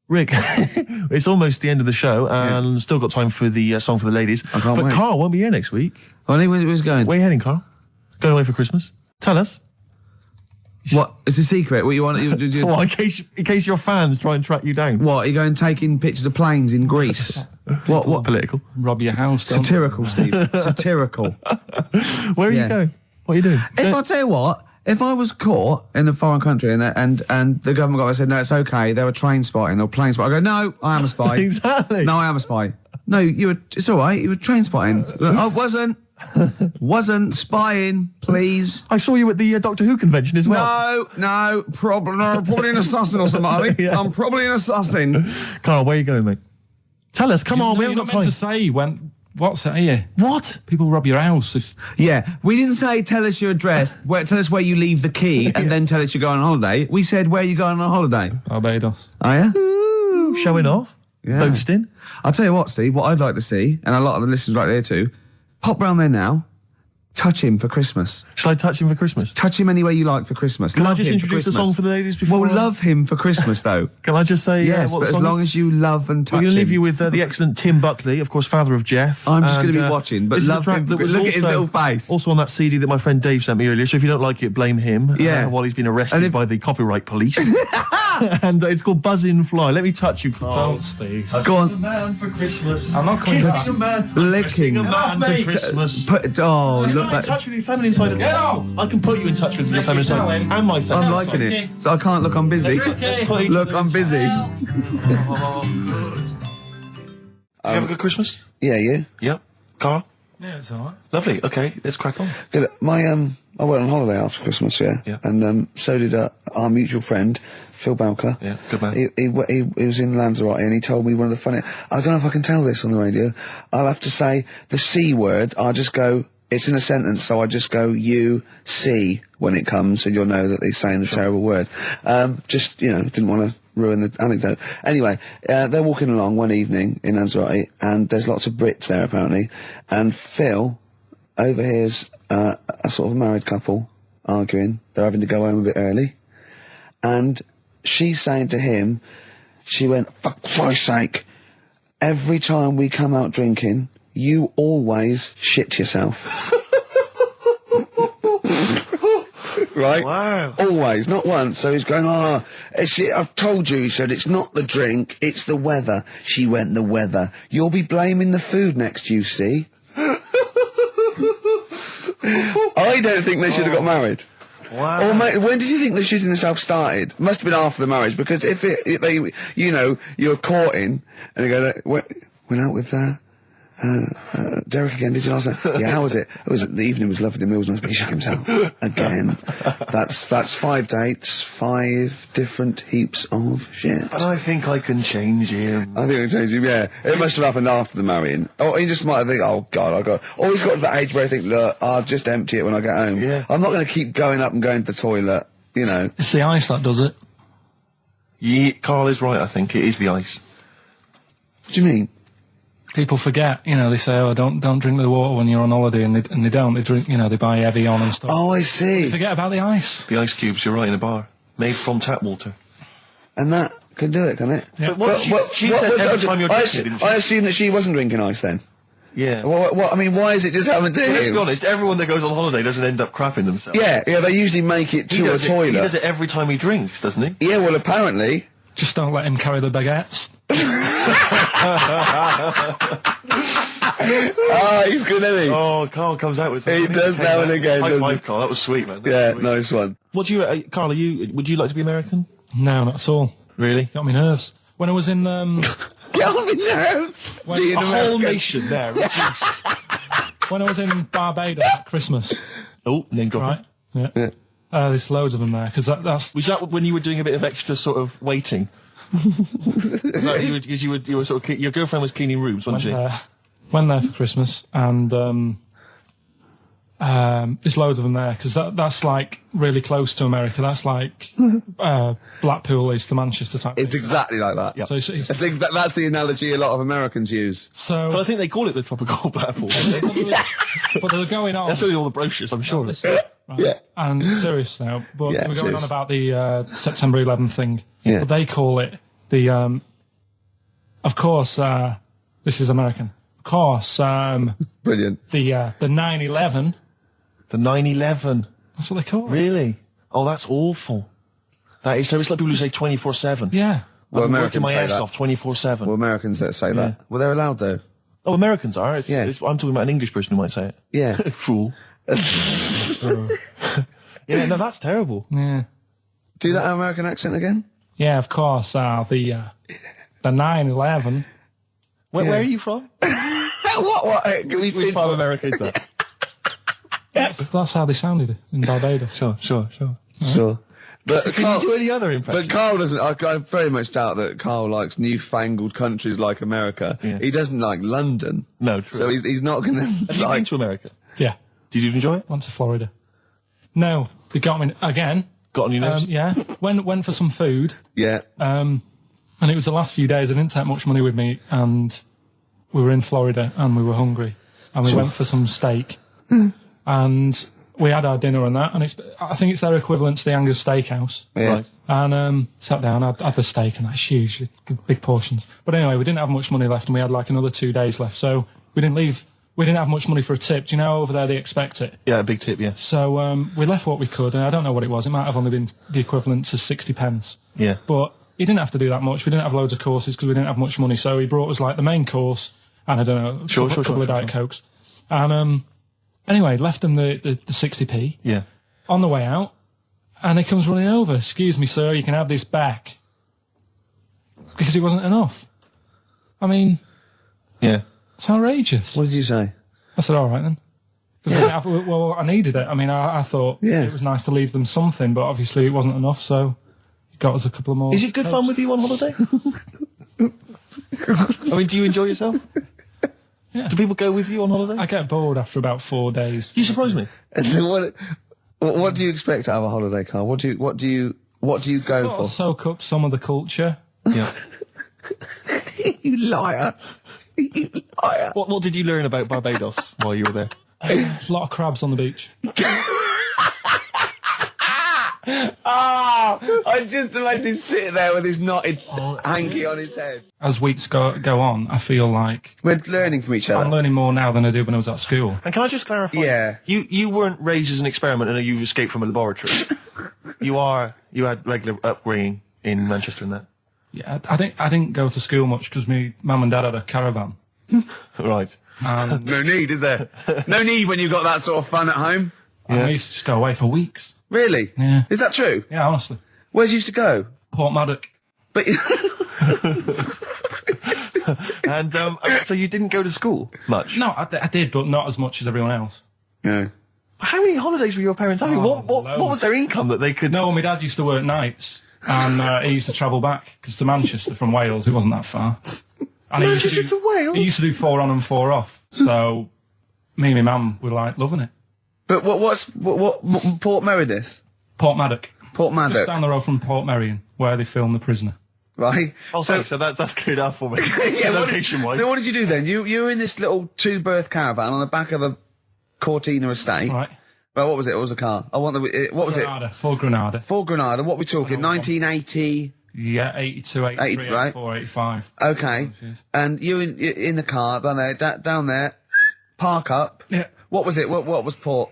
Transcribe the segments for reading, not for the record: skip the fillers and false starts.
Rick, it's almost the end of the show, and still got time for the song for the ladies. I can't wait. Carl won't be here next week. Well, where's going? Where are you heading, Carl? Going away for Christmas? Tell us. What? It's a secret. What you want? Well, in case your fans try and track you down. What? Are you going taking pictures of planes in Greece? What? Political? Rob your house. Satirical, Steve. Satirical. Where are you going? What are you doing? I'll tell you what. If I was caught in a foreign country and the government got said, no, it's okay, they were train spotting or plane spotting, I go, no, I am a spy. Exactly. No, I am a spy. No, it's all right, you were train spotting. I wasn't spying, please. I saw you at the Doctor Who convention as well. No, probably an assassin or something. Yeah. I'm probably an assassin. Carl, where are you going, mate? Tell us, come on, we haven't got time. To say when... What's that here? What? People rob your house if... Yeah, we didn't say tell us your address, tell us where you leave the key, and then tell us you're going on holiday. We said where you going on holiday. Barbados. Oh, yeah? Ooh, showing off. Yeah. Boasting. I'll tell you what, Steve, what I'd like to see, and a lot of the listeners right there too, pop round there now, touch him for Christmas. Shall I touch him for Christmas? Touch him any way you like for Christmas. Can I just introduce the song for the ladies before? Well, love him for Christmas, though. Can I just say yes, what but the song as long is? as you love and touch him. We're going to leave you with the excellent Tim Buckley, of course, father of Jeff. I'm just going to be watching, but love him. Look at his little face. Also on that CD that my friend Dave sent me earlier, so if you don't like it, blame him. While he's been arrested by the copyright police. And it's called Buzzin' Fly. Let me touch you, Carl. Don't, Steve. Go on. A man for Christmas. I'm not coming back. Kissing a man. Licking a man for Christmas. Look, Get in touch with your feminine side of town. I can put you in touch with your feminine side and my feminine I'm liking it. So I can't look, I'm busy. Look, I'm busy. You have a good Christmas? Yeah, you? Yep. Carl? Yeah, it's all right. Lovely. Okay, let's crack on. Good. I went on holiday after Christmas, and so did our mutual friend Phil Balker. Yeah, good man. He was in Lanzarote and he told me one of the funny. I don't know if I can tell this on the radio. I'll have to say the C word. I'll just go. It's in a sentence, so I just go you see when it comes, and you'll know that he's saying the terrible word. Just didn't want to ruin the anecdote. Anyway, they're walking along one evening in Lanzarote, and there's lots of Brits there apparently, and Phil overhears a sort of married couple arguing. They're having to go home a bit early, and she's saying to him, she went, "For Christ's sake, every time we come out drinking, you always shit yourself." Right? Wow. Always, not once. So he's going, I've told you, he said, it's not the drink, it's the weather. She went, the weather. You'll be blaming the food next, you see. I don't think they should have got married. Wow. Or mate, when did you think the shitting itself started? Must have been after the marriage, because if you're courting, and you go, went out with Derek again, did you last night? Yeah, how was it? The evening was lovely, the meal was nice, but he shot himself. Again. That's 5 dates, 5 different heaps of shit. But I think I can change him. I think I can change him, yeah. It must have happened after the marrying. Or he just might have think, oh God, or he's got to that age where I think, look, I'll just empty it when I get home. Yeah. I'm not going to keep going up and going to the toilet, It's the ice that does it. Yeah, Carl is right, I think. It is the ice. What do you mean? People forget, they say, oh, don't drink the water when you're on holiday, and they don't. They drink, they buy Evian and stuff. Oh, I see. They forget about the ice. The ice cubes, you're right, in a bar. Made from tap water. And that can do it, can it? Yeah. But she said every time you're drinking, didn't she? I assume that she wasn't drinking ice then. Yeah. What, I mean, why is it just happened to him? Let's be honest, everyone that goes on holiday doesn't end up crapping themselves. Yeah, they usually make it to a toilet. He does it every time he drinks, doesn't he? Yeah, well, apparently. Just don't let him carry the baguettes. He's good, isn't he? Oh, Carl comes out with something. He does now and again, High doesn't five, he? Carl. That was sweet, man. Yeah, sweet. nice one. What do you, Carl? Would you like to be American? No, not at all. Really? Got me nerves. When I was in, Get on my nerves. when Being a American. whole nation there reduced. When I was in Barbados at Christmas, Oh, name dropping. right? Yeah. There's loads of them there, because that's... Was that when you were doing a bit of extra sort of waiting? Because you were sort of your girlfriend was cleaning rooms, wasn't she? Went there for Christmas, and there's loads of them there, because that's like really close to America. That's like Blackpool is to Manchester type. It's exactly like that. Yep. So That's the analogy a lot of Americans use. But I so think they call it the tropical Blackpool. but they were going on. That's only all the brochures, I'm sure. Right. Yeah. And serious now, but Yeah, we're going serious. on about the September 11th thing. Yeah. But they call it the Of course, this is American. Of course, Brilliant. the 9/11. The 9/11. That's what they call it. Really? Oh, that's awful. That is so. It's like people who say 24/7. Yeah. Well, I'm Americans working my say ass that. off 24/7. Well, Americans that say that. Well, they're allowed though. Oh, Americans are. Yeah. I'm talking about an English person who might say it. Yeah. Fool. Yeah, no, that's terrible. Yeah. Do that American accent again. Yeah, of course, the 9/11. Where are you from? What? Which part of America is that? That's how they sounded in Barbados. Sure. Sure. But Can you do any other impression? But Carl doesn't. I very much doubt that Carl likes newfangled countries like America. Yeah. He doesn't like London. No, true. So he's not going to Have you been like. to America? Yeah. Did you enjoy it? Went to Florida. No, they got me again. Got on your nerves? Yeah. Went for some food. Yeah. And it was the last few days. I didn't take much money with me, and we were in Florida, and we were hungry, and we went for some steak, and we had our dinner and that, and I think it's their equivalent to the Angus Steakhouse. Yeah. Right. And sat down, had the steak, and that's huge, big portions. But anyway, we didn't have much money left, and we had like another 2 days left, so we didn't leave. We didn't have much money for a tip. Do you know over there they expect it? Yeah, a big tip, yeah. So we left what we could, and I don't know what it was. It might have only been the equivalent to 60 pence. Yeah. But he didn't have to do that much. We didn't have loads of courses because we didn't have much money. So he brought us like the main course and I don't know, a couple of Diet Cokes. And anyway, left him the 60p Yeah. on the way out, and he comes running over. "Excuse me, sir, you can have this back." Because it wasn't enough. I mean, Yeah. it's outrageous. What did you say? I said, all right then. 'Cause I didn't have- well, I needed it. I mean, I thought it was nice to leave them something, but obviously it wasn't enough, so he got us a couple of more. Is it good fun with you on holiday? I mean, do you enjoy yourself? Yeah. Do people go with you on holiday? I get bored after about 4 days. You surprise me. And then what do you expect out of a holiday, Carl? What do you go Sort for? of soak up some of the culture. Yeah. You liar. You liar. What did you learn about Barbados while you were there? A lot of crabs on the beach. I just imagine him sitting there with his knotted hanky on his head. As weeks go on, I feel like We're learning from each I'm other. learning more now than I did when I was at school. And can I just clarify? Yeah. You weren't raised as an experiment and you escaped from a laboratory. You had regular upbringing in Manchester and that. Yeah, I didn't go to school much because my mum and dad had a caravan. Right. And No need, is there? No need when you've got that sort of fun at home. I used to just go away for weeks. Really? Yeah. Is that true? Yeah, honestly. Where's you used to go? Port Maddock. But And so you didn't go to school much? No, I did, but not as much as everyone else. no. How many holidays were your parents having? What loads. was their income that they could... No, my dad used to work nights, and he used to travel back, because to Manchester from Wales, it wasn't that far. And he used Manchester to Wales? He used to do 4 on and 4 off, so me and my mum were like loving it. But what Port Meredith? Port Maddock. Port Just Maddock, down the road from Port Merion, where they filmed The Prisoner. right? Oh, so that's cleared up for me. Location-wise. So what did you do then? You were in this little 2-berth caravan on the back of a Cortina estate. Right. Well, what was it? What was the car? I want the. What was Granada, for Granada. it? For Granada. What we talking? 1980. Yeah, 82, 83, 80, right? 84, 85. Okay. Jeez. And you in the car down there, park up. Yeah. What was it? What was Port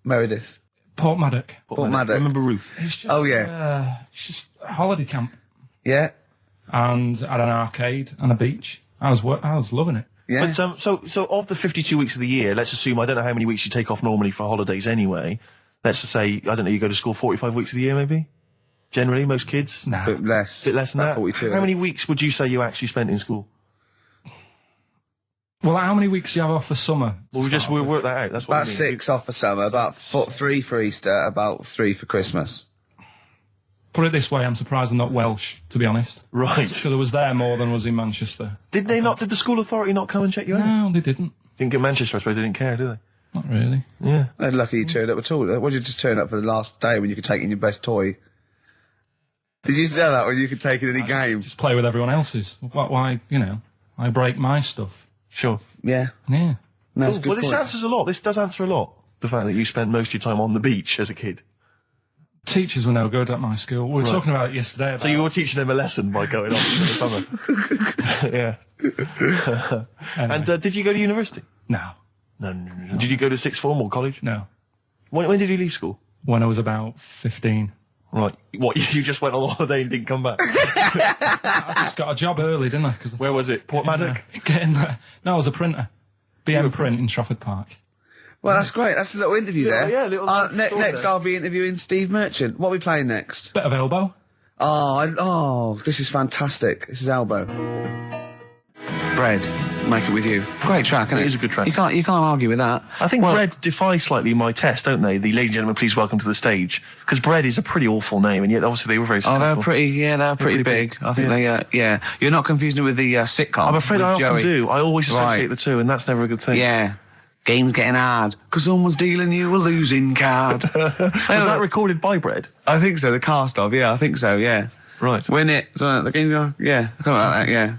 Meredith? Port Maddock. Port Maddock. Remember Ruth? It's just, Oh, yeah. it's just a holiday camp. Yeah. And had an arcade and a beach. I was loving it. Yeah. But so of the 52 weeks of the year, let's assume, I don't know how many weeks you take off normally for holidays anyway. Let's just say, I don't know, you go to school 45 weeks of the year maybe? Generally, most kids? Nah. Bit less. Bit less than About that? 42. How many weeks would you say you actually spent in school? Well, how many weeks do you have off for summer? We'll work that out. That's what About I mean. 6 off for summer, about 3 for Easter, about 3 for Christmas. Put it this way, I'm surprised I'm not Welsh, to be honest. Right. Because I was there more than was in Manchester. Did the school authority not come and check you out? No, they didn't. Didn't get Manchester, I suppose they didn't care, do they? Not really. Yeah. They're lucky you turned up at all. What did you just turn up for the last day when you could take in your best toy? Did you know that when you could take in any game? Just play with everyone else's. Why, I break my stuff. Sure. Yeah. Yeah. No, that's a good Well, this point. answers a lot. This does answer a lot. The fact that you spent most of your time on the beach as a kid. Teachers were no good at my school. We were talking about it yesterday. About So you were teaching them a lesson by going off for the summer. Yeah. Anyway. And did you go to university? No. No. Did you go to sixth form or college? No. When did you leave school? When I was about 15. Right. What, you just went on holiday and didn't come back? I just got a job early, didn't I? Where was it? Port Maddock? Getting there. No, I was a printer. BM Print in Trafford Park. Well, that's great. That's a little interview there. Yeah, little next I'll be interviewing Steve Merchant. What are we playing next? Bit of elbow. Oh, this is fantastic. This is Elbow. Bread. Make it with you. Great track, isn't it? It is a good track. You can't argue with that. I think Bread defy slightly my test, don't they? The ladies and gentlemen, please welcome to the stage. Because Bread is a pretty awful name, and yet obviously they were very successful. Oh, they were pretty big. I think they. You're not confusing it with the sitcom. I'm afraid I with often Joey. do. I always associate Right. the two, and that's never a good thing. Yeah. Game's getting hard because someone's dealing you a losing card. Was that recorded by Bread? I think so. The cast of, yeah, I think so. Yeah. Right. Win it. So the game's going. Yeah, something like that. Yeah.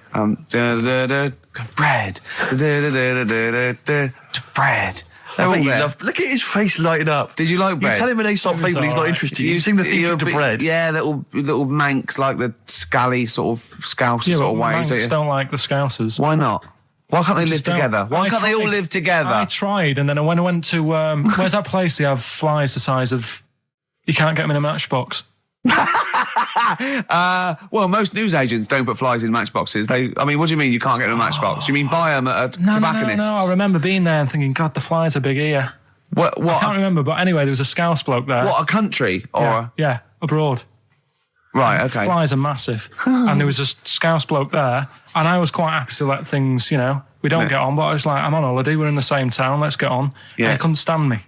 Bread. Bread. I bet you love. Look at his face lighting up. Did you like You Bread? tell him an Aesop It was fable, he's not alright. interested. You sing the theme to Bread. Yeah, little manx like the scally sort of scouse Yeah, sort but of ways. Manx don't like the Scousers. Why not? Why can't they live Just don't. together? Why I can't they all tried. live together? I tried, and then when I went to where's that place? They have flies the size of you can't get them in a matchbox. Well, most newsagents don't put flies in matchboxes. What do you mean you can't get them in a matchbox? You mean buy them at a tobacconist's? No. I remember being there and thinking, God, the flies are big here. What? I can't remember, but anyway, there was a Scouse bloke there. What, a country? Or Yeah, abroad. Right, okay. Flies are massive. And there was a Scouse bloke there, and I was quite happy to let things, we don't get on, but I was like, I'm on holiday, we're in the same town, let's get on. Yeah. And he couldn't stand me.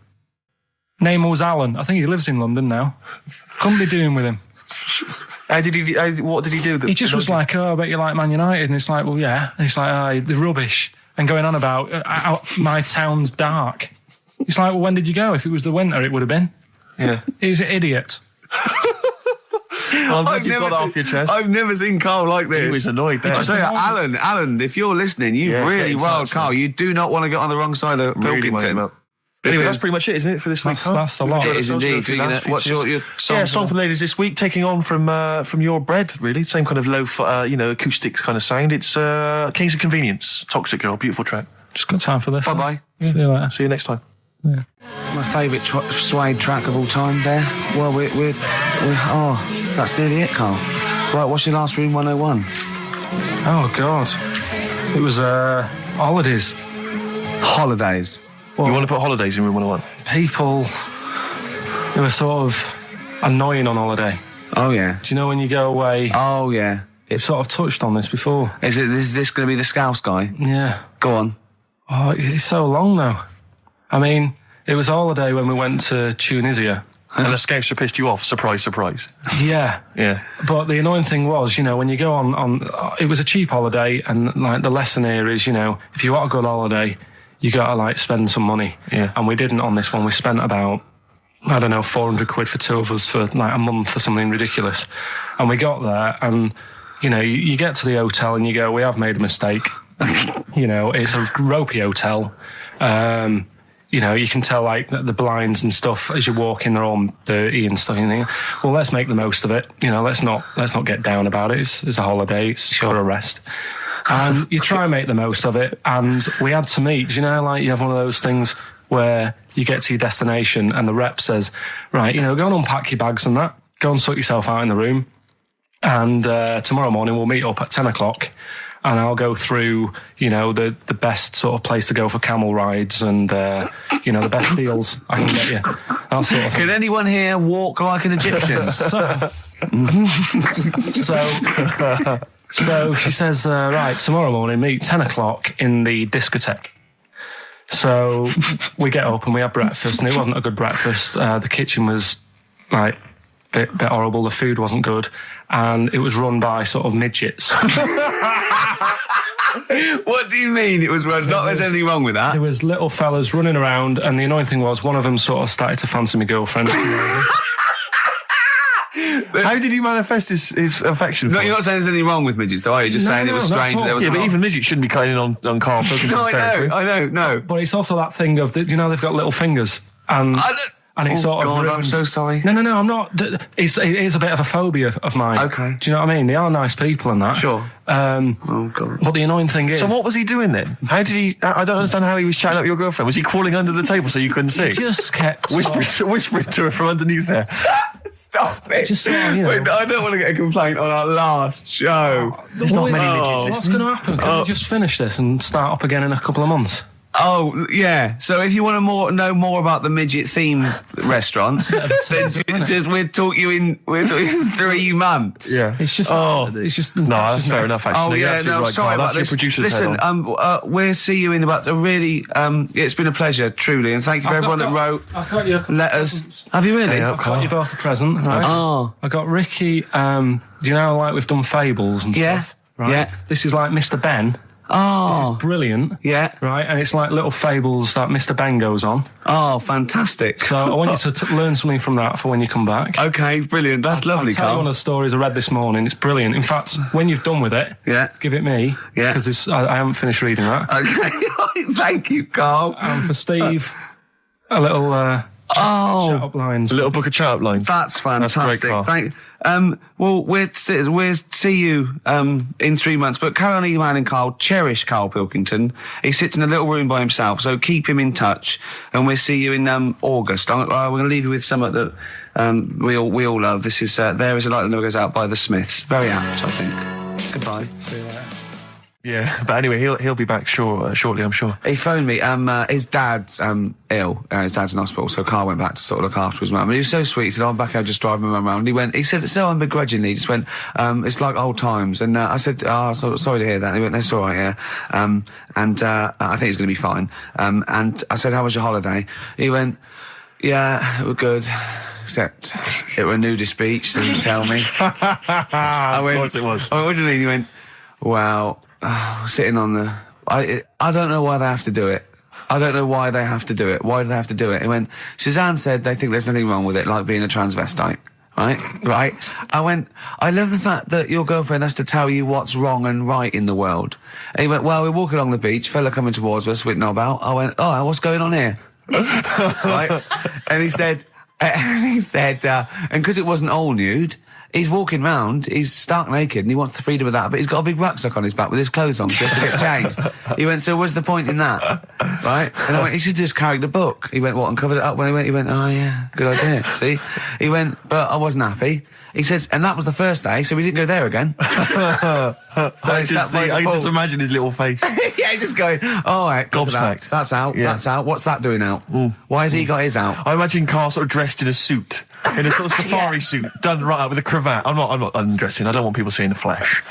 Name was Alan. I think he lives in London now. Couldn't be doing with him. What did he do? He just was like, oh, I bet you like Man United. And it's like, well, yeah. And he's like, oh, they're rubbish. And going on about my town's dark. He's like, well, when did you go? If it was the winter, it would have been. Yeah. He's an idiot. I'm glad you got that off your chest. I've never seen Carl like this. He was annoyed there. I tell you, Alan, if you're listening, you Yeah, really get in wild touch, Carl. man. You do not want to get on the wrong side of Really wound him Pilkington. up. Anyway, that's Because- pretty much it, isn't it, for this week? That's a lot. It is indeed. What's your song? Yeah, song for the ladies this week, taking on from your Bread, really. Same kind of low, acoustics kind of sound. It's Kings of Convenience, Toxic Girl, beautiful track. Just got time for this. Bye-bye. See you later. See you next time. Yeah. My favourite suede track of all time there. Well, we're that's nearly it, Carl. Right, what's your last Room 101? Oh, God. It was holidays. Holidays. You want to put holidays in Room 101? People who are sort of annoying on holiday. Oh, yeah. Do you know when you go away? Oh, yeah. It's sort of touched on this before. Is this going to be the Scouse guy? Yeah. Go on. Oh, it's so long though. I mean, it was a holiday when we went to Tunisia. And the Scouser pissed you off, surprise, surprise. Yeah. Yeah. But the annoying thing was, when you go on, it was a cheap holiday, and like the lesson here is, if you want a good holiday, you got to spend some money. Yeah. And we didn't on this one. We spent about, I don't know, 400 quid for two of us for a month or something ridiculous. And we got there and, you get to the hotel and you go, we have made a mistake. It's a ropey hotel. You can tell the blinds and stuff as you walk in, they're all dirty and stuff. And you think, well, let's make the most of it. Let's not get down about it. It's a holiday. It's for a rest. And you try and make the most of it. And we had to meet. You have one of those things where you get to your destination and the rep says, right, go and unpack your bags and that. Go and sort yourself out in the room. And tomorrow morning we'll meet up at 10 o'clock. And I'll go through, the best sort of place to go for camel rides and, the best deals I can get you. That sort of thing. Can anyone here walk like an Egyptian? So she says, right, tomorrow morning, meet 10 o'clock in the discotheque. So we get up and we have breakfast, and it wasn't a good breakfast. The kitchen was, bit horrible. The food wasn't good. And it was run by sort of midgets. What do you mean it was run? Not there's anything wrong with that. There was little fellas running around, and the annoying thing was one of them sort of started to fancy my girlfriend. How did he manifest his affection for No, you're not saying there's anything wrong with midgets, though, are you? Just saying it was strange that there was. Yeah, but even midgets shouldn't be cutting in on Karl Pilkington's territory. I know. But it's also that thing of, they've got little fingers. And And it sort of God, ruined... I'm so sorry. No, I'm not. It is a bit of a phobia of mine. Okay. Do you know what I mean? They are nice people and that. Sure. Oh, God. But the annoying thing is... So what was he doing then? How did he... I don't understand how he was chatting up your girlfriend. Was he crawling under the table so you couldn't see? He just kept... Whispering to her from underneath there. Stop it. Just, you know... Wait, I don't want to get a complaint on our last show. There's not many midgets What's going to happen? Can we just finish this and start up again in a couple of months? Oh, yeah. So if you want to know more about the midget theme restaurant, then we'll talk you in 3 months. Yeah. It's just... It's just... No, that's fair enough, actually. Oh, You're yeah, absolutely no, right, sorry Carl. about That's your this. producer's head Listen, on. we'll see you in about a really... it's been a pleasure, truly, and thank you for everyone that wrote I've got you letters. Have you really? Yeah, I've got you both a present, right? Oh. I got Ricky, do you know, like we've done fables and Yeah. stuff, right? Yeah. This is like Mr. Ben. Oh. This is brilliant. Yeah. Right, and it's like little fables that Mr. Ben goes on. Oh, fantastic. So I want you to learn something from that for when you come back. Okay, brilliant. That's lovely, I'll tell you one Carl. of the stories I read this morning. It's brilliant. In fact, when you've done with it, Yeah. give it me. Yeah. Because I haven't finished reading that. Okay, thank you, Carl. And for Steve, a little chat up lines. A little book of chat-up lines. That's fantastic. great, Carl. Well, we'll see you in 3 months. But carry on emailing Carl. Cherish Karl Pilkington. He sits in a little room by himself, so keep him in touch. And we'll see you in August. We're going to leave you with something that we all love. This is There Is a Light That Never Goes Out by the Smiths. Very apt, I think. Goodbye. See you later. Yeah, but anyway, he'll be back shortly, I'm sure. He phoned me. His dad's ill. His dad's in hospital, so Carl went back to sort of look after his mum. And he was so sweet. He said, "I'm back here just driving my mum around." And he said, so unbegrudgingly, he just went, "It's like old times." And I said, sorry to hear that. And he went, "That's all right, yeah." I think he's going to be fine. And I said, "How was your holiday?" He went, "Yeah, it was good. Except it were a nudist beach, so he didn't tell me." I went, Of course it was. I went, "What do you mean?" He went, "Well, sitting on the... I don't know why they have to do it. I don't know why they have to do it. Why do they have to do it?" He went, "Suzanne said they think there's nothing wrong with it, like being a transvestite." Right? I went, "I love the fact that your girlfriend has to tell you what's wrong and right in the world." And he went, "Well, we're walking along the beach, fella coming towards us with knob out." I went, "Oh, what's going on here?" Right? And he said, and because it wasn't all nude, he's walking round, he's stark naked, and he wants the freedom of that, but he's got a big rucksack on his back with his clothes on, so he has to get changed. He went, "So what's the point in that?" Right? And I went, "He should just carried a book." He went, "What, and covered it up?" When he went, "Oh yeah, good idea." See? He went, "But I wasn't happy." He says, and that was the first day, so we didn't go there again. I can just imagine his little face. Yeah, just going, "Oh, right, Gobsmacked. That's out, Yeah. that's out. What's that doing out? Why has he got his out?" I imagine Carl sort of dressed in a suit, in a sort of safari suit, done right up with a cravat. I'm not undressing. I don't want people seeing the flesh.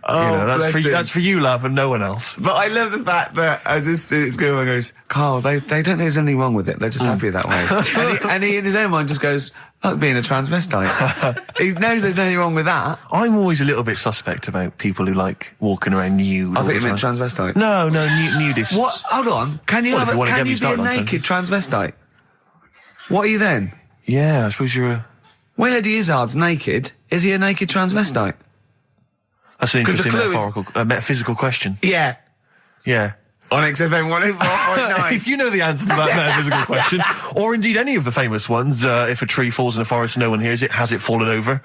That's for you, love, and no one else. But I love the fact that it's good when he goes, "Carl, they don't think there's anything wrong with it. They're just happy that way." and he in his own mind just goes, "Like being a transvestite." He knows there's nothing wrong with that. I'm always a little bit suspect about people who like walking around nude. I all think you the meant time. transvestite. No, nudists. What? Hold on. Can you Well, if you wanna get me be a started on naked transvestite? What are you then? Yeah, I suppose you're a... When Eddie Izzard's naked, is he a naked transvestite? That's an 'Cause the interesting clue is- metaphysical question. Yeah. Yeah. On XFM 104.9. If you know the answer to that metaphysical question, or indeed any of the famous ones, if a tree falls in a forest and no one hears it, has it fallen over?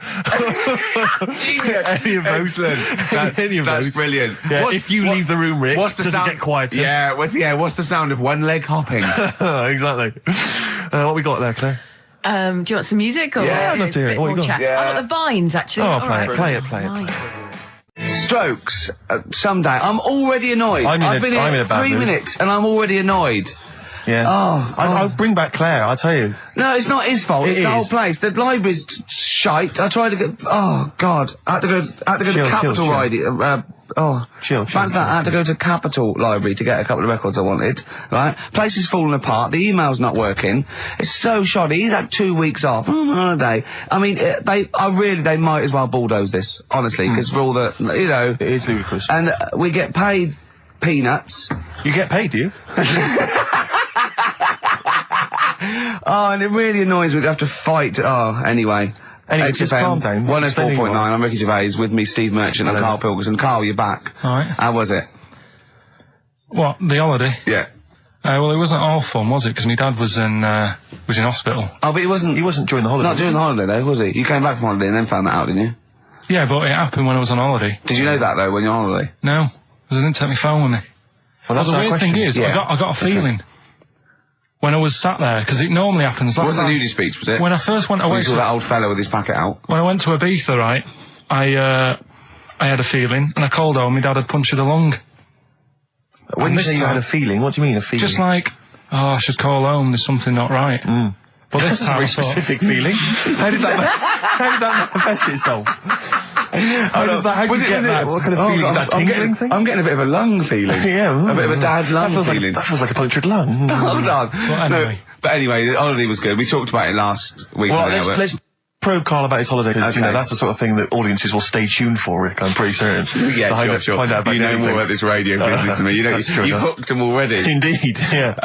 Any of those. Excellent. Any of That's those. brilliant. Yeah, if you leave the room, Rick, what's the does sound? it get quieter? Yeah, what's the sound of one leg hopping? Exactly. What we got there, Claire? Do you want some music or Yeah, I'd love to hear a it. bit What you more got? chat? Yeah. I've got the Vines, actually. Oh, All play right. it, play it, play it. Nice. Strokes. Someday. I'm already annoyed. I've been I'm in here a bad 3 mood. minutes and I'm already annoyed. Yeah. I'll bring back Claire, I'll tell you. No, it's not his fault. It It's the whole is. place. The library's shite. I tried to get... Oh, God. I had to go Chill, to Capital chill. Riding. Chill, Fancy that. I had to go to Capital Library to get a couple of records I wanted. Right? Place is falling apart. The email's not working. It's so shoddy. He's had 2 weeks off. On holiday. I mean, they might as well bulldoze this, honestly, because for all the, you know... It is ludicrous. And we get paid peanuts. You get paid, do you? Oh, and it really annoys me to have to fight. Oh, anyway. Anyway, just calm down. 104.9, I'm Ricky Gervais, with me, Steve Merchant and Karl Pilkington. Karl, you're back. All right. How was it? What, the holiday? Yeah. Well, it wasn't all fun, was it? Because my dad was in hospital. Oh, but he wasn't during the holiday. Not during the holiday, though, was he? You came back from holiday and then found that out, didn't you? Yeah, but it happened when I was on holiday. Did you know that, though, when you're on holiday? No, because I didn't take my phone with me. Well, that's the our weird question. thing is, Yeah. I got a feeling when I was sat there, because it normally happens. It wasn't a nudie speech, was it? When I first went away, You saw that old fella with his packet out. when I went to Ibiza, right, I had a feeling, and I called home. My dad had punctured a lung. When And you this say you had time- a feeling, what do you mean a feeling? Just like, I should call home. There's something not right. But this time, very I thought, specific feeling. How did that manifest itself? How did you get that? What kind of feeling? Is that tingling thing? I'm getting a bit of a lung feeling. Yeah, A bit of a dad lung feeling. That feels like a punctured lung. Hold on. anyway. But anyway, the holiday was good. We talked about it last week. Well, now, but- let's probe Karl about his holiday, because Okay. that's the sort of thing that audiences will stay tuned for, Rick, I'm pretty certain. Yeah, To sure. Find out about You know daily more things. about this radio business than me. You know, That's true you've enough. hooked them already. Indeed, yeah.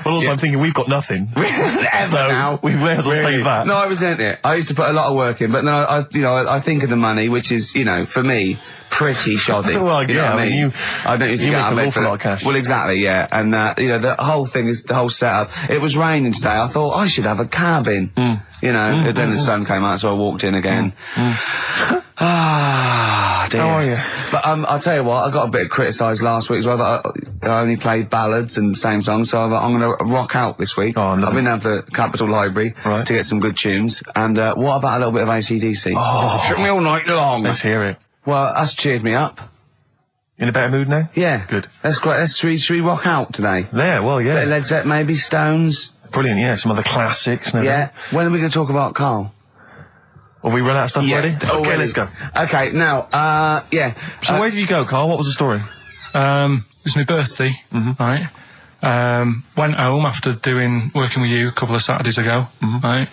Well, also, yeah. I'm thinking we've got nothing. Ever So, now. we may as well save that. No, I resent it. I used to put a lot of work in, but no, I think of the money, which is, for me, pretty shoddy. Well, You know yeah, what I mean, I don't usually you get make out of an bed awful for lot of that. cash. Well, exactly, yeah. And, the whole thing is, the whole setup. It was raining today. I thought, I should have a cabin. And then the sun came out, so I walked in again. Ah, dear. How are you? But I'll tell you what, I got a bit criticised last week as well that I only played ballads and same songs, so I'm going to rock out this week. Oh, I've lovely. been down to the Capitol Library Right. to get some good tunes. And what about a little bit of AC/DC? Oh. Took me all night long. Let's hear it. Well, that's cheered me up. In a better mood now? Yeah. Good. That's great. Should we rock out today? Yeah, well, Bit of yeah. Led Zeppelin, maybe Stones. Brilliant, yeah. Some other classics. and Yeah. everything. When are we going to talk about Carl? Have we run out of stuff already? Okay, already. let's go. Okay, now, yeah. So where did you go, Karl? What was the story? it was my birthday, right? Went home after working with you a couple of Saturdays ago, right?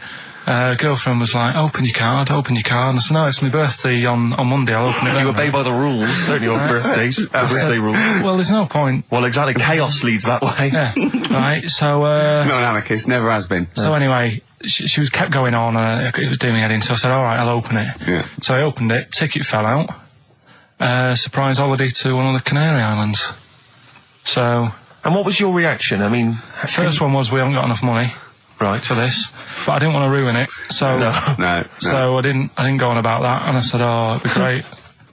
Girlfriend was like, open your card. And I said, no, it's my birthday on Monday, I'll open it then. You obey by the rules, certainly on birthdays. Birthday rules. Well, there's no point. Well, exactly. Chaos leads that way. Yeah, right, so, Not an anarchist, never has been. so anyway, she was kept going on, it was doing me head in, so I said, alright, I'll open it. Yeah. So I opened it, ticket fell out, surprise holiday to one of the Canary Islands. So, And what was your reaction? I mean, first one was we haven't got enough money right. for this, but I didn't want to ruin it, so, No. so I didn't go on about that, and I said, oh, it'd be great,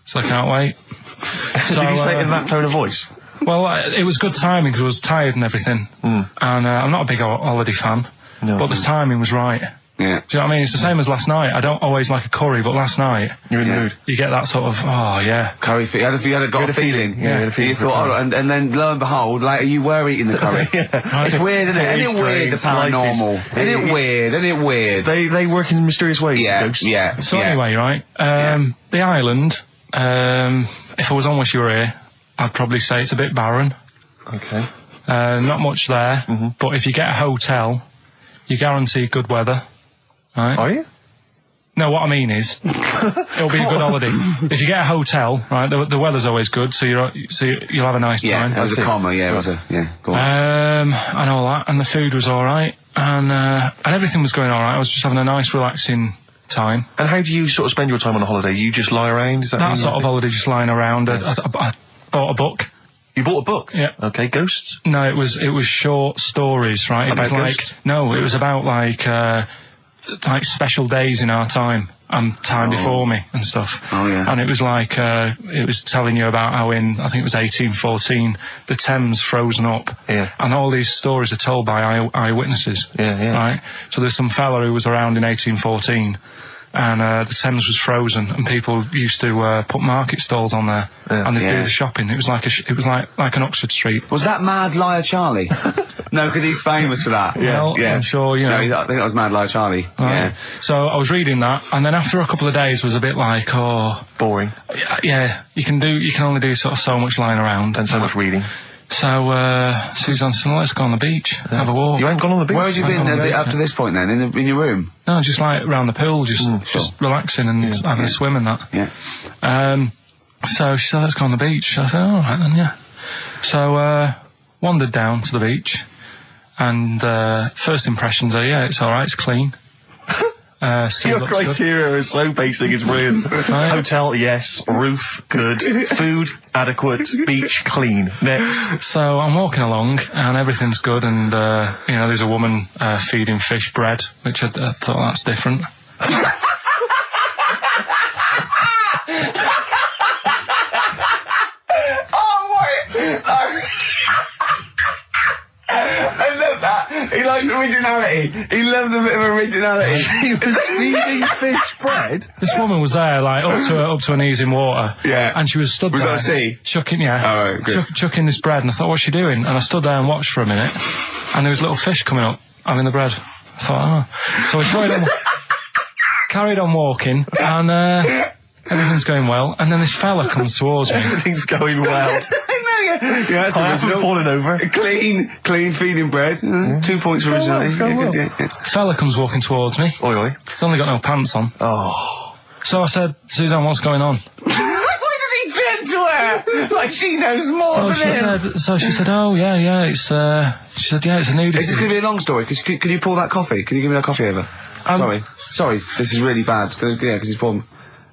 so I can't wait. So, Did you say it in that tone of voice? well, it was good timing because I was tired and everything, and I'm not a big holiday fan, No. but the timing was right. Yeah. Do you know what I mean? It's the same as last night. I don't always like a curry, but last night You're in the Yeah. mood. you get that sort of, oh yeah. Curry, you had a feeling. Yeah, you had a feeling You for a thought, curry. and then lo and behold, later you were eating the curry. It's weird, isn't it? Very Isn't it weird, the strange. Life is- paranormal? Isn't it weird? Isn't it weird? They work in mysterious ways. Yeah, ghosts. yeah. So yeah. anyway, right, the island, if I was on Wish You Were Here, I'd probably say it's a bit barren. Okay. Not much there, but if you get a hotel, you guarantee good weather. Right? Are you? No, what I mean is, it'll be a good holiday. If you get a hotel, right, the weather's always good, so you'll have a nice Yeah, time. it was a see. comma, yeah, it was a, yeah, go on. And all that, and the food was alright, and everything was going alright. I was just having a nice, relaxing time. And how do you sort of spend your time on a holiday? You just lie around? Is that That sort of holiday, just lying around. I bought a book. You bought a book? Yeah. Okay, ghosts? No, it was short stories, right? It About was like ghosts? no, it was about like special days in our time and time before me and stuff. Oh, yeah. And it was like it was telling you about how I think it was 1814 the Thames frozen up. Yeah. And all these stories are told by eyewitnesses. Yeah. Right. So there's some fella who was around in 1814. And the Thames was frozen, and people used to put market stalls on there, and they'd do the shopping. It was like like an Oxford Street. Was that Mad Liar Charlie? No, because he's famous for that. Well, I'm sure, you know. No, I think that was Mad Liar Charlie. Yeah. Right. So I was reading that, and then after a couple of days was a bit like, oh, Boring. yeah, you can only do sort of so much lying around. And so much reading. So Suzanne said, let's go on the beach, have a walk. You ain't gone on the beach? Where had you been up to this point then? In your room? No, just like around the pool, just relaxing and having a swim and that. Yeah. So she said, let's go on the beach. I said, all right then, yeah. So wandered down to the beach, and first impressions are, yeah, it's all right, it's clean. Sea Your looks good. criteria is so basic, it's brilliant. Hotel, yes. Roof, good. Food, adequate. Beach, clean. Next. So I'm walking along and everything's good, and there's a woman feeding fish bread, which I thought that's different. I love that. He likes originality. He loves a bit of originality. He was feeding fish bread? This woman was there, like, up to her knees in water. Yeah. And she was stood Was there. that a sea? Chucking, yeah. Oh, right, good. Chucking this bread, and I thought, what's she doing? And I stood there and watched for a minute, and there was little fish coming up, having the bread. I thought, oh. So we carried on walking, and everything's going well, and then this fella comes towards me. Everything's going well. Yeah, that's I haven't original. fallen over. Clean feeding bread. 2 points for originality. Fella comes walking towards me. Oi, oi. He's only got no pants on. Oh. So I said, Suzanne, what's going on? Why did he turn to her? Like she knows more So than him. she said, oh, yeah, it's, she said, yeah, it's a nudity. Is this going to be a long story? Could you pour that coffee? Can you give me that coffee over? Sorry, this is really bad. Yeah, because he's poured...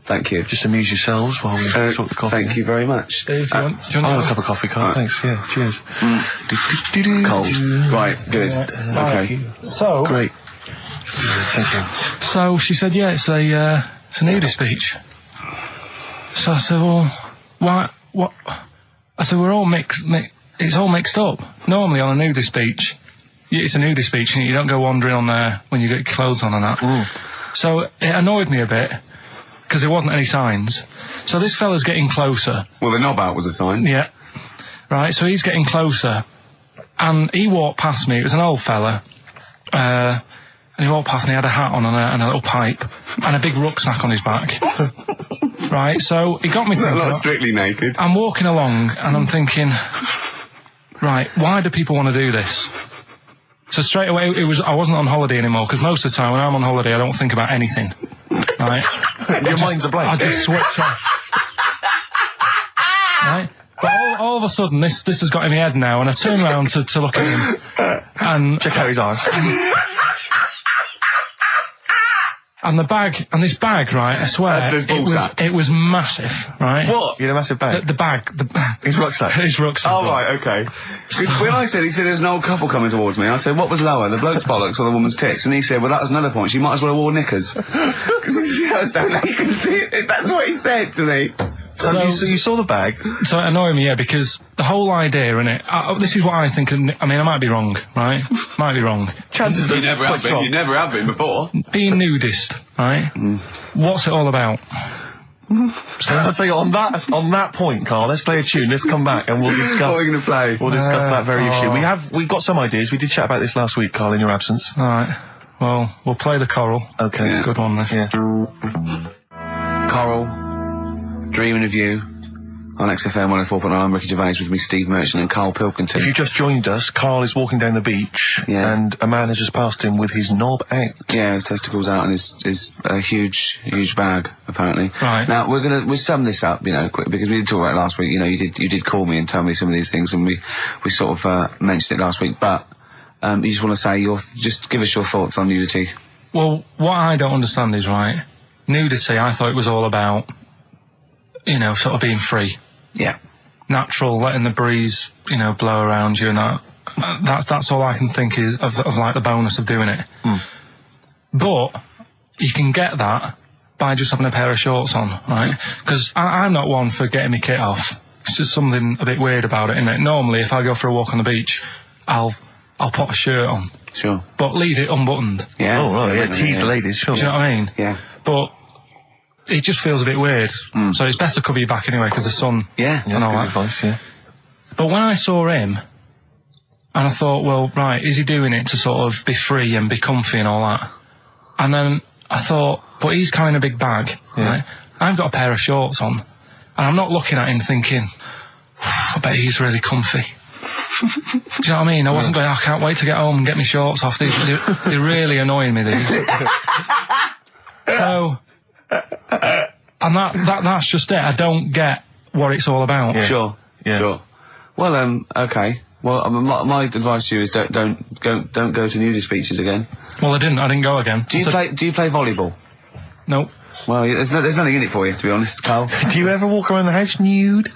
Thank you. Just amuse yourselves while we sort the coffee. Thank you very much. Dave, do you want I'll have a cup of coffee, Carl. Thanks, yeah, cheers. Cold. Right, good. Okay. So, Great. Thank you. So she said, yeah, it's a nudist beach. So I said, well, why, what? I said, we're all it's all mixed up. Normally on a nudist beach, it's a nudist beach and you don't go wandering on there when you get your clothes on and that. So it annoyed me a bit, because there wasn't any signs. So this fella's getting closer. Well, the knob out was a sign. Yeah. Right, so he's getting closer. And he walked past me. It was an old fella. And he walked past and he had a hat on and a little pipe. And a big rucksack on his back. Right, so he got me thinking. Not strictly naked. I'm walking along and I'm thinking, right, why do people want to do this? So straight away, I wasn't on holiday anymore, because most of the time when I'm on holiday, I don't think about anything. Right? Your mind's a blank. I just switch off. Right? But all of a sudden, this has got in my head now, and I turn around to look at him, and Check out his eyes. and this bag, right? I swear, That's his ball sack. it was massive, right? What? You had a massive bag. The bag, His rucksack. his rucksack. Oh, right, okay. When he said there was an old couple coming towards me, I said, what was lower, the bloke's bollocks or the woman's tits? And he said, well, that was another point. She might as well have worn knickers. Because you can see it. That's what he said to me. So you saw the bag. So it annoyed me, yeah, because the whole idea, innit, this is what I think, I mean, I might be wrong, right? Might be wrong. Chances You are never have quite been. You never have been before. Being nudist, right? What's it all about? So I'll tell you, on that point, Carl, let's play a tune, let's come back and we'll discuss... What are we going to play? We'll discuss that very issue. We've got some ideas. We did chat about this last week, Carl, in your absence. Alright, well, we'll play the choral. Okay. It's a good one, this. Yeah. Coral, Dreaming of You, on XFM 104.9. I'm Ricky Gervais, with me Steve Merchant and Karl Pilkington. If you just joined us, Carl is walking down the beach, and a man has just passed him with his knob out. Yeah, his testicles out and his huge bag, apparently. Right. Now, we'll sum this up, quick, because we did talk about it last week. You did call me and tell me some of these things, and we sort of mentioned it last week, but you just want to say just give us your thoughts on nudity. Well, what I don't understand is, right, nudity, I thought it was all about, sort of being free. Yeah. Natural, letting the breeze, blow around you and that. That's all I can think is of like the bonus of doing it. But you can get that by just having a pair of shorts on, right? Because I'm not one for getting my kit off. It's just something a bit weird about it, isn't it? Normally, if I go for a walk on the beach, I'll put a shirt on. Sure. But leave it unbuttoned. Yeah. Oh, right, yeah, tease the ladies, sure. Do you know what I mean? Yeah. But it just feels a bit weird. So it's best to cover your back anyway, because the sun and all good that. advice, yeah. But when I saw him, and I thought, well, right, is he doing it to sort of be free and be comfy and all that? And then I thought, but he's carrying a big bag, right? I've got a pair of shorts on, and I'm not looking at him thinking, I bet he's really comfy. Do you know what I mean? I wasn't going, I can't wait to get home and get my shorts off. They're really annoying me, these. So, and that's just it. I don't get what it's all about. Yeah. Sure. Yeah. Sure. Well, okay. Well, my advice to you is don't go to nudist beaches again. Well, I didn't go again. Do you play volleyball? No. Well, there's nothing in it for you, to be honest, Carl. Do you ever walk around the house nude?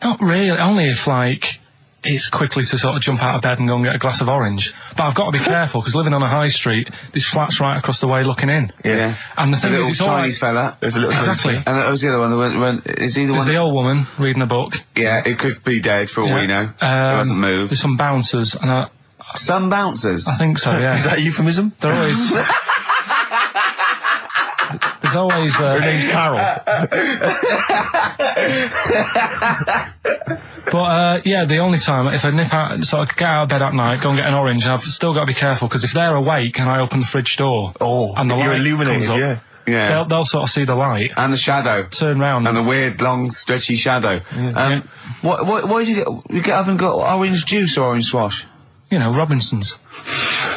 Not really. Only if, like, it's quickly to sort of jump out of bed and go and get a glass of orange. But I've got to be careful, because living on a high street, there's flats right across the way looking in. Yeah. And the thing is, little it's Chinese fella. There's a little Exactly. And that was the other one. Is he the There's one? the old woman reading a book. Yeah, it could be dead for all we know. It hasn't moved. There's some bouncers, and Some bouncers. I think so, yeah. Is that a euphemism? They're always... There's always... Her name's Carol. But, yeah, the only time, if I nip out, so I get out of bed at night, go and get an orange, I've still got to be careful, because if they're awake and I open the fridge door... and the you're light illuminated, comes up, yeah. Yeah. they'll sort of see the light, And the shadow. turn round... And the weird, long, stretchy shadow. Why did you get up and got orange juice or orange swash? You know, Robinson's.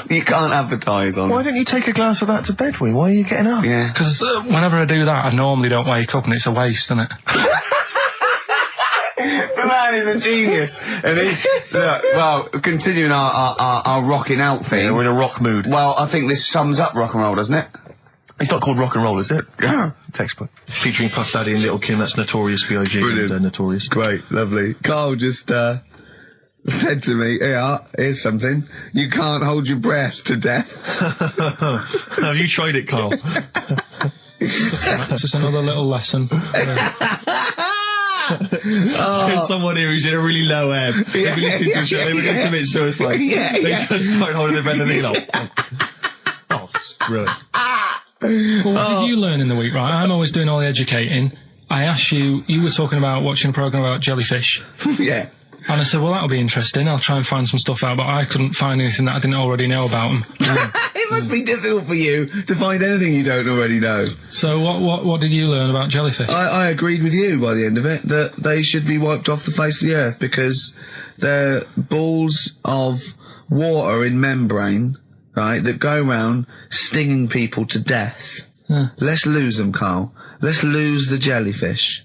You can't advertise on. Why don't you take a glass of that to bed with? Why are you getting up? Yeah. Because whenever I do that, I normally don't wake up, and it's a waste, isn't it? The man is a genius. And well, continuing our rocking out thing. Yeah, we're in a rock mood. Well, I think this sums up rock and roll, doesn't it? It's not called rock and roll, is it? Yeah. Textbook. Featuring Puff Daddy and Little Kim, that's Notorious B.I.G. Brilliant. and Notorious. Great, lovely. Carl just said to me, here's something. You can't hold your breath to death. Have you tried it, Carl? It's just another little lesson. There's someone here who's in a really low ebb. They've been listening to the show, they were going to commit suicide. They just started holding their breath and they're like, oh, screw it. Well, what did you learn in the week, right? I'm always doing all the educating. I asked you were talking about watching a programme about jellyfish. Yeah. And I said, well, that'll be interesting. I'll try and find some stuff out, but I couldn't find anything that I didn't already know about them. It must be difficult for you to find anything you don't already know. So what did you learn about jellyfish? I agreed with you by the end of it that they should be wiped off the face of the earth because they're balls of water in membrane, right, that go around stinging people to death. Yeah. Let's lose them, Carl. Let's lose the jellyfish.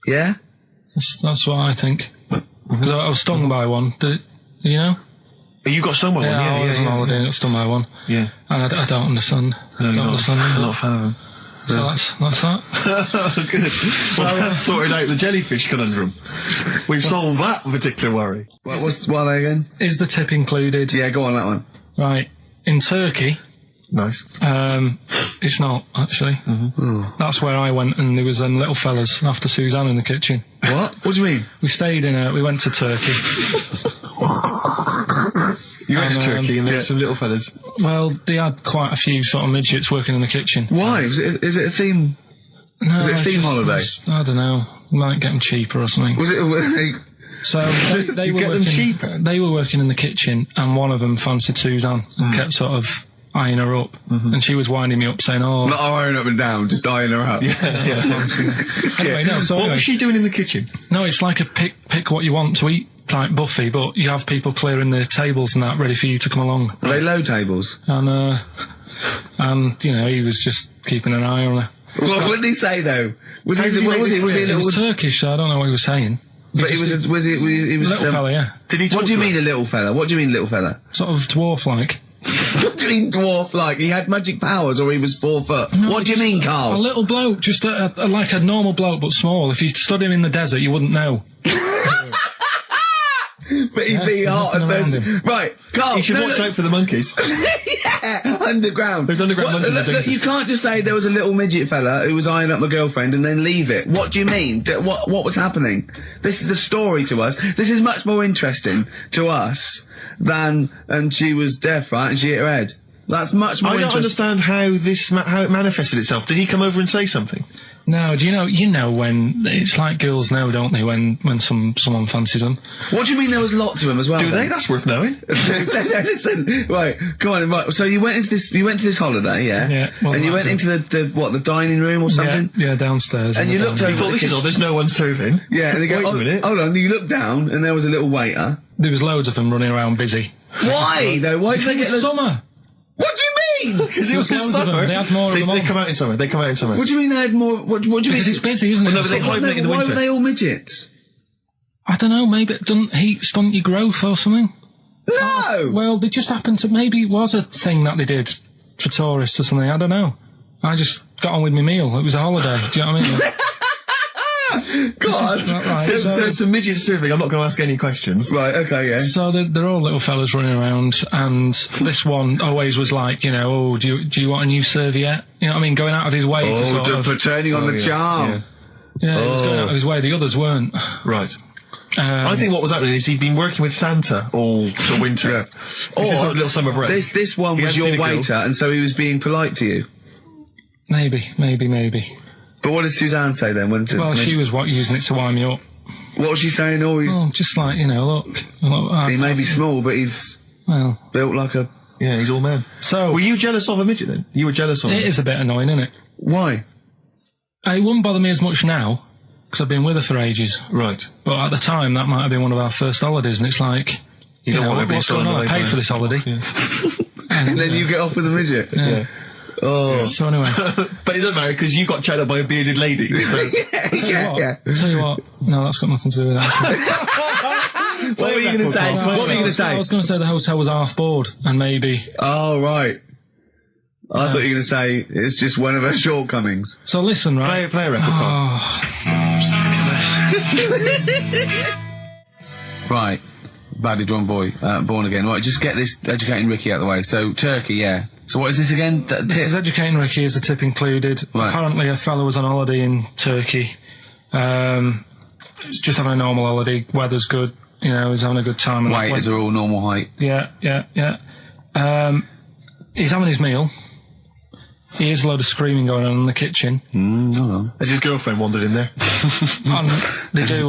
Yeah? That's what I think. Because I was stung by one. You know? You got stung by one? Yeah, I was on holiday and got stung by one. Yeah. And I don't understand. No, I you're don't understand not, them. I'm not a fan of them. So that's that. Oh, good. Well, that's sorted out the jellyfish conundrum. We've solved that particular worry. What are they again? Is the tip included? Yeah, go on that one. Right. In Turkey, Nice. it's not, actually. That's where I went, and there was them little fellas after Suzanne in the kitchen. What? What do you mean? We went to Turkey. You went to And, Turkey and there were some little fellas. Well, they had quite a few sort of midgets working in the kitchen. Why? Is it a theme? No, Was it a it's theme holiday? I don't know. Might get them cheaper or something. Was it... So they You were get them working, cheaper? They were working in the kitchen, and one of them fancied Suzanne and kept sort of eyeing her up, and she was winding me up saying, "Oh, Not eyeing up and down, just eyeing her up. fancy." Anyway, no. So What anyway, was she doing in the kitchen? no, it's like a pick what you want to eat type buffet, but you have people clearing the tables and that ready for you to come along. Are they low tables? And you know, he was just keeping an eye on her. What did he say though? Was How he? did he What make was this he? Was he? clear? He was Turkish, so I don't know what he was saying. But he was. He was. Little fella, yeah, Did he talk What do you to her? mean a little fella? What do you mean little fella? sort of dwarf-like. What do you mean dwarf like? He had magic powers or he was 4 foot? No, What do you just mean, A Carl? little bloke, just like a normal bloke, but small. If you stood him in the desert, you wouldn't know. But he'd be hot and nothing says, around right, Carl. You should no, watch no, out for the monkeys. yeah, underground. Those underground monkeys are look, dangerous. you can't just say there was a little midget fella who was eyeing up my girlfriend and then leave it. What do you mean? What was happening? This is a story to us. This is much more interesting to us than, and she was deaf, right, and she hit her head. That's much more I don't interesting. understand how it manifested itself. Did he come over and say something? No, do you know when it's like girls know, don't they? When someone fancies them. What do you mean there was lots of them as well? Do then? they? That's worth knowing. Listen, right, come on, right. So you went to this holiday, yeah? Yeah, wasn't And you that went good? into the dining room or something? Yeah, downstairs. And in you the looked dining over I room. thought, this is odd, there's no one serving. Yeah, and they go, Wait a oh, minute. hold on, you looked down and there was a little waiter. There was loads of them running around busy. Why, though? Why did Because they it get was the... summer. What do you mean? Because it was There was loads of them. summer. They had more of them They on. come out in summer. They come out in summer. What do you mean they had more... What do you mean? Because it's busy, isn't it? Well, no, but they Summer. hibernate in the Why winter. were they all midgets? I don't know, maybe it doesn't heat stunt your growth or something. No! Well, they just happened to, maybe it was a thing that they did for tourists or something, I don't know. I just got on with my meal. It was a holiday, do you know what I mean? God. Right, So it's a midget surfing. I'm not going to ask any questions. Right, okay, yeah. So they're all little fellas running around, and this one always was like, you know, oh, do you want a new serviette? You know what I mean? Going out of his way to sort of... for turning on the charm. Yeah, he was going out of his way. The others weren't. Right. I think what was happening is he'd been working with Santa all sort of winter. Yeah. This is sort of little summer break. This one He was hadn't seen your a girl. waiter, and so he was being polite to you. Maybe. But what did Suzanne say then? Well, she was using it to wind me up. What was she saying? Oh, he's... Oh, just like, you know, look he may be small, but he's well, built like a... Yeah, he's all man. so Were you jealous of a midget then? You were jealous of it him? is a bit annoying, isn't it? Why? It wouldn't bother me as much now, because I've been with her for ages. Right. But at the time, that might have been one of our first holidays, and it's like, you don't know, want to be what's going on? I stolen away paid by for this holiday. Yeah. And then you get off with a midget? Yeah. Oh. So anyway, But it doesn't matter because you got chatted up by a bearded lady. So. yeah. tell you what, no, that's got nothing to do with that. What were you going to say? What were you going to say? I was going to say the hotel was half board, and maybe. Oh, right. I thought you were going to say it's just one of her shortcomings. So listen, right? Play a record. Right. Badly drawn boy, born again. Right, just get this educating Ricky out of the way. So, Turkey, yeah. So what is this again? This is educating Ricky. Is the tip included? Right. Apparently, a fellow was on holiday in Turkey. He's just having a normal holiday. Weather's good. You know, he's having a good time. And Waiters are all normal height. Yeah. He's having his meal. He hears a load of screaming going on in the kitchen. Hold on. Has his girlfriend wandered in there? And they do,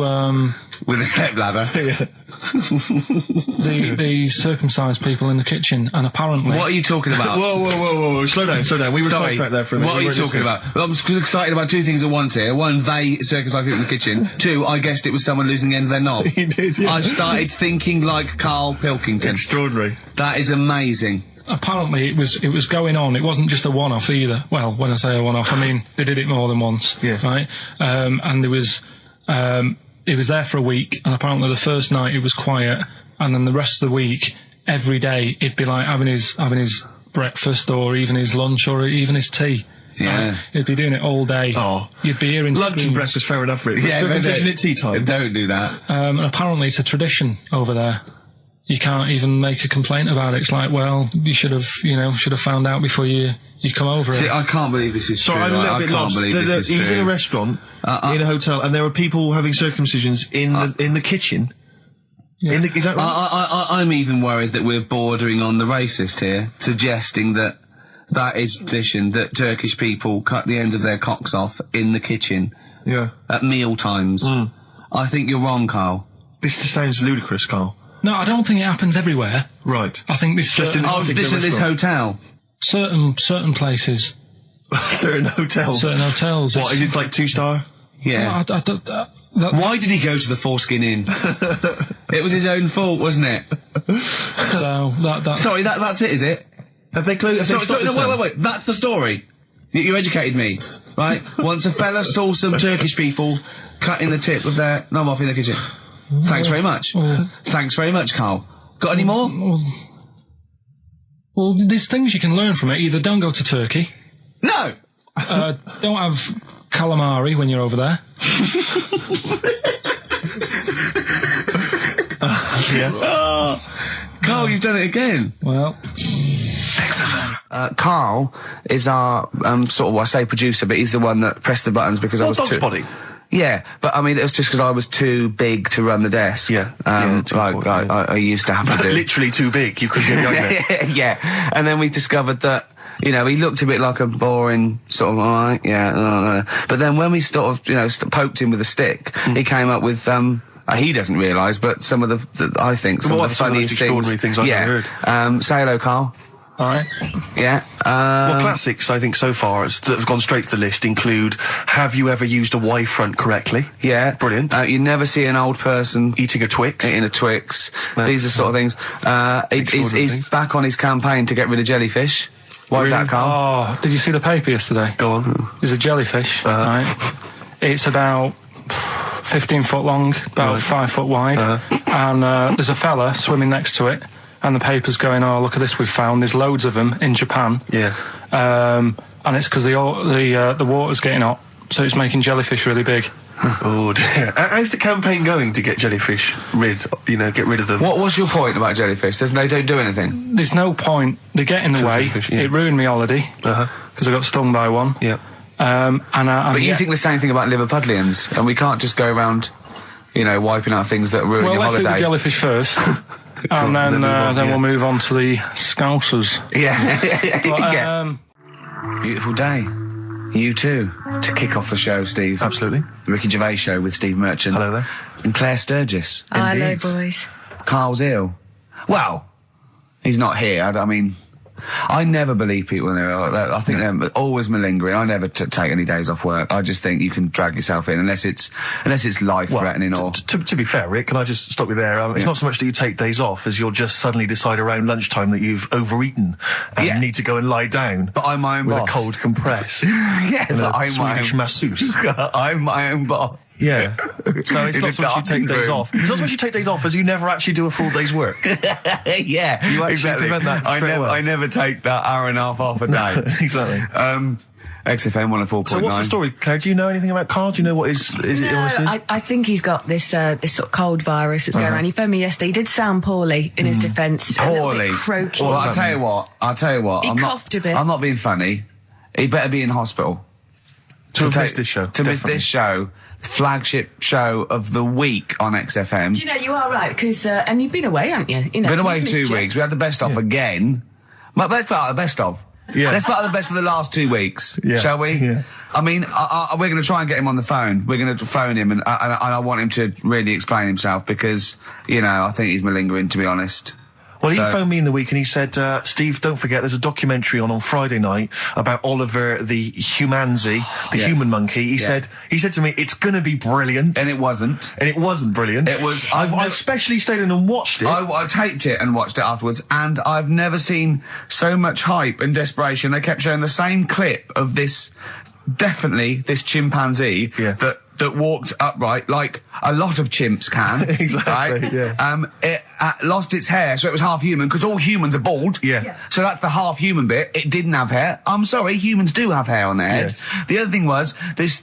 With a step ladder. Yeah. the circumcised people in the kitchen, and apparently... What are you talking about? Whoa. Slow down. We were Sorry, sidetracked there for a minute. what are you talking about? I'm excited about two things at once here. One, they circumcised people in the kitchen. Two, I guessed it was someone losing the end of their knob. He did, yeah. I started thinking like Karl Pilkington. Extraordinary. That is amazing. Apparently it was going on. It wasn't just a one-off either. Well, when I say a one-off, I mean they did it more than once. Yeah. Right? And there was... it was there for a week, and apparently the first night it was quiet, and then the rest of the week, every day, it'd be like having his breakfast, or even his lunch, or even his tea. Yeah. Right? He'd be doing it all day. Oh. You'd be hearing Lunch and screams. breakfast, fair enough, really. Yeah, Circumcision at tea time. Don't do that. And apparently it's a tradition over there. You can't even make a complaint about it. It's like, well, you should have found out before you come over See, it. I can't believe this is Sorry, true. I'm a little I bit can't lost. believe this is He was true. in a restaurant, in a hotel, and there were people having circumcisions in the kitchen. Yeah. Is that right? I'm even worried that we're bordering on the racist here, suggesting that is tradition, that Turkish people cut the end of their cocks off in the kitchen Yeah. at meal times. I think you're wrong, Carl. This just sounds ludicrous, Carl. No, I don't think it happens everywhere. Right. I think this Just in Oh, particular this at this restaurant. hotel. certain places, Certain hotels. certain hotels. What, is it like 2-star? Yeah. Why did he go to the Foreskin Inn? It was his own fault, wasn't it? So that's Sorry, that's it, is it? Have they closed? Sorry, no, wait. That's the story. You educated me, right? Once a fella saw some Turkish people cutting the tip of their knob off in the kitchen. Thanks very much. Thanks very much, Carl. Got any more? Well, there's things you can learn from it. Either don't go to Turkey, No! don't have calamari when you're over there. Carl, you've done it again. Well, Carl is our, sort of, I say producer, but he's the one that pressed the buttons because I was Dog's too... body. Yeah, but I mean, it was just because I was too big to run the desk. Yeah. Too like important, I used to have to do. Literally too big. You couldn't get behind there. Yeah, and then we discovered that, you know, he looked a bit like a boring sort of, alright, yeah, but then when we sort of, you know, poked him with a stick, he came up with, he doesn't realise, but some of the I think, some Well, of the some of the funniest extraordinary things I've ever heard. Say hello, Carl. alright. Yeah. Well, classics, I think, so far, that have gone straight to the list include, have you ever used a Y front correctly? Yeah. Brilliant. You never see an old person Eating a Twix? eating a Twix. That's, These are sort of things. extraordinary He's things. back on his campaign to get rid of jellyfish. Why is that, Carl? Oh, did you see the paper yesterday? Go on. There's a jellyfish, right? It's about 15 foot long, about 5 foot wide, and there's a fella swimming next to it, and the paper's going, "Oh, look at this we've found. There's loads of them in Japan." Yeah. And it's because the water's getting hot, so it's making jellyfish really big. Oh dear. How's the campaign going to get jellyfish get rid of them? What was your point about jellyfish? They don't do anything. There's no point. They get in the way. Jellyfish, yeah. It ruined my holiday because I got stung by one. Yeah. But you think the same thing about Liverpudlians, and we can't just go around, wiping out things that ruin Well, your let's do holiday. the jellyfish first, and then we'll move on to the Scousers. Yeah. But, yeah. Beautiful day. You too. To kick off the show, Steve. Absolutely. The Ricky Gervais Show with Steve Merchant. Hello there. And Claire Sturgis. Hello, Indeed. boys. Carl's ill. Well, he's not here. I mean, I never believe people when they're ill. I think they're always malingering. I never take any days off work. I just think you can drag yourself in unless it's life-threatening or... To be fair, Rick, can I just stop you there? It's not so much that you take days off as you'll just suddenly decide around lunchtime that you've overeaten and need to go and lie down. But I'm my own with boss. a cold compress. Yeah, and but a I'm my Swedish own... masseuse. I'm my own boss. Yeah. So it's In not a so much you take days room. off. It's not so much you take days off as you never actually do a full day's work. Yeah, You actually exactly. prevent that straight away. I never take that hour and a half off a day. Exactly. XFM 104.9. So what's the story, Claire? Do you know anything about Karl? Do you know what his illness is? I think he's got this this sort of cold virus that's going around. He phoned me yesterday. He did sound poorly in his defence. A little Poorly. bit croaky. Well, I'll tell you what. He I'm coughed a bit. I'm not being funny. He better be in hospital. To miss this show. To miss definitely. this show. Flagship show of the week on XFM. Do you know, you are right, because, and you've been away, haven't you? Been away he's 2 missed you. weeks. We had the best of again. But let's part of the best of. Yeah. Let's part of the best of the last 2 weeks, Yeah. shall we? Yeah. I mean, we're going to try and get him on the phone. We're going to phone him, and I want him to really explain himself because, I think he's malingering, to be honest. Well, he So- phoned me in the week and he said, Steve, don't forget, there's a documentary on Friday night about Oliver the humanzi, the human monkey. He said to me, it's going to be brilliant. And it wasn't. And it wasn't brilliant. It was- I especially stayed in and watched it. I taped it and watched it afterwards, and I've never seen so much hype and desperation. They kept showing the same clip of this chimpanzee that walked upright like a lot of chimps can. Exactly, right? yeah. It lost its hair, so it was half human, because all humans are bald. Yeah. So that's the half human bit. It didn't have hair. I'm sorry, humans do have hair on their heads. Yes. The other thing was this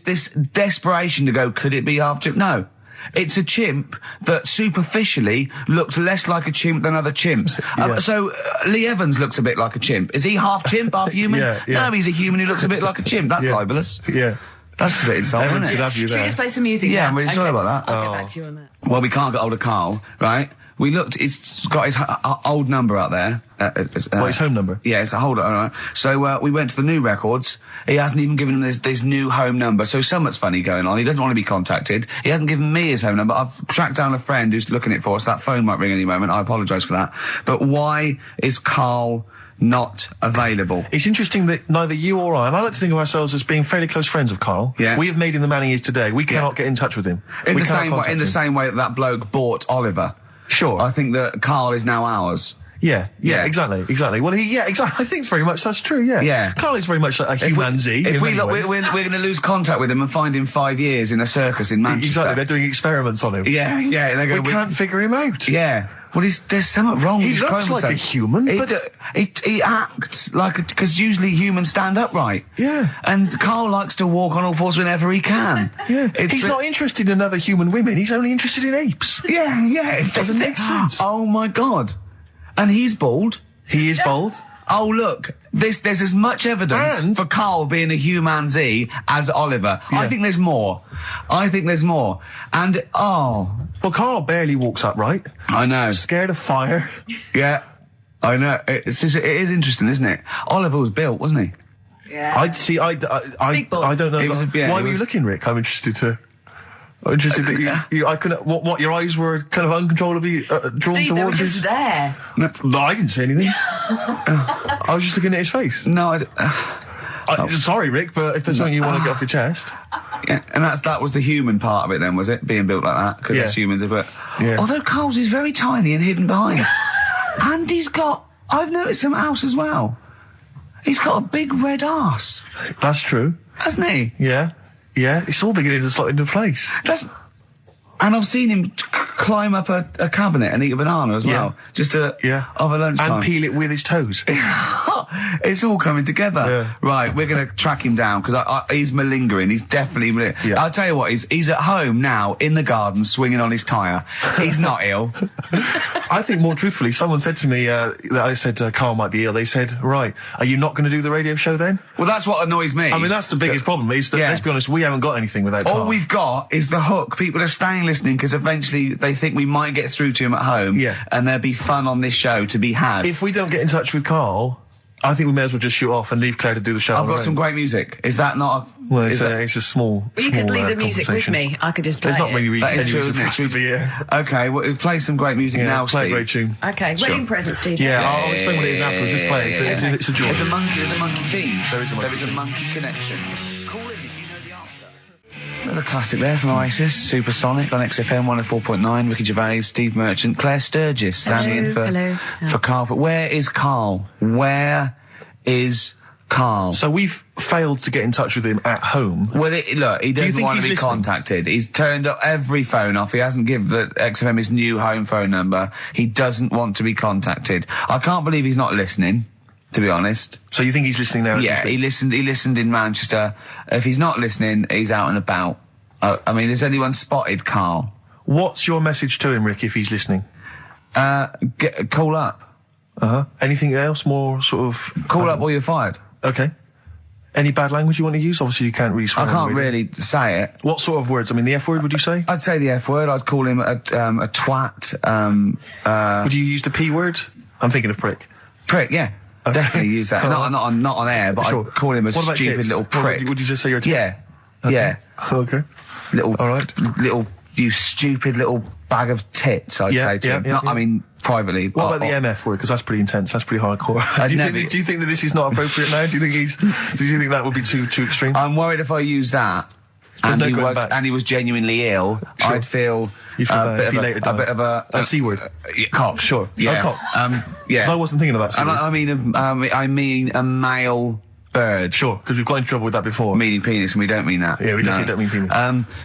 desperation to go, could it be half chimp? No. It's a chimp that superficially looked less like a chimp than other chimps. So Lee Evans looks a bit like a chimp. Is he half chimp, half human? Yeah. No, he's a human who looks a bit like a chimp. That's libelous. Yeah. That's a bit insulting, Evans isn't could it? have you Should we there. just play some music Yeah, now? I'm really sorry about that. I'll get back to you on that. Well, we can't get hold of Karl, right? We looked, it's got his old number out there. His home number? Yeah, it's a hold on. Right. So we went to the new records. He hasn't even given him this new home number. So something's funny going on. He doesn't want to be contacted. He hasn't given me his home number. I've tracked down a friend who's looking at it for us. That phone might ring any moment. I apologise for that. But why is Karl not available? It's interesting that neither you or I, and I like to think of ourselves as being fairly close friends of Karl. Yeah. We have made him the man he is today. We cannot get in touch with him. In We the cannot same way, contact in the him. same way that bloke bought Oliver. Sure. I think that Karl is now ours. Yeah, Yeah. exactly. Well, exactly. I think very much that's true. Yeah, Yeah. Karl is very much like a humanzi. If in we many look, ways. we're going to lose contact with him and find him 5 years in a circus in Manchester. Exactly, they're doing experiments on him. Yeah. They're We going. can't figure him out. Yeah. Well, there's something wrong with He his looks like a chromosomes. human, He acts like because usually humans stand upright. Yeah. And Karl likes to walk on all fours whenever he can. Yeah, It's he's not interested in other human women. He's only interested in apes. Yeah. It doesn't make sense. Oh my God. And he's bald. He is bald. Oh, look, there's as much evidence And- for Karl being a humanzi as Oliver. Yeah. I think there's more. And, Well, Karl barely walks upright. I know. Scared of fire. Yeah, I know. It is interesting, isn't it? Oliver was built, wasn't he? Yeah. Big boy. I don't know. It was a- yeah, Why it were you was- looking, Rick? I'm interested that you I couldn't, what, your eyes were kind of uncontrollably drawn Steve, they were towards just his... there. No, I didn't say anything. I was just looking at his face. No, Sorry, Rick, but if there's something you want to get off your chest. yeah, and that was the human part of it then, was it? Being built like that? Because Yeah. that's humans, but... Yeah. Although Karl's is very tiny and hidden behind. And I've noticed something else as well. He's got a big red arse, That's true. hasn't he? Yeah. Yeah, it's all beginning to slot into place. And I've seen him climb up a cabinet and eat a banana as well. Just over lunchtime. And peel it with his toes. It's all coming together. Yeah. Right, we're going to track him down because he's malingering. He's definitely malingering. Yeah. I'll tell you what, he's at home now in the garden swinging on his tyre. He's not ill. I think more truthfully, someone said to me that I said Carl might be ill. They said, right, are you not going to do the radio show then? Well, that's what annoys me. I mean, that's the biggest problem is that, let's be honest, we haven't got anything without Carl. All we've got is the hook. People are staying listening because eventually they think we might get through to him at home. Yeah. And there'll be fun on this show to be had. If we don't get in touch with Carl, I think we may as well just shoot off and leave Claire to do the show. I've got some great music. Is that not a... Well, it's a small. Well, you could leave the music with me. I could just play There's not many reasons. That is true, isn't it? Okay, well, play some great music now, play Steve. a great tune. Okay, wedding present, Steve. Yeah, I'll explain what it is afterwards. Just play it. It's a joy. There's a monkey theme. There is a monkey connection. Call in if you know the answer. Another classic there from Oasis, Supersonic on XFM 104.9. Ricky Gervais, Steve Merchant, Claire Sturgis standing in for Carl. But where is Carl? Where is Carl? So we've failed to get in touch with him at home. Well, look, he doesn't want to be contacted. He's turned up every phone off. He hasn't given the XFM his new home phone number. He doesn't want to be contacted. I can't believe he's not listening, to be honest. So you think he's listening now? Yeah, he listened in Manchester. If he's not listening, he's out and about. I mean, has anyone spotted Carl? What's your message to him, Rick, if he's listening? Call up. Anything else more sort of... Call up or you're fired. Okay. Any bad language you want to use? Obviously, you can't really swear. I can't really say it. What sort of words? I mean, the F word, would you say? I'd say the F word. I'd call him a twat. Would you use the P word? I'm thinking of prick. Prick, yeah. Definitely use that. Not on air, but I'd call him a stupid little prick. Would you just say you're a tit? Yeah. Okay. Yeah. Okay. All right. You stupid little bag of tits, I'd say to him. I mean, privately. What about the MF word? Because that's pretty intense. That's pretty hardcore. Do you think that this is not appropriate now? Do you think that would be too extreme? I'm worried if I use that and he was genuinely ill, sure. I'd feel a bit of a C word. Cock, sure. Yeah. Cock. Yeah. Because I wasn't thinking of that. I mean a male bird. Sure, because we've got in trouble with that before. Meaning penis, and we don't mean that. Yeah, we definitely don't mean penis.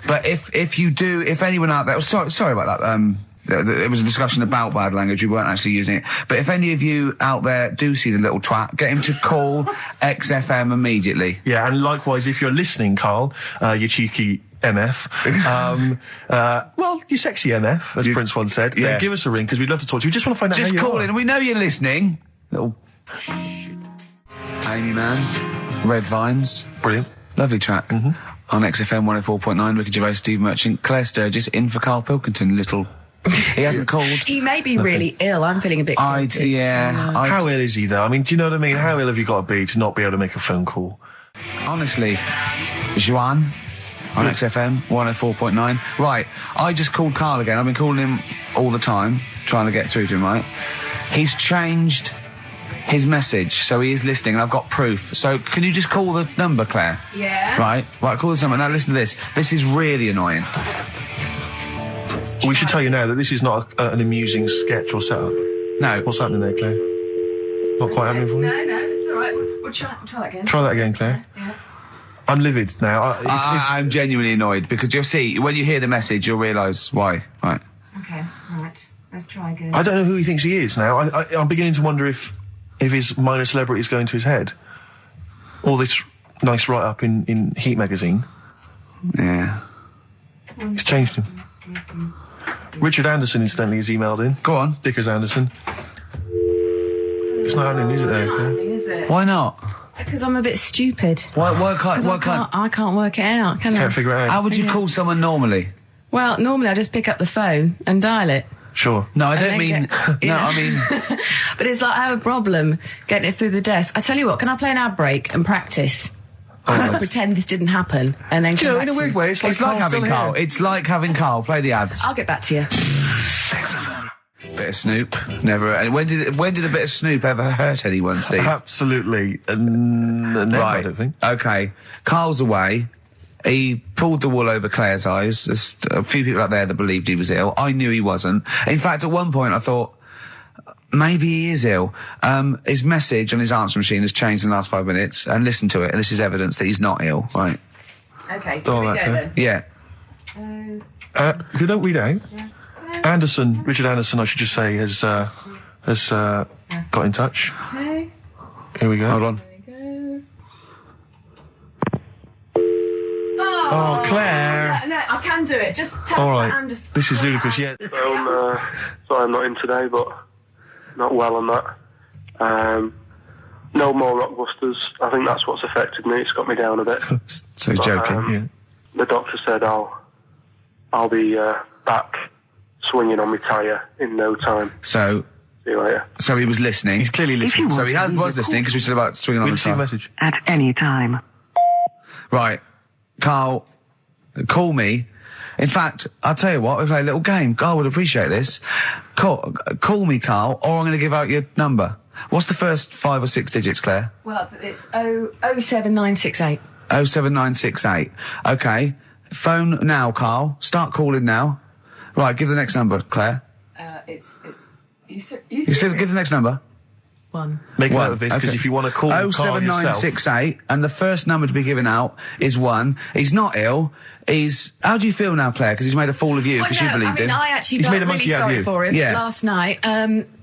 But if anyone out there, sorry about that. There was a discussion about bad language. We weren't actually using it. But if any of you out there do see the little twat, get him to call XFM immediately. Yeah, and likewise, if you're listening, Carl, you cheeky MF, well, you sexy MF, as Prince once said, then give us a ring, because we'd love to talk to you. We just want to find out how you are. Just call in, and we know you're listening. Little Amy Man, Red Vines. Brilliant. Lovely track. On XFM 104.9, Ricky Gervais, Steve Merchant, Claire Sturgis, in for Karl Pilkington, little... He hasn't called. He may be really ill. I'm feeling a bit guilty. How ill is he, though? I mean, do you know what I mean? How ill have you got to be to not be able to make a phone call? Honestly, Juan on XFM 104.9. Right, I just called Carl again. I've been calling him all the time, trying to get through to him, right? He's changed his message, so he is listening, and I've got proof. So can you just call the number, Claire? Yeah. Right, call this number. Now listen to this. This is really annoying. We should tell you now that this is not an amusing sketch or setup. No. What's happening there, Claire? Not quite happening for you? No, it's all right. We'll try that again. Try that again, Claire. Yeah. I'm livid now. I'm genuinely annoyed, because you'll see, when you hear the message, you'll realise why. Right. Okay, right. Let's try again. I don't know who he thinks he is now. I'm beginning to wonder if his minor celebrity is going to his head. All this nice write-up in Heat magazine. Yeah. It's changed him. Richard Anderson, incidentally, has emailed in. Go on. Dickers Anderson. It's not happening, is it, there? Is it? Why not? Because I'm a bit stupid. Why can't I can't work it out, can I? Can't figure it out. How would you call someone normally? Well, normally I just pick up the phone and dial it. Sure. No, I don't mean... I mean... But it's like I have a problem getting it through the desk. I tell you what, can I play an ad break and practice? I'll pretend this didn't happen and then come back in a weird way, it's like having Carl. Here. It's like having Carl. Play the ads. I'll get back to you. Bit of Snoop. Never. And when did a bit of Snoop ever hurt anyone, Steve? Absolutely. Never, right. I don't think. Okay. Carl's away. He pulled the wool over Claire's eyes. There's a few people out there that believed he was ill. I knew he wasn't. In fact, at one point I thought, maybe he is ill. His message on his answer machine has changed in the last 5 minutes, and listen to it, and this is evidence that he's not ill, right? Okay, here we go then. Yeah. If you don't read out, Richard Anderson, I should just say, has got in touch. Okay. Here we go. Hold on. Oh, Claire. No, I can do it. Just tell All me right. Anderson. This is ludicrous, yeah. Sorry I'm not in today, but not well on that. No more Rockbusters. I think that's what's affected me. It's got me down a bit. So he's joking. Yeah. The doctor said I'll be back swinging on my tyre in no time. So See you later. he was listening. He's clearly listening. So he was listening because we said about swinging on We the see a side. message. At any time. Right, Carl, call me. In fact, I'll tell you what, we'll play a little game. Carl would appreciate this. Call me, Carl, or I'm going to give out your number. What's the first 5 or 6 digits, Claire? Well, it's 07968. 07968. Okay. Phone now, Carl. Start calling now. Right, give the next number, Claire. You said You said give the next number. 1. Make a One. note of this, because Okay. if you want to call Carl yourself... 07968, and the first number to be given out is 1. He's not ill. How do you feel now, Claire? Because he's made a fool of you, because you believed him. I actually He's felt made a really monkey out of sorry you. for him Yeah. last night.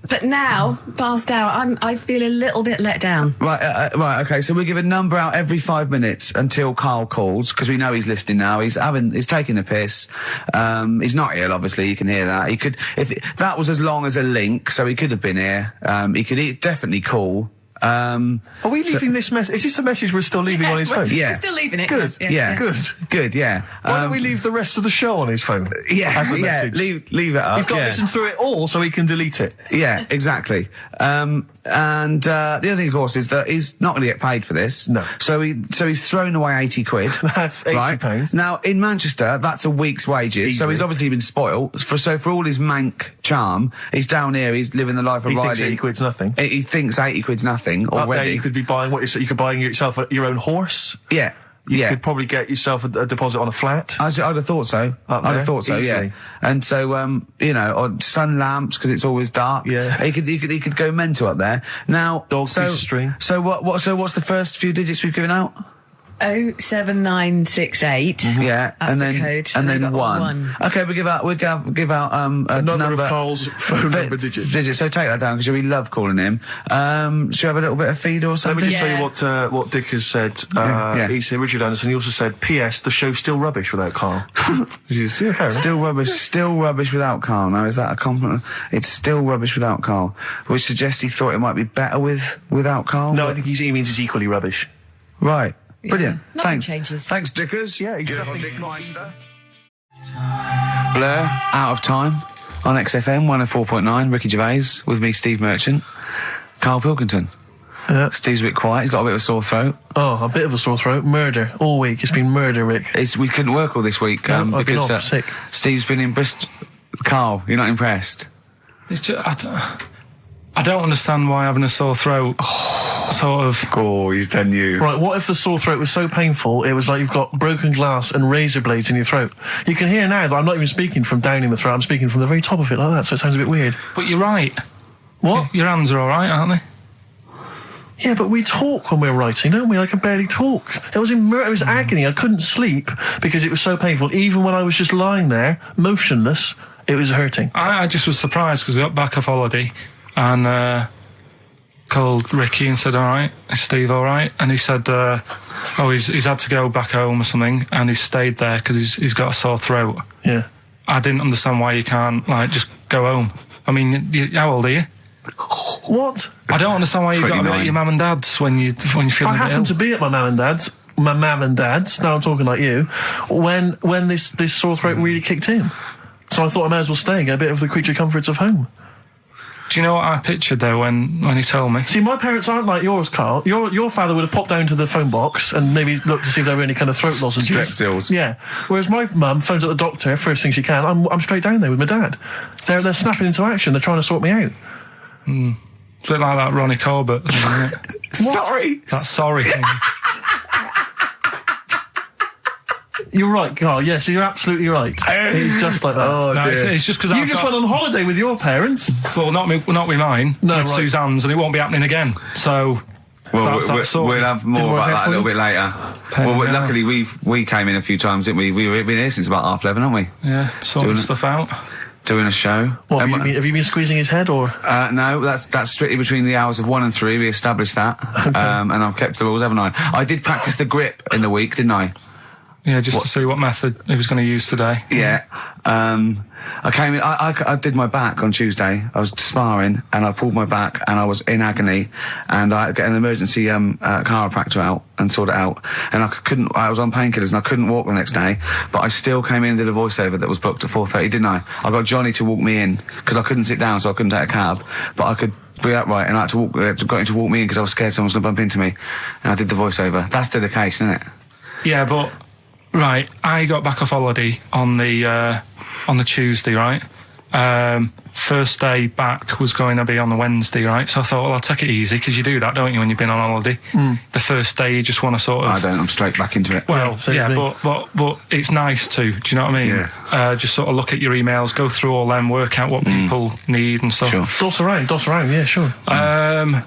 But now, passed out, I feel a little bit let down. Right, okay, so we give a number out every 5 minutes until Carl calls, because we know he's listening now. He's taking the piss. He's not ill, obviously, you can hear that. That was as long as a link, so he could have been here. He could definitely call. Are we leaving this message? Is this a message we're still leaving on his phone? Yeah. We're still leaving it. Good. Yeah. Good, yeah. Why don't we leave the rest of the show on his phone? As a message? leave it up. He's got to yeah. listen through it all so he can delete it. Yeah, exactly. And the other thing, of course, is that he's not going to get paid for this. No. So he's thrown away 80 quid. That's 80 right? pounds. Now, in Manchester, that's a week's wages. So Easily. he's obviously been spoilt. For all his mank charm, he's down here, he's living the life of He riding. thinks 80 quid's nothing. He thinks 80 quid's nothing Up there, already. you could be buying you could buy yourself your own horse. Yeah. You yeah. could probably get yourself a deposit on a flat. I'd have thought so. Up I'd there, have thought so, easily. yeah. And so, or sun lamps because it's always dark. Yeah. He could go mental up there. Now, Dog piece of string. So what's the first few digits we've given out? 07968. Yeah, That's and the then code. and then we've got 1. Okay, we give out a Another number of Carl's phone number digits. So take that down because we love calling him. Should we have a little bit of feed or Let something? me just Yeah. tell you what Dick has said. Yeah. He said, Richard Anderson, he also said, P.S. the show's still rubbish without Carl. Yeah, fair enough. Still rubbish without Carl. Now, is that a compliment? It's still rubbish without Carl, which suggests he thought it might be better without Carl. No, I think he means it's equally rubbish. Right. Brilliant. Nothing Thanks. changes. Thanks, Dickers. Yeah, he's nothing. Blur, Out of Time, on XFM 104.9, Ricky Gervais, with me, Steve Merchant, Karl Pilkington. Steve's a bit quiet, he's got a bit of a sore throat. Oh, a bit of a sore throat. Murder. All week. It's been murder, Rick. We couldn't work all this week No, I've been because off, sick. Steve's been in Bristol. Carl, you're not impressed? It's just, I don't understand why having a sore throat sort of... Oh, he's done you. Right, what if the sore throat was so painful it was like you've got broken glass and razor blades in your throat? You can hear now that I'm not even speaking from down in the throat, I'm speaking from the very top of it like that, so it sounds a bit weird. But you're right. What? Your hands are all right, aren't they? Yeah, but we talk when we're writing, don't we? I can barely talk. It was agony. I couldn't sleep because it was so painful. Even when I was just lying there, motionless, it was hurting. I just was surprised because we got back off holiday and called Ricky and said, all right, is Steve all right? And he said, he's had to go back home or something and he's stayed there because he's got a sore throat. Yeah. I didn't understand why you can't, just go home. I mean, how old are you? What? I don't understand why you've got to be 29. at your mum and dad's when you're feeling I a bit ill. happened to be at my mum and dad's. Now I'm talking like you. When this sore throat really kicked in, so I thought I may as well stay and get a bit of the creature comforts of home. Do you know what I pictured though when he told me? See, my parents aren't like yours, Carl. Your father would have popped down to the phone box and maybe looked to see if there were any kind of throat lozenges. Strepsils. Yeah. Whereas my mum phones at the doctor first thing she can. I'm straight down there with my dad. They're snapping into action. They're trying to sort me out. It's a bit like that Ronnie Corbett thing, isn't it? Sorry. That sorry thing. You're right, Carl. Yes, you're absolutely right. It's just like that. Oh, No, dear. it's just because You just went on holiday with your parents. Well, not with mine. No, with right. Suzanne's, and it won't be happening again. So Well, that's that sorted. we'll have Didn't more work about out that a for little you? bit later. Well, luckily we came in a few times, didn't we? We've been here since about 11:30, haven't we? Yeah, sorting stuff out. Doing a show. What, have you been squeezing his head, or? No, that's strictly between the hours of 1 and 3. We established that. Okay. And I've kept the rules, haven't I? I did practice the grip in the week, didn't I? Yeah, just to see what method he was going to use today. Yeah. I came in, I did my back on Tuesday. I was sparring and I pulled my back and I was in agony, and I had to get an emergency chiropractor out and sort it out. And I was on painkillers and I couldn't walk the next day, but I still came in and did a voiceover that was booked at 4:30, didn't I? I got Johnny to walk me in because I couldn't sit down, so I couldn't take a cab, but I could be upright, and I had to got him to walk me in because I was scared someone was going to bump into me. And I did the voiceover. That's dedication, isn't it? Yeah, but right, I got back off holiday on the Tuesday, right? First day back was going to be on the Wednesday, right? So I thought, well, I'll take it easy, because you do that, don't you, when you've been on holiday? The first day you just want to sort of... I don't, I'm straight back into it. Well, yeah, but it's nice to, do you know what I mean? Yeah. Just sort of look at your emails, go through all them, work out what people need and stuff. Sure. Doss around, yeah, sure.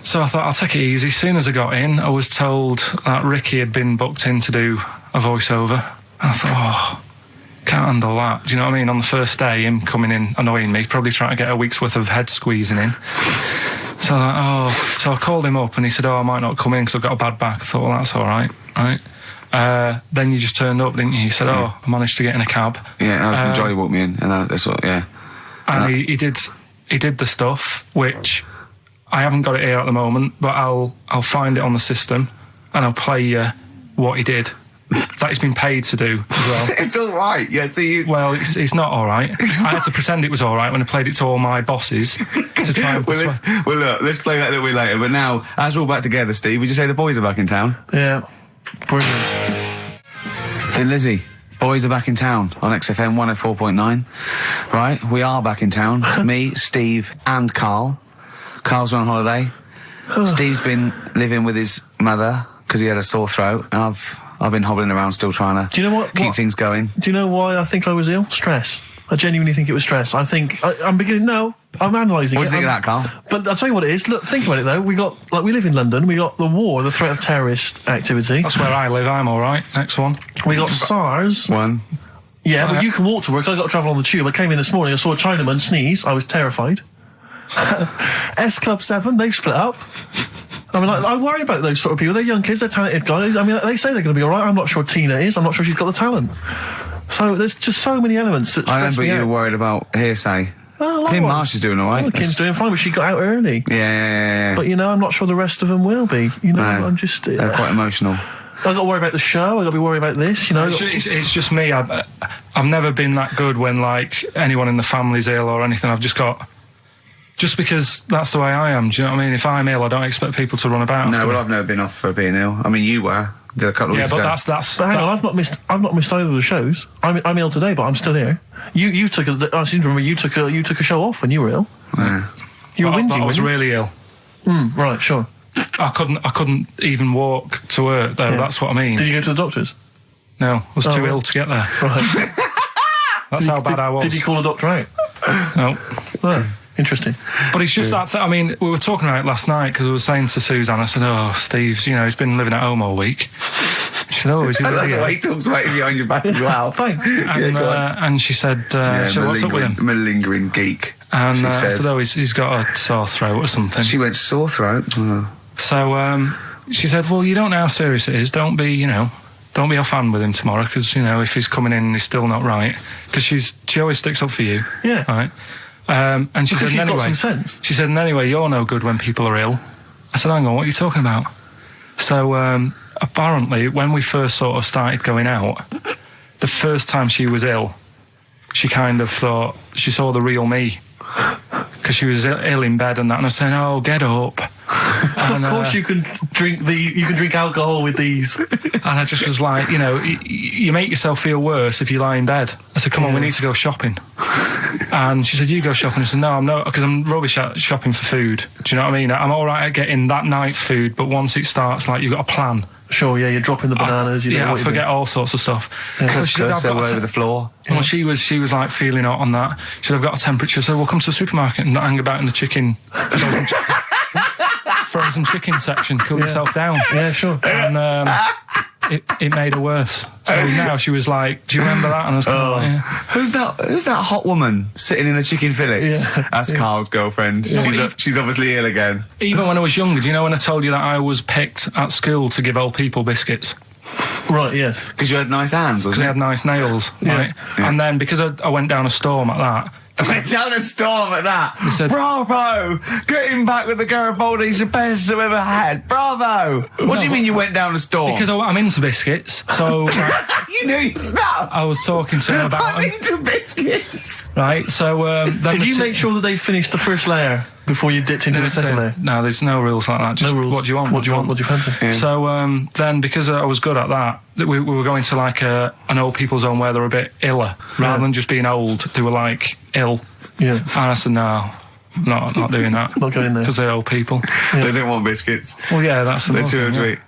So I thought, I'll take it easy. As soon as I got in, I was told that Ricky had been booked in to do a voiceover. And I thought, can't handle that. Do you know what I mean? On the first day, him coming in annoying me, probably trying to get a week's worth of head squeezing in. So I called him up and he said, I might not come in because I've got a bad back. I thought, well, that's all right, right? Then you just turned up, didn't you? He said, I managed to get in a cab. Yeah, Johnny walked me in, and that's what, yeah. And he did the stuff, which I haven't got it here at the moment, but I'll find it on the system and I'll play you what he did. That he's been paid to do as well. It's all right. Yeah, well, it's not all right. I had to pretend it was all right when I played it to all my bosses to try and look, let's play that a little bit later. But now, as we're all back together, Steve, would you say the boys are back in town? Yeah, brilliant. Thin Lizzy, boys are back in town on XFM 104.9. Right, we are back in town. Me, Steve, and Karl. Karl's on holiday. Steve's been living with his mother because he had a sore throat, and I've been hobbling around still trying to keep things going. Do you know why I think I was ill? Stress. I genuinely think it was stress. I think I'm analysing it. What do you think of that, Karl? But I'll tell you what it is. Look, think about it though. We live in London. We got the war, the threat of terrorist activity. That's where I live. I'm all right. Next one. We got SARS. One. Yeah, but you can walk to work. I got to travel on the tube. I came in this morning. I saw a Chinaman sneeze. I was terrified. S Club 7. They've split up. I mean, I worry about those sort of people. They're young kids, they're talented guys. I mean, they say they're going to be all right. I'm not sure Tina is. I'm not sure she's got the talent. So there's just so many elements that stress me out. I remember you were worried about hearsay. Well, Kim Marsh is doing all right. Well, Kim's doing fine, but she got out early. Yeah. But, I'm not sure the rest of them will be. No, I'm just... they're quite emotional. I've got to worry about the show. I've got to be worried about this, It's just me. I've never been that good when, anyone in the family's ill or anything. I've just got... Just because that's the way I am, do you know what I mean? If I'm ill, I don't expect people to run about. No, well, I've never been off for being ill. I mean, you were a couple of weeks ago. Yeah, but that's. But hang on, I've not missed either of the shows. I'm ill today, but I'm still here. You took I seem to remember you took a show off when you were ill. Yeah. You were whinging. I was really ill. Right, sure. I couldn't even walk to work though. Yeah. That's what I mean. Did you go to the doctors? No, I was too ill to get there. Right. That's how bad I was. Did you call a doctor out? No. Oh. Interesting. But it's just that I mean, we were talking about it last night because I was saying to Suzanne, I said, Steve's, he's been living at home all week. She said, is he really? I like the way he talks about you behind your back as well. Thanks. And she said, what's up with him? Malingering geek. And I said, he's got a sore throat or something. She went, sore throat? Oh. So she said, well, you don't know how serious it is. Don't be offhand with him tomorrow because, if he's coming in and he's still not right. Because she always sticks up for you. Yeah. Right? And she said, got some sense. She said, and anyway, you're no good when people are ill. I said, hang on, what are you talking about? So apparently, when we first sort of started going out, the first time she was ill, she kind of thought she saw the real me because she was ill in bed and that. And I was saying, get up. And, of course, you can drink alcohol with these. And I just was like, you make yourself feel worse if you lie in bed. I said, come on, we need to go shopping. And she said, you go shopping. I said, no, I'm not, because I'm rubbish at shopping for food. Do you know what I mean? I'm all right at getting that night's food, but once it starts, you've got a plan. Sure, yeah, you're dropping the bananas. I forget all sorts of stuff. Yeah, so she said, I've got over the floor. Well, she was feeling out on that. She said, I've got a temperature, so we'll come to the supermarket and not hang about in the frozen chicken section, cool yourself down. Yeah, sure. And it made her worse. So now she was like, "Do you remember that?" And I was kind of like, yeah. Who's that hot woman sitting in the chicken fillets? Yeah. That's Carl's girlfriend. She's obviously ill again. Even when I was younger, do you know when I told you that I was picked at school to give old people biscuits? Right, yes. Because you had nice hands, Because wasn't they it? had nice nails, right? Yeah. And then because I went down a storm at that, I went down a storm at that. said- Bravo! Getting back with the Garibaldi's the best I've ever had. Bravo! What do you mean you went down a storm? because I'm into biscuits, so you knew your stuff. I was talking to her about I'm them, into biscuits. right? So then Did you make sure that they finished the first layer before you dipped into the second layer? No, there's no rules like that. Just No rules. what do you want? What do you want? What do you fancy? Yeah. So then, because I was good at that, we were going to like an old people's home where they were a bit iller, rather than just being old. They were like ill, Yeah. and I said no, not doing that. Not going there. Because they're old people. They didn't want biscuits. Well, yeah, that's the They're most too thing, yeah. sweet.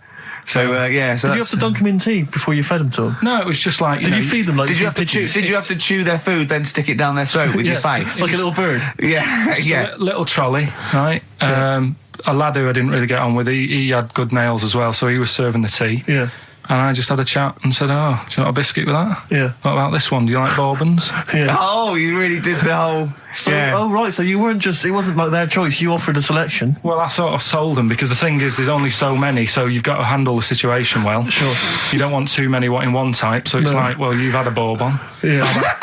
So yeah. So Did you have to dunk them in tea before you fed them to them? No, it was just like Did you feed them like Did you have to pigeons? chew? Did you have to chew their food, then stick it down their throat with your face? Like a little bird. Yeah, yeah. little trolley, right? A lad who I didn't really get on with, he had good nails as well, so he was serving the tea. Yeah. And I just had a chat and said, "Oh, do you want a biscuit with that? Yeah. What about this one? Do you like bourbons?" Yeah. Oh, you really did the whole. So, yeah. oh right, so you weren't just, it wasn't like their choice, you offered a selection. Well, I sort of sold them because the thing is, there's only so many, so you've got to handle the situation well. Sure. You don't want too many in one type, so it's No. like, well, you've had a bourbon. Yeah.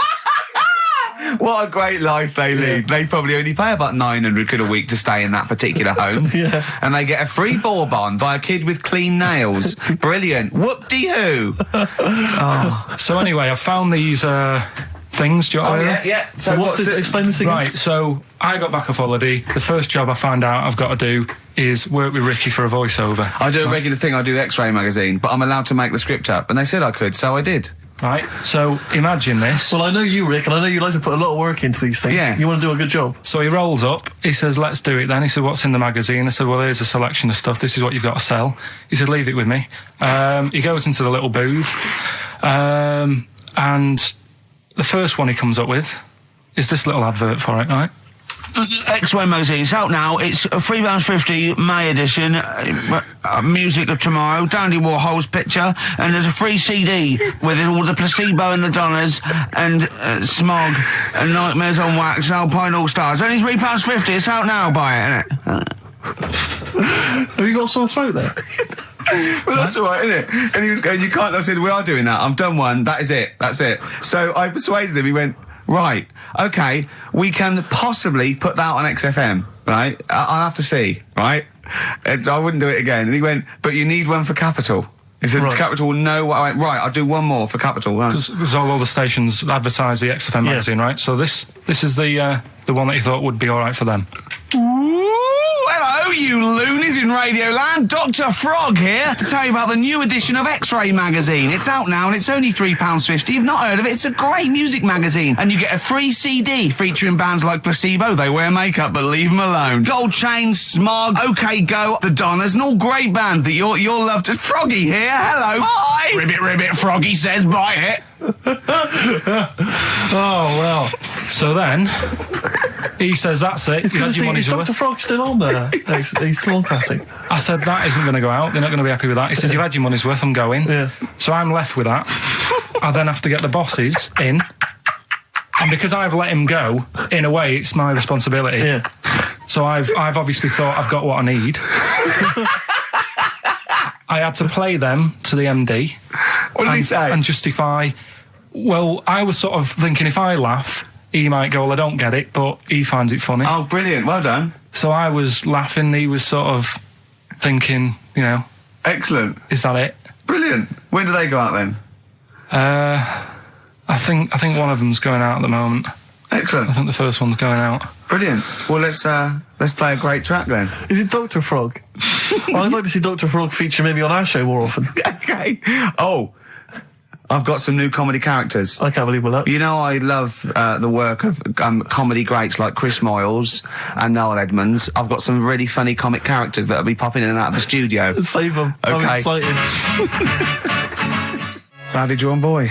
What a great life they lead. They probably only pay about 900 quid a week to stay in that particular home. Yeah. And they get a free bourbon by a kid with clean nails. Brilliant. Whoop-de-hoo. So anyway, I found these things. Do you want to hear them? yeah. So what's this, explain this again. Right, so I got back off holiday. The first job I found out I've got to do is work with Ricky for a voiceover. I do a regular thing. I do X-Ray magazine, but I'm allowed to make the script up. And they said I could, so I did. Right, so imagine this. Well, I know you, Rick, and I know you like to put a lot of work into these things. Yeah. You want to do a good job. So he rolls up, he says, "Let's do it then." He said, "What's in the magazine?" I said, "Well, here's a selection of stuff. This is what you've got to sell." He said, "Leave it with me." He goes into the little booth, and the first one he comes up with is this little advert for it, right? X-Ray magazine. It's out now. It's £3.50 May edition. Music of Tomorrow. Dandy Warhol's picture, and there's a free CD with all the Placebo and the Donners and Smog and Nightmares on Wax and Alpine All Stars. Only £3.50. It's out now. Buy it, innit? Have you got a sore throat there? Well, that's all right, isn't it? And he was going, "You can't." I said, "We are doing that. I've done one. That is it. That's it." So I persuaded him. He went, "Right, okay, we can possibly put that on XFM, right? I'll have to see, right?" And so I wouldn't do it again. And he went, "But you need one for Capital." He said, Right. "Capital will know what I went, right, I'll do one more for Capital." Right. Because all the stations advertise the XFM magazine, right? So this is the one that he thought would be all right for them. Ooh, hello, you loonies in Radioland. Dr. Frog here to tell you about the new edition of X-Ray magazine. It's out now and it's only £3.50. You've not heard of it? It's a great music magazine. And you get a free CD featuring bands like Placebo. They wear makeup, but leave them alone. Gold Chain, Smog, OK Go, The Donners, and all great bands that you'll love to. Froggy here. Hello. Bye. Ribbit, ribbit, Froggy says bye it. Oh, well. So then, he says, "That's it. It's You good to had see, your money's is Dr. worth." Frog still on there? He's still on Classic. I said, "That isn't going to go out. They're not going to be happy with that." He said, "You've had your money's worth. I'm going." Yeah. So I'm left with that. I then have to get the bosses in. And because I've let him go, in a way, it's my responsibility. Yeah. So I've obviously thought I've got what I need. I had to play them to the MD. What did he say? And justify. Well, I was sort of thinking if I laugh, he might go, "Well, I don't get it," but he finds it funny. Oh, brilliant. Well done. So I was laughing. He was sort of thinking, Excellent. is that it? Brilliant. When do they go out then? I think one of them's going out at the moment. Excellent. I think the first one's going out. Brilliant. Well, let's play a great track then. Is it Dr. Frog? I'd like to see Dr. Frog feature maybe on our show more often. Okay. Oh, I've got some new comedy characters. I can't believe that. You know, I love the work of comedy greats like Chris Moyles and Noel Edmonds. I've got some really funny comic characters that'll be popping in and out of the studio. Save them. Okay. I'm excited. Rowdy Drawn Boy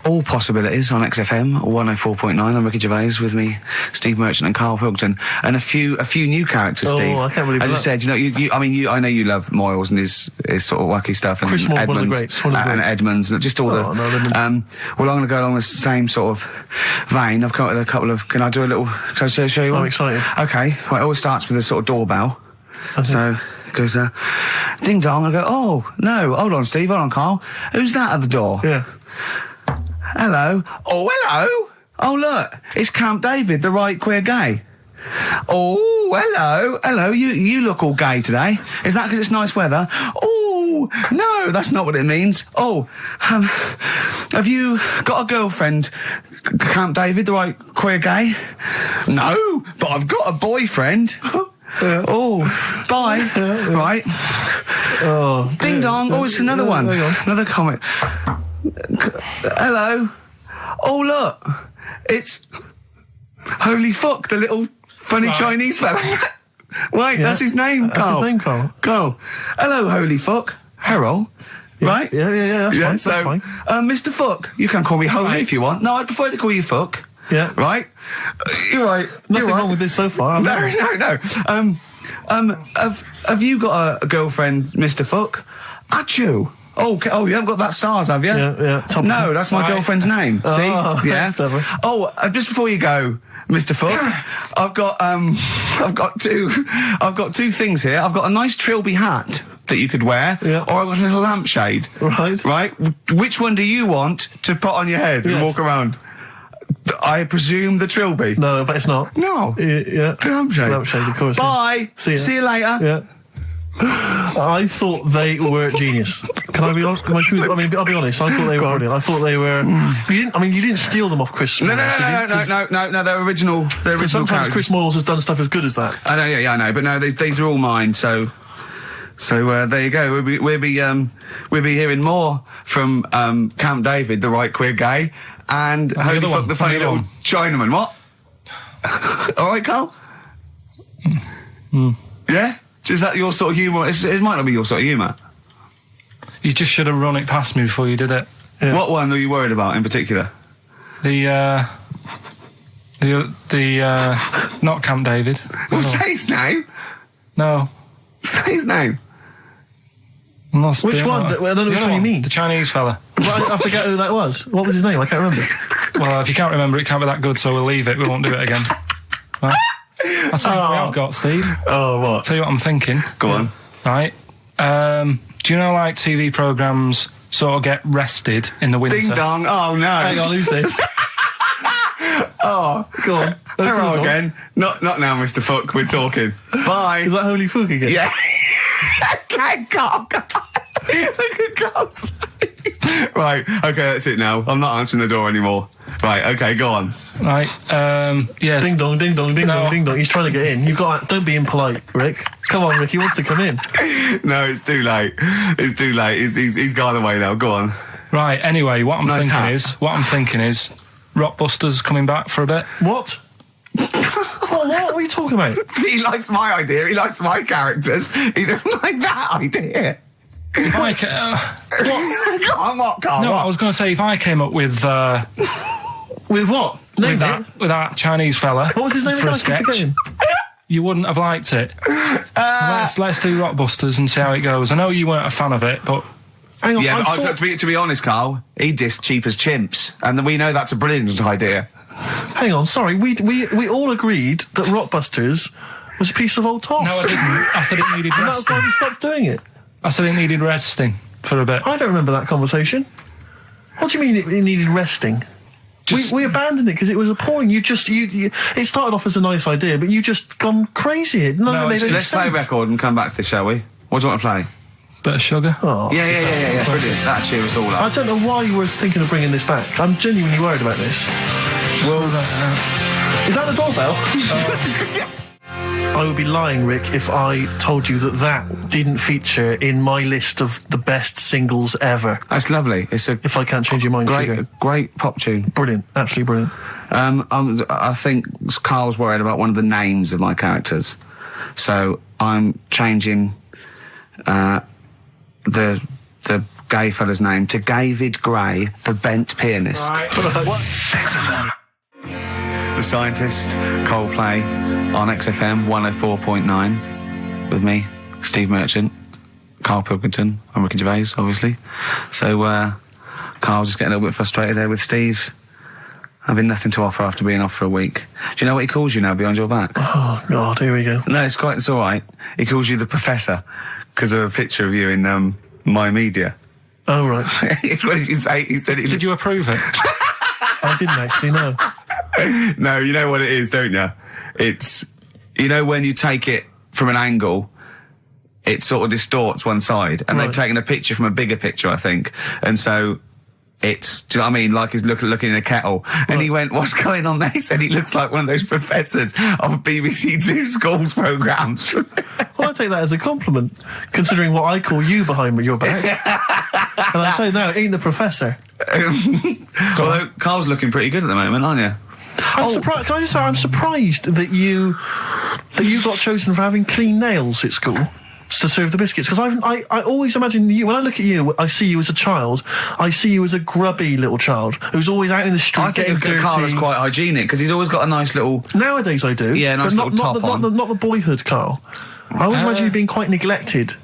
All possibilities on XFM 104.9. I'm Ricky Gervais, with me, Steve Merchant and Karl Pilkington, and a few new characters. Steve, I can't believe as I that. said, I know you love Moyles and his sort of wacky stuff, and Chris Moore, one of the Edmonds, greats, one of the and greats. Edmonds, and just all Oh, no, Edmonds. well, I'm going to go along the same sort of vein. I've come up with a couple of. Can I do a little? Can I show you one? I'm excited. Okay, well, it always starts with a sort of doorbell. So it goes, ding dong. I go, oh no, hold on, Steve, hold on, Karl. Who's that at the door? Yeah. Hello. Oh, hello. Oh, look, it's Camp David, the right queer gay. Oh, hello. Hello, you look all gay today. Is that because it's nice weather? Oh, no, that's not what it means. Oh, have you got a girlfriend, Camp David, the right queer gay? No, but I've got a boyfriend. Oh, bye. Right. Oh. Ding dong. Oh, it's another one. Hang on. Another comic. Hello. Oh, look. It's Holy Fuck, the little funny Chinese fella. Wait, that's his name, That's Karl. his name, Karl. Karl. Hello, Holy Fuck. Harold. Right? Yeah, that's So, fine. Mr. Fuck, you can call me Holy if you want. No, I'd prefer to call you Fuck. Yeah. Right? You're right. Nothing You're right. wrong with this so far. No. Have you got a girlfriend, Mr. Fuck? Achoo. Oh, you haven't got that SARS, have you? Yeah. No, that's my girlfriend's name. See? Oh, Yeah. that's clever. Oh, just before you go, Mr. Fuck, I've got two things here. I've got a nice Trilby hat that you could wear, Yeah. or I've got a little lampshade. Right. Right? Which one do you want to put on your head and Yes. walk around? I presume the Trilby. No, but it's not. No. Yeah. The lampshade. Lampshade, of course. Bye. See ya. See you later. Yeah. I thought they were genius. Can I be honest? I'll be honest. I thought they were brilliant. I thought they were. You didn't steal them off Chris. No, Moyles, did you? no, they're original. They're Because original sometimes characters. Chris Moyles has done stuff as good as that. I know, yeah, I know, but no, these are all mine. So there you go. We'll be hearing more from Camp David, the right queer gay, and Holy other Fuck, one, the funny the other little one. Chinaman. What? All right, Karl. Yeah. Is that your sort of humour? It might not be your sort of humour. You just should have run it past me before you did it. Yeah. What one are you worried about in particular? The not Camp David. Well, No. say his name. No. Say his name. I'm not Which doing one? that. I don't know The which other one you mean. The Chinese fella. Well, I forget who that was. What was his name? I can't remember. Well, if you can't remember, it can't be that good, so we'll leave it. We won't do it again. Right? I'll tell you what I've got, Steve. Oh, what? Tell you what I'm thinking. Go on. Right. Do you know, like, TV programmes sort of get rested in the winter? Ding dong. Oh no. Hang on, who's this? Oh, Go on. hello Go on. again. Not now, Mr. Fuck. We're talking. Bye. Is that Holy Fuck again? Yeah. Okay, Karl. Look at Karl's face. Right. Okay, that's it now. I'm not answering the door anymore. Right. Okay, go on. Right. Yeah. Ding dong, ding dong, ding No. dong, ding dong. He's trying to get in. You've got. Don't be impolite, Rick. Come on, Rick. He wants to come in. No, it's too late. It's too late. He's gone away now. Go on. Right. Anyway, what I'm Nice thinking is Rockbusters coming back for a bit. What? What are you talking about? He likes my idea. He likes my characters. He doesn't like that idea. If I Go on, what, Karl? no, what? I was going to say if I came up with With what? Name with it. that Chinese fella What was his name for again? a I keep sketch, forgetting. you wouldn't have liked it. Let's do Rockbusters and see how it goes. I know you weren't a fan of it, but Hang on. Yeah, I but thought- to be honest, Karl, he dissed cheap as chimps, and we know that's a brilliant idea. Hang on. Sorry. We all agreed that Rockbusters was a piece of old toss. no, I didn't. I said it needed And that's why resting. we stopped doing it. I said it needed resting for a bit. I don't remember that conversation. What do you mean it needed resting? We abandoned it because it was appalling. You it started off as a nice idea, but you just gone crazy. None of it made any Let's play a sense. record and come back to this, shall we? What do you want to play? Bit of sugar. Oh, Yeah. Brilliant. That'll cheer us all I up. don't know why you were thinking of bringing this back. I'm genuinely worried about this. Well, Is that the doorbell? I would be lying, Rick, if I told you that didn't feature in my list of the best singles ever. That's lovely. It's a If I can't change your mind, Sugar. great pop tune. Brilliant, absolutely brilliant. I think Karl's worried about one of the names of my characters, so I'm changing the gay fella's name to David Gray, the bent pianist. Right. XFM. The Scientist, Coldplay, on XFM 104.9, with me, Steve Merchant, Karl Pilkington, and Ricky Gervais, obviously. So, Karl just getting a little bit frustrated there with Steve, having nothing to offer after being off for a week. Do you know what he calls you now behind your back? Oh, God, here we go. No, it's all right. He calls you the Professor, because of a picture of you in, My Media. Oh, right. What did you say? He said it. Did you approve it? I didn't actually, no. No, you know what it is, don't you? It's, you know, when you take it from an angle, it sort of distorts one side, and they've taken a picture from a bigger picture, I think, and so it's, do you know what I mean, like he's looking in a kettle, and he went, what's going on there? He said he looks like one of those professors of BBC Two schools programmes. Well, I take that as a compliment, considering what I call you behind your back. And I say, no, it ain't the Professor. Although Carl's looking pretty good at the moment, aren't you? I'm surprised. Can I just say, I'm surprised that you got chosen for having clean nails at school to serve the biscuits, because I always imagine you, when I look at you, I see you as a child, I see you as a grubby little child who's always out in the street getting dirty. Carl is quite hygienic, because he's always got a nice little... Nowadays I do. Yeah, nice but little top on. Not the boyhood Carl. I always imagine you being quite neglected.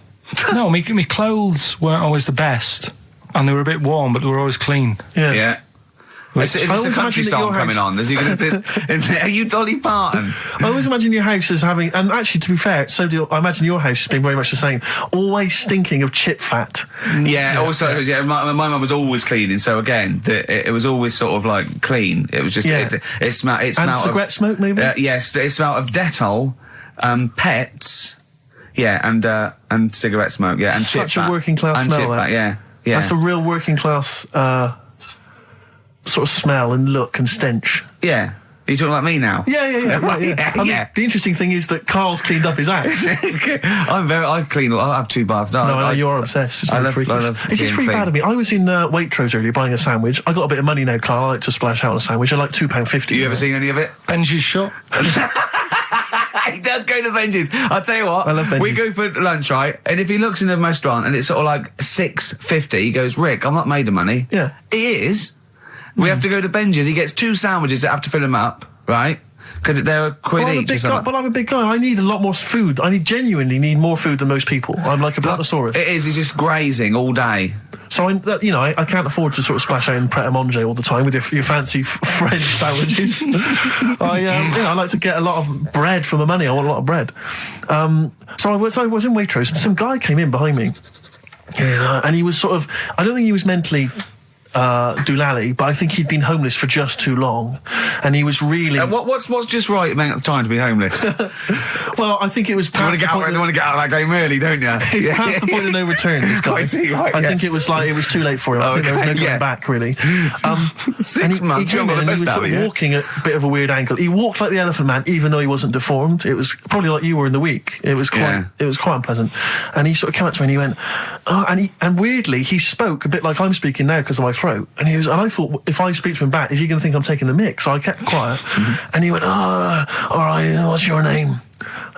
No, my clothes weren't always the best, and they were a bit warm, but they were always clean. Yeah. Is this always a country imagine that song your coming on? Are you Dolly Parton? I always imagine your house as having, and actually to be fair, I imagine your house has been very much the same, always stinking of chip fat. Also, my mum was always cleaning, so again, it was always sort of like clean. It was just, it smelled And cigarette smoke, maybe? Yes, it smelled of Dettol, pets, and cigarette smoke, and Such chip fat. a working class smell, chip that. fat, yeah. That's a real working class, sort of smell and look and stench. Yeah. Are you talking about me now? Yeah. Right. I mean, the interesting thing is that Carl's cleaned up his house. I clean. I have 2 baths. No, you are obsessed. It's really freakish. It's just really bad of me. I was in Waitrose earlier buying a sandwich. I got a bit of money now, Carl. I like to splash out on a sandwich. I like £2.50. You ever seen any of it? Benji's shop. He does go to Benji's. I'll tell you what. I love Benji's. We go for lunch, right? And if he looks in a restaurant and it's sort of like $6.50, he goes, Rick, I'm not made of money. Yeah. He is. We have to go to Benji's. He gets 2 sandwiches that have to fill him up, right? Because they're a quid each or something. But I'm a big guy. I need a lot more food. I genuinely need more food than most people. I'm like a brontosaurus. It is. He's just grazing all day. So I can't afford to sort of splash out in Pret a Manger all the time with your fancy French sandwiches. I like to get a lot of bread for the money. I want a lot of bread. So I was in Waitrose, and some guy came in behind me. And he was sort of, I don't think he was mentally doolally, but I think he'd been homeless for just too long, and he was really. What's just right at the time to be homeless? Well, I think it was. You want to get out of that game early, don't you? He's past the point of no return. This guy. I think it was too late for him. I think there was no going back, really. 6 months. He came in and he was sort of walking at a bit of a weird angle. He walked like the Elephant Man, even though he wasn't deformed. It was probably like you were in the week. It was quite unpleasant. And he sort of came up to me and he went, and weirdly he spoke a bit like I'm speaking now because of my throat. And I thought, if I speak to him back, is he going to think I'm taking the mick? So I kept quiet. And he went, all right, what's your name?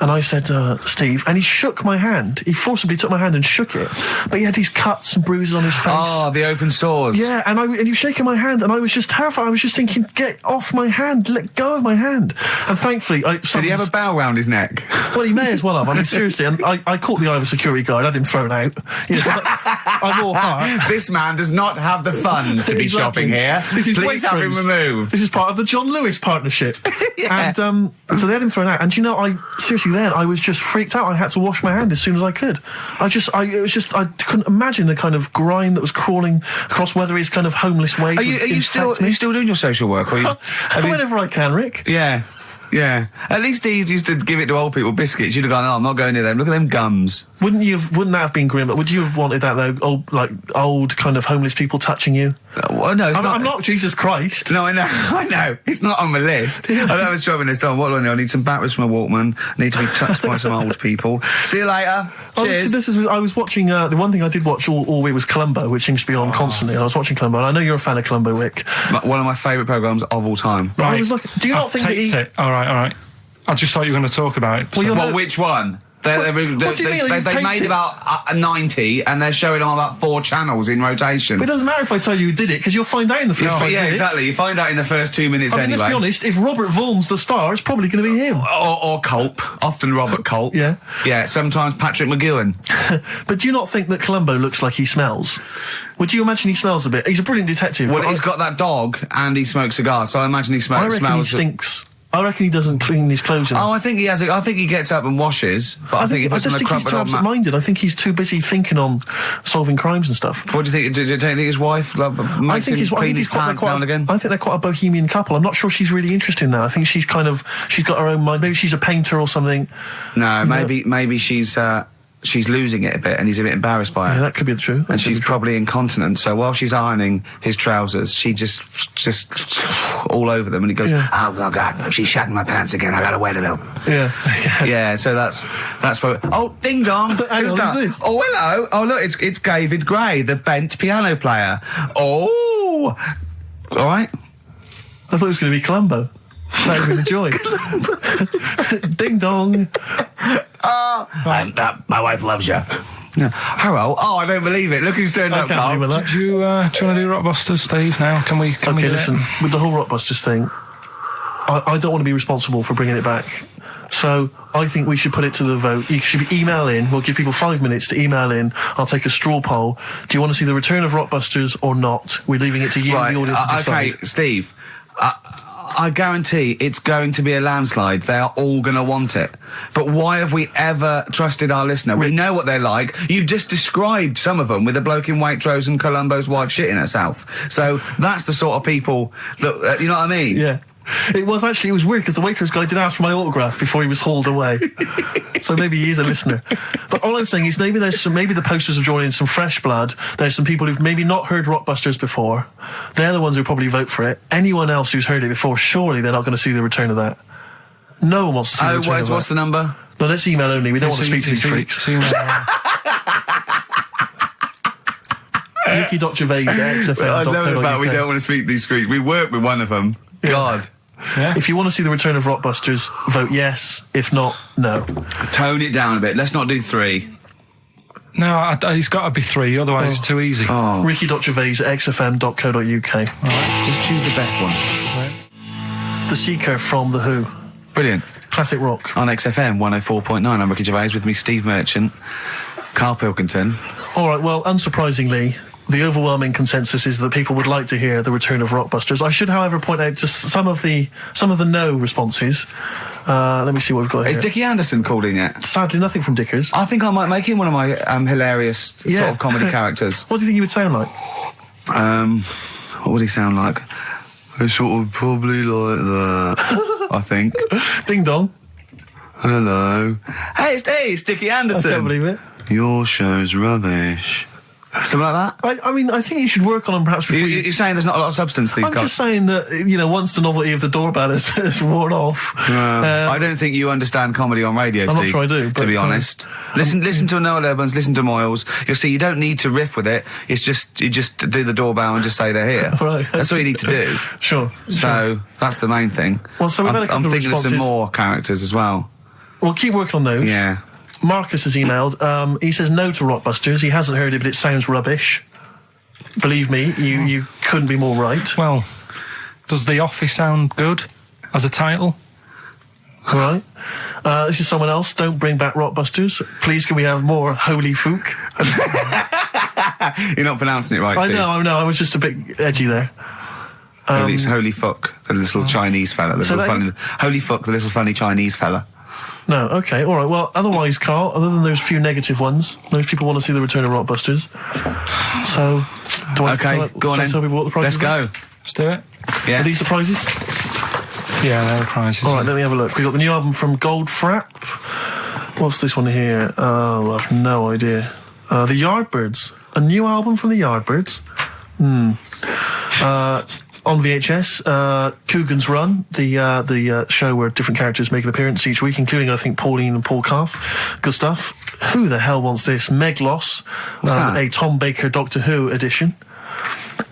And I said, Steve. And he shook my hand. He forcibly took my hand and shook it. But he had these cuts and bruises on his face. Oh, the open sores. Yeah, and he was shaking my hand, and I was just terrified. I was just thinking, get off my hand, let go of my hand. And thankfully, did he have a bow round his neck? Well, he may as well have. I mean, seriously, and I caught the eye of a security guard. I had him thrown out. I'm all heart. This man does not have the funds to be shopping here. Please have him removed. This is part of the John Lewis partnership. And so they had him thrown out. And seriously, then I was just freaked out. I had to wash my hand as soon as I could. I couldn't imagine the kind of grime that was crawling across whether his kind of homeless ways. Are you still doing your social work? Or whenever I can, Rick. Yeah. At least he used to give it to old people biscuits. You'd have gone, I'm not going near them. Look at them gums. Wouldn't that have been grim? Would you have wanted that though? Old kind of homeless people touching you? Well, no, I'm not Jesus Christ. No, I know. It's not on my list. I don't have a shopping list on. What do I know? I need some batteries from a Walkman. I need to be touched by some old people. See you later. Cheers. I was watching, the one thing I did watch all week was Columbo, which seems to be on constantly. I was watching Columbo, and I know you're a fan of Columbo, Rick. One of my favourite programmes of all time. Right. I was like, do you not think that it? All right. I just thought you were going to talk about it. Which one? What do you mean? They made about 90, and they're showing on about 4 channels in rotation. But it doesn't matter if I tell you who did it, because you'll find out in the first 5 minutes. Yeah, exactly. You find out in the first 2 minutes anyway. Let's be honest, if Robert Vaughan's the star, it's probably going to be him. Or Culp. Often Robert Culp. Yeah. Yeah, sometimes Patrick McGowan. But do you not think that Columbo looks like he smells? Would you imagine he smells a bit? He's a brilliant detective. Well, he's got that dog, and he smokes cigars, so I imagine he I reckon smells... he stinks. I reckon he doesn't clean his clothes enough. Oh, I think he has. I think he gets up and washes, but I think he puts just on a think he's crumpled too old absent-minded. I think he's too busy thinking on solving crimes and stuff. What do you think? Do you think his wife makes him clean his pants now and again? I think they're quite a bohemian couple. I'm not sure she's really interested in that. I think she's got her own mind. Maybe she's a painter or something. No, maybe she's losing it a bit, and he's a bit embarrassed by it. Yeah, that could be true. And she's probably incontinent, so while she's ironing his trousers, she just all over them, and he goes, "Oh God, she's shatting my pants again. I gotta wear them out." Yeah. Yeah. So that's what. Oh, ding dong! Hang Who's on, that? who's this? Oh, hello! Oh, look, it's David Gray, the bent piano player. Oh, all right. I thought it was going to be Columbo. That would be the joy. Ding dong. My wife loves you. No. Hello. Oh, I don't believe it. Look who's turned up, Carl. Do you want to do Rockbusters, Steve? Now, can we? Okay, listen. With the whole Rockbusters thing, I don't want to be responsible for bringing it back. So I think we should put it to the vote. You should email in. We'll give people 5 minutes to email in. I'll take a straw poll. Do you want to see the return of Rockbusters or not? We're leaving it to you, the audience, to decide. Okay, Steve. I guarantee it's going to be a landslide. They are all going to want it. But why have we ever trusted our listener? We know what they're like. You've just described some of them with a bloke in Waitrose and Columbo's wife shitting herself. So that's the sort of people that, you know what I mean? Yeah. It was weird because the Waitrose guy did ask for my autograph before he was hauled away. So maybe he is a listener. But all I'm saying is maybe the posters are drawing in some fresh blood. There's some people who've maybe not heard Rockbusters before. They're the ones who probably vote for it. Anyone else who's heard it before, surely they're not going to see the return of that. No one wants to see the return of that. What's the number? No, let's email only. We don't want to speak to these freaks. Ricky.Gervais at XFM. I know the fact we don't want to speak to these freaks. We work with one of them. Yeah. God. Yeah. If you want to see the return of Rockbusters, vote yes. If not, no. Tone it down a bit. Let's not do 3. No, he's got to be 3, otherwise it's too easy. Oh. Ricky.Gervais at xfm.co.uk. Right, just choose the best one. Right. The Seeker from The Who. Brilliant. Classic rock. On XFM 104.9, I'm Ricky Gervais, with me Steve Merchant, Karl Pilkington. All right, well, unsurprisingly, the overwhelming consensus is that people would like to hear the return of Rockbusters. I should, however, point out just some of the no responses. Let me see what we've got Is here. Dickie Anderson called in yet? Sadly, nothing from Dickers. I think I might make him one of my hilarious sort of comedy characters. What do you think he would sound like? What would he sound like? I sort of probably like that, I think. Ding dong. Hello. Hey, it's Dickie Anderson. I can't believe it. Your show's rubbish. Something like that? I mean, I think you should work on them perhaps before You're saying there's not a lot of substance to these I'm guys? just saying that, once the novelty of the doorbell has worn off. I don't think you understand comedy on radio, Steve. I'm not sure I do, to be honest. Listen to Noel Urbans, listen to Moyles. You'll see you don't need to riff with it. It's just, you just do the doorbell and just say they're here. Right. That's all you need to do. Sure. So, that's the main thing. Well, so we've had a couple I'm of thinking of some responses. more characters as well. We'll keep working on those. Yeah. Marcus has emailed. He says no to Rockbusters. He hasn't heard it, but it sounds rubbish. Believe me, you couldn't be more right. Well, does The Office sound good as a title? All right. This is someone else. Don't bring back Rockbusters. Please, can we have more Holy Fook? You're not pronouncing it right, Steve. I know. I was just a bit edgy there. Holy fuck, the little Chinese fella. Holy fuck, the little funny Chinese fella. No, okay, all right. Well, otherwise, Carl, other than those few negative ones, most people want to see the return of Rockbusters. So, do I go on in. tell people what the prizes Let's are? go. Let's do it. Yeah. Are these the prizes? Yeah, they're the prizes. All right, let me have a look. We've got the new album from Goldfrapp. What's this one here? Oh, I've no idea. The Yardbirds. A new album from the Yardbirds. On VHS, Coogan's Run, the show where different characters make an appearance each week, including, I think, Pauline and Paul Calf. Good stuff. Who the hell wants this? Meglos, What's that? a Tom Baker Doctor Who edition.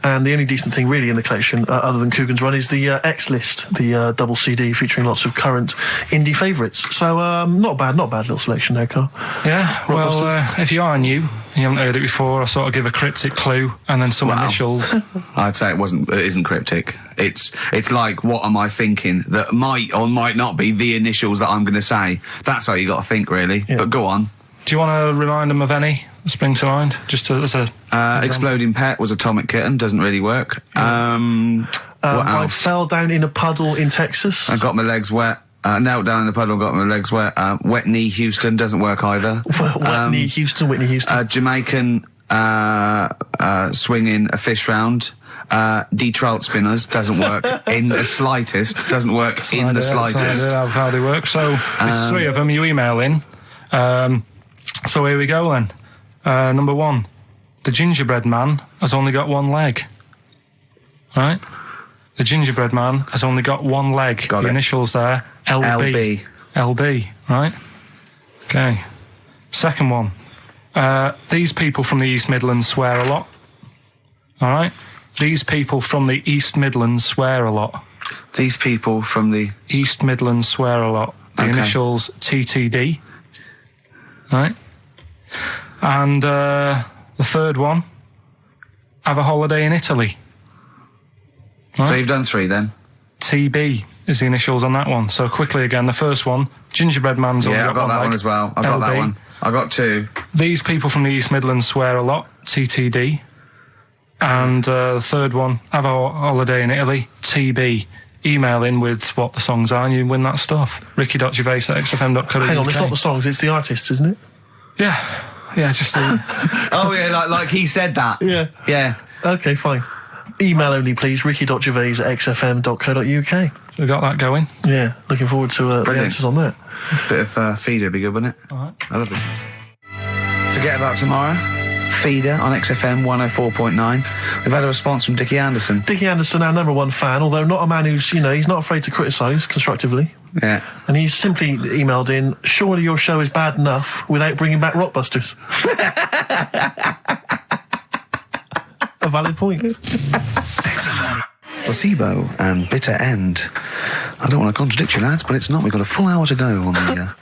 And the only decent thing really in the collection, other than Coogan's Run, is the X List, the double CD featuring lots of current indie favourites. So not bad little selection there, Carl. Yeah, well, if you are new, you haven't heard it before, I sort of give a cryptic clue and then some initials. I'd say it isn't cryptic. It's like, what am I thinking that might or might not be the initials that I'm going to say. That's how you got to think, really. Yeah. But go on. Do you want to remind them of any that spring to mind? Just as a Exploding Pet was Atomic Kitten, doesn't really work. What else? I fell down in a puddle in Texas. I got my legs wet. Knelt down in the puddle, got my legs wet. Wet Knee Houston doesn't work either. Whitney Houston. Jamaican swinging a fish round. D-trout spinners doesn't work in the slightest. Doesn't work in the slightest. That's how they work. So there's three of them. You email in. So here we go then. Number one, the gingerbread man has only got one leg. Right? The gingerbread man has only got one leg. Got the it. Initials there, LB. LB, right? Okay. Second one, these people from the East Midlands swear a lot. All right? These people from the East Midlands swear a lot. These people from the East Midlands swear a lot. The initials TTD. Right? And the third one, have a holiday in Italy. Right? So you've done three then? TB is the initials on that one. So quickly again, the first one, gingerbread man's only I've got that one as well. I've got that one. I've got two. These people from the East Midlands swear a lot, TTD. And the third one, have a holiday in Italy, TB. Email in with what the songs are and you win that stuff. ricky.gervais@xfm.co.uk. Hang on, it's not the songs, it's the artists, isn't it? Yeah, just Oh yeah, like he said that. Yeah. Okay, fine. Email only, please. ricky.gervais@xfm.co.uk. we got that going. Yeah, looking forward to the answers on that. Bit of feeder would be good, wouldn't it? All right. I love this. Forget about tomorrow. Feeder on XFM 104.9. We've had a response from Dickie Anderson. Dickie Anderson, our number one fan, although not a man who's, he's not afraid to criticise constructively. Yeah. And he's simply emailed in, surely your show is bad enough without bringing back Rockbusters. A valid point. Placebo and Bitter End. I don't want to contradict you, lads, but it's not. We've got a full hour to go on the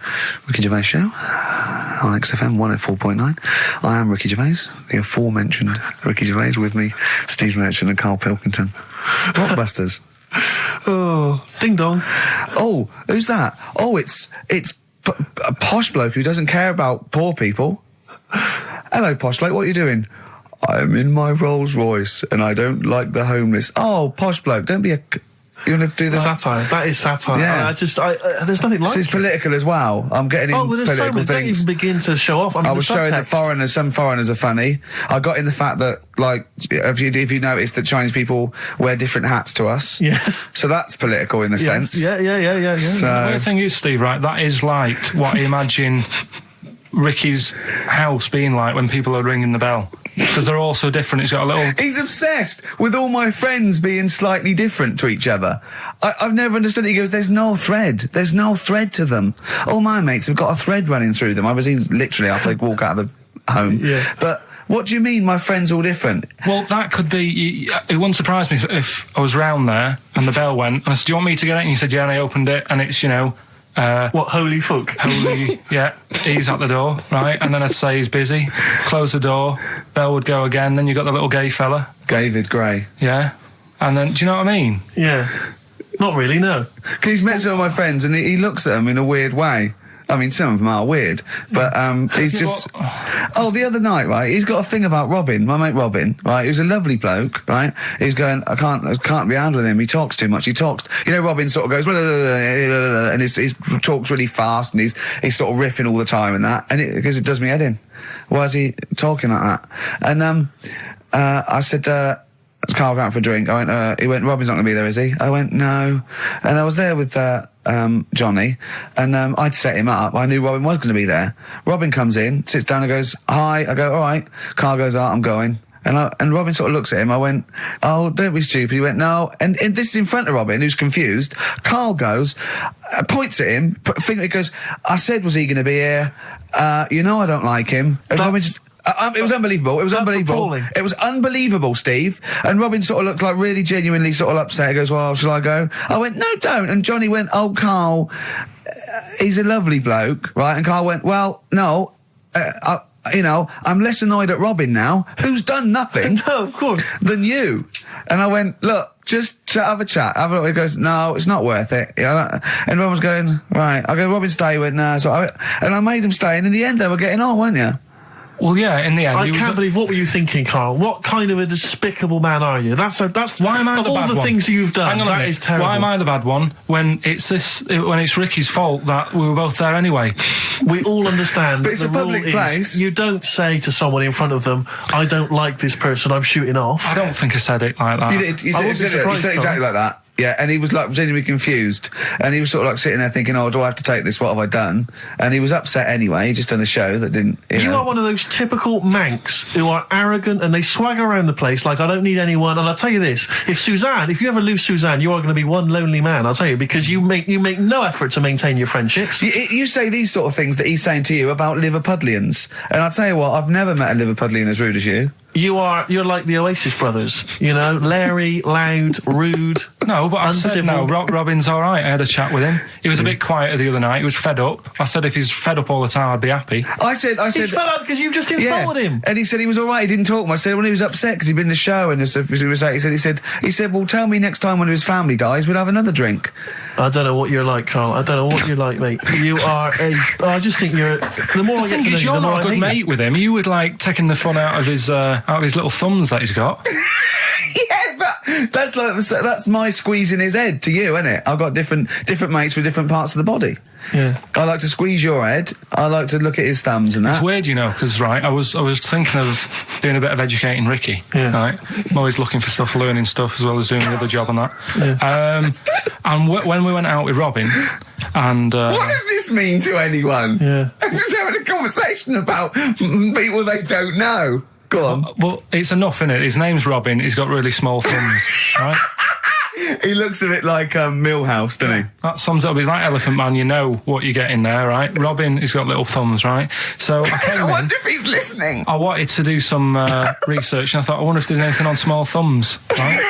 Ricky Gervais show on XFM 104.9. I am Ricky Gervais, the aforementioned Ricky Gervais, with me, Steve Merchant and Karl Pilkington. Rockbusters. Oh, ding dong. Oh, who's that? Oh, it's a posh bloke who doesn't care about poor people. Hello, posh bloke, what are you doing? I'm in my Rolls Royce and I don't like the homeless. Oh, posh bloke, don't be a... You want to do that? Satire. That is satire. Yeah. There's nothing like It's it. political as well. I'm getting in There's so political many. Don't things. even begin to show off. I was showing that some foreigners are funny. I got in the fact that, like, if you notice that Chinese people wear different hats to us. Yes. So that's political in a sense. Yeah. The So, weird thing is, Steve, right, that is like what I imagine Ricky's house being like when people are ringing the bell. Because they're all so different. It's got a little... he's obsessed with all my friends being slightly different to each other. I've never understood it. He goes, there's no thread. There's no thread to them. All my mates have got a thread running through them. I was in literally after they walk out of the home. Yeah. But what do you mean my friends all different? Well, that could be... It wouldn't surprise me if I was round there and the bell went and I said, do you want me to get it? And he said, yeah, and I opened it and it's, what, holy fuck? holy, yeah, he's at the door, right? And then I'd say he's busy, close the door, bell would go again, then you got the little gay fella. David Gray. Yeah. And then, do you know what I mean? Yeah. Not really, no. He's met some of my friends and he looks at them in a weird way. I mean, some of them are weird, but he's just... Oh, the other night, right, he's got a thing about Robin, my mate Robin, right, who's a lovely bloke, right? He's going, I can't be handling him, he talks too much, Robin sort of goes, and he talks really fast, and he's sort of riffing all the time and that, and because it does me head in. Why is he talking like that? And I said, Carl going out for a drink. I went, he went, Robin's not going to be there, is he? I went, no. And I was there with Johnny, and I'd set him up. I knew Robin was going to be there. Robin comes in, sits down and goes, hi. I go, all right. Carl goes, oh, I'm going. And Robin sort of looks at him. I went, oh, don't be stupid. He went, no. And this is in front of Robin, who's confused. Carl goes, points at him, he goes, I said, was he going to be here? I don't like him. And Robin just... It was unbelievable. It was unbelievable. appalling. It was unbelievable, Steve. And Robin sort of looked like really genuinely sort of upset. He goes, well, shall I go? I went, no, don't. And Johnny went, oh, Carl, he's a lovely bloke, right? And Carl went, well, no, I'm less annoyed at Robin now, who's done nothing. No, of course. Than you. And I went, look, just have a chat. He goes, no, it's not worth it. And everyone was going, right. I go, Robin, stay. He went, no. And I made him stay. And in the end, they were getting on, weren't you? Well, yeah, in the end. I can't believe, what were you thinking, Carl? What kind of a despicable man are you? That's why am I of the all bad the one? things you've done, Hang on a that minute. is terrible. Why am I the bad one when it's Ricky's fault that we were both there anyway? We all understand. But it's the a public rule is place. You don't say to someone in front of them, I don't like this person, I'm shooting off. I don't think I said it like that. You did. You I said, wouldn't be you surprised, said exactly Carl. like that. Yeah, and he was like genuinely confused, and he was sort of like sitting there thinking, "Oh, do I have to take this? What have I done?" And he was upset anyway. He just done a show that didn't. You know. are one of those typical Mancs who are arrogant and they swagger around the place like, I don't need anyone. And I'll tell you this, if you ever lose Suzanne, you are going to be one lonely man, I'll tell you, because you make no effort to maintain your friendships. You say these sort of things that he's saying to you about Liverpudlians, and I'll tell you what, I've never met a Liverpudlian as rude as you. You're like the Oasis brothers, Larry, loud, rude. No, but I said no. uncivil. Robin's all right. I had a chat with him. He was a bit quieter the other night. He was fed up. I said if he's fed up all the time, I'd be happy. I said. He's fed up because you've just insulted him. And he said he was all right. He didn't talk much. I said when he was upset because he'd been in the show and he said, well, tell me next time when his family dies, we'll have another drink. I don't know what you're like, Carl. I don't know what you're like, mate. You are I just think you're. The more I get The thing to know is, you, you're the more not a I good hate mate you. with him. You would like taking the fun out of his little thumbs that he's got. Yeah, but that's my squeezing his head to you, isn't it? I've got different mates with different parts of the body. Yeah. I like to squeeze your head. I like to look at his thumbs and that. It's weird, because right, I was thinking of doing a bit of educating Ricky. Yeah. Right, I'm always looking for stuff, learning stuff as well as doing the other job and that. Yeah. And when we went out with Robin, and What does this mean to anyone? Yeah. I'm just having a conversation about people they don't know. Go on. well, it's enough, innit? His name's Robin. He's got really small thumbs. Right. He looks a bit like Millhouse, doesn't he? That sums it up. He's like Elephant Man. You know what you get in there, right? Robin, he's got little thumbs, right? So I came I in. wonder if he's listening. I wanted to do some research, and I thought, I wonder if there's anything on small thumbs, right?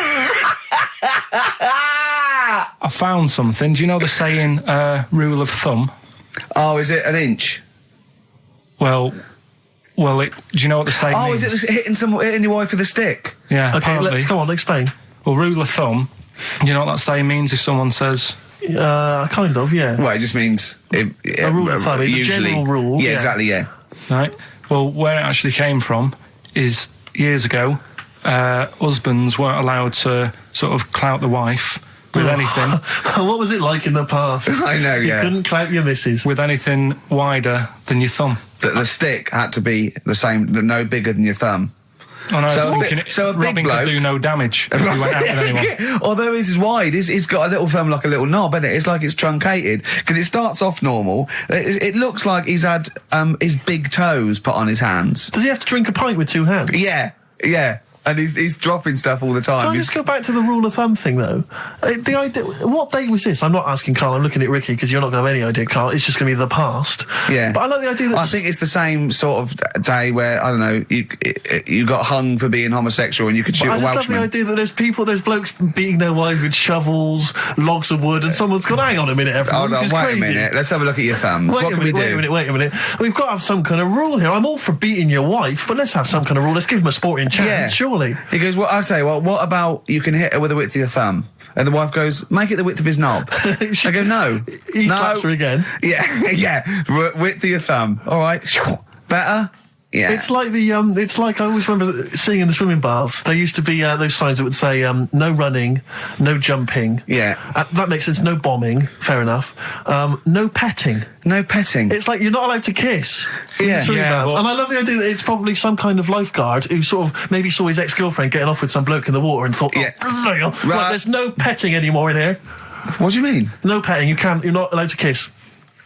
I found something. Do you know the saying, rule of thumb? Oh, is it an inch? Well, do you know what the saying Oh, means? is it hitting your wife with a stick? Yeah, Okay, apparently. come on, explain. Well, rule of thumb, you know what that saying means if someone says... Kind of, yeah. Well, it just means A rule of thumb, it's a usually. general rule. Yeah, exactly. Yeah. Right. Well, where it actually came from is years ago, husbands weren't allowed to sort of clout the wife with anything, What was it like in the past? I know. You Yeah. couldn't clout your missus. with anything wider than your thumb. The stick had to be the same, no bigger than your thumb. Oh, no, So I was a bit- thinking so a big Robin bloke- could do no damage if he went out with anyone. Yeah, although his is wide, he's got a little thumb like a little knob, isn't it? It's like it's truncated because it starts off normal. It looks like he's had his big toes put on his hands. Does he have to drink a pint with two hands? Yeah, yeah. And he's dropping stuff all the time. Can I just go back to the rule of thumb thing, though? The idea, what date was this? I'm not asking Carl, I'm looking at Ricky, because you're not going to have any idea, Carl. It's just going to be the past. Yeah. But I like the idea that... I think it's the same sort of day where, I don't know, you got hung for being homosexual and you could shoot I a just love Welshman. the idea that there's blokes beating their wives with shovels, logs of wood, and someone's gone, hang on a minute, everyone, Hold on, this is wait crazy. a minute. Let's have a look at your thumbs. Wait What a can we minute, do? wait a minute. We've got to have some kind of rule here. I'm all for beating your wife, but let's have some kind of rule. Let's give him a sporting chance, Yeah. surely. He goes, well, I'll tell you what about you can hit her with the width of your thumb? And the wife goes, make it the width of his knob. I go, no. He no. slaps her again. Yeah, yeah. Width of your thumb. All right. Better? Yeah. It's like it's like I always remember seeing in the swimming baths. There used to be those signs that would say no running, no jumping. Yeah. That makes sense. No bombing. Fair enough. No petting. No petting. It's like you're not allowed to kiss in Yeah. the swimming Yeah, baths. but- And I love the idea that it's probably some kind of lifeguard who sort of maybe saw his ex-girlfriend getting off with some bloke in the water and thought, Yeah. right, Right. there's no petting anymore in here. What do you mean? No petting. You're not allowed to kiss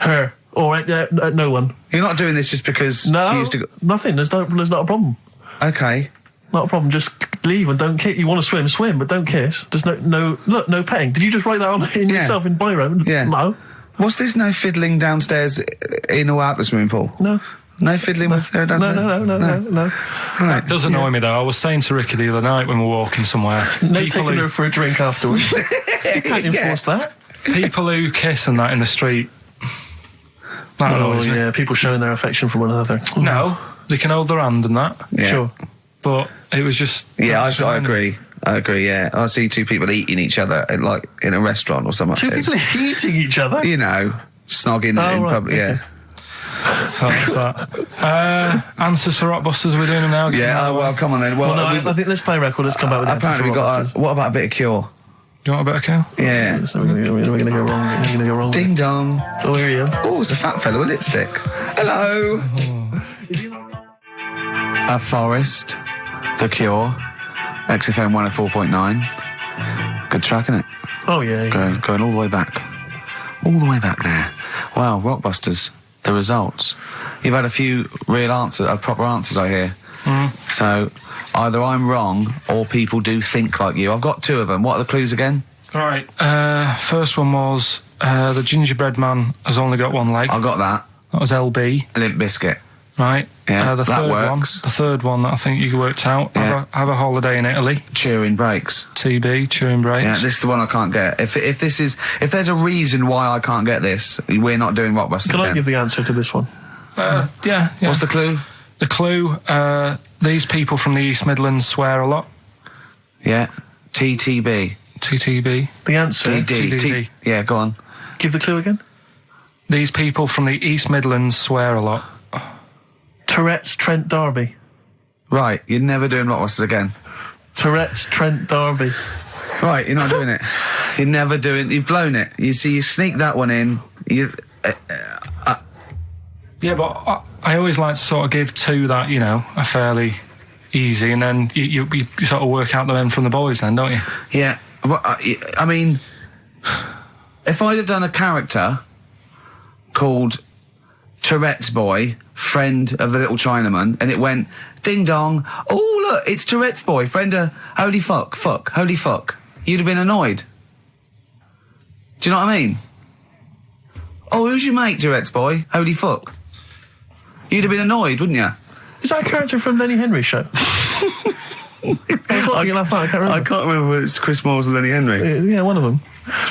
her or no one. You're not doing this just because No, you used to go... nothing. There's not a problem. Okay. Not a problem. Just leave and don't kiss. You want to swim, but don't kiss. There's no petting. Did you just write that on in Yeah. yourself in biro? Yeah. No. What's this no fiddling downstairs in or out the swimming pool? No. No fiddling with her dancing? No. It does annoy me though. I was saying to Ricky the other night when we were walking somewhere. No taking her for a drink afterwards. You can't enforce that. People who kiss and that in the street. That annoys me. Yeah, people showing their affection for one another. No, they can hold their hand and that. Yeah. Sure. But it was just... Yeah, I agree. I agree, yeah. I see two people eating each other, in a restaurant or something. Two people eating each other? You know, snogging in right, public, okay. yeah. So that's that. Answers for Rockbusters, we're doing them now. Yeah, well, come on then. Well, I think let's play a record. Let's come back with that. apparently we got what about a bit of Cure? Do you want a bit of Kill? Yeah. So we're going to go wrong. We're going to go wrong. Ding dong. Oh, here you go. Oh, it's a fat fella with lipstick. Hello. A Forest, The Cure, XFM 104.9. Good track, isn't it? Oh, yeah. Going all the way back. All the way back there. Wow, Rockbusters, the results. You've had a few proper answers, I hear. So, either I'm wrong, or people do think like you. I've got two of them. What are the clues again? Right. First one was the gingerbread man has only got one leg. I got that. That was LB. Limp Bizkit. Right. Yeah, the that third works. one. The third one that I think you worked out. Yeah. Have a holiday in Italy. Cheering Breaks. TB, Chewing Breaks. Yeah, this is the one I can't get. If there's a reason why I can't get this, we're not doing Rockbusters. Can I then. give the answer to this one? Yeah. What's the clue? The clue, these people from the East Midlands swear a lot. Yeah. TTB. TTB. The answer. TDD. Yeah, go on. Give the clue again. These people from the East Midlands swear a lot. Tourette's Trent D'Arby. Right, you're never doing Rockbusters again. Tourette's Trent D'Arby. Right, you're not doing it. You're never doing. You've blown it. You see, you sneak that one in. Yeah, but I always like to sort of give two that, are fairly easy, and then you sort of work out the men from the boys then, don't you? Yeah. Well, I mean, if I'd have done a character called Tourette's Boy, friend of the little Chinaman, and it went, ding dong, oh look, it's Tourette's Boy, friend of holy fuck, holy fuck, you'd have been annoyed. Do you know what I mean? Oh, who's your mate, Tourette's Boy? Holy fuck. You'd have been annoyed, wouldn't you? Is that a character from Lenny Henry's show? I can't remember whether it's Chris Moores or Lenny Henry. Yeah, one of them.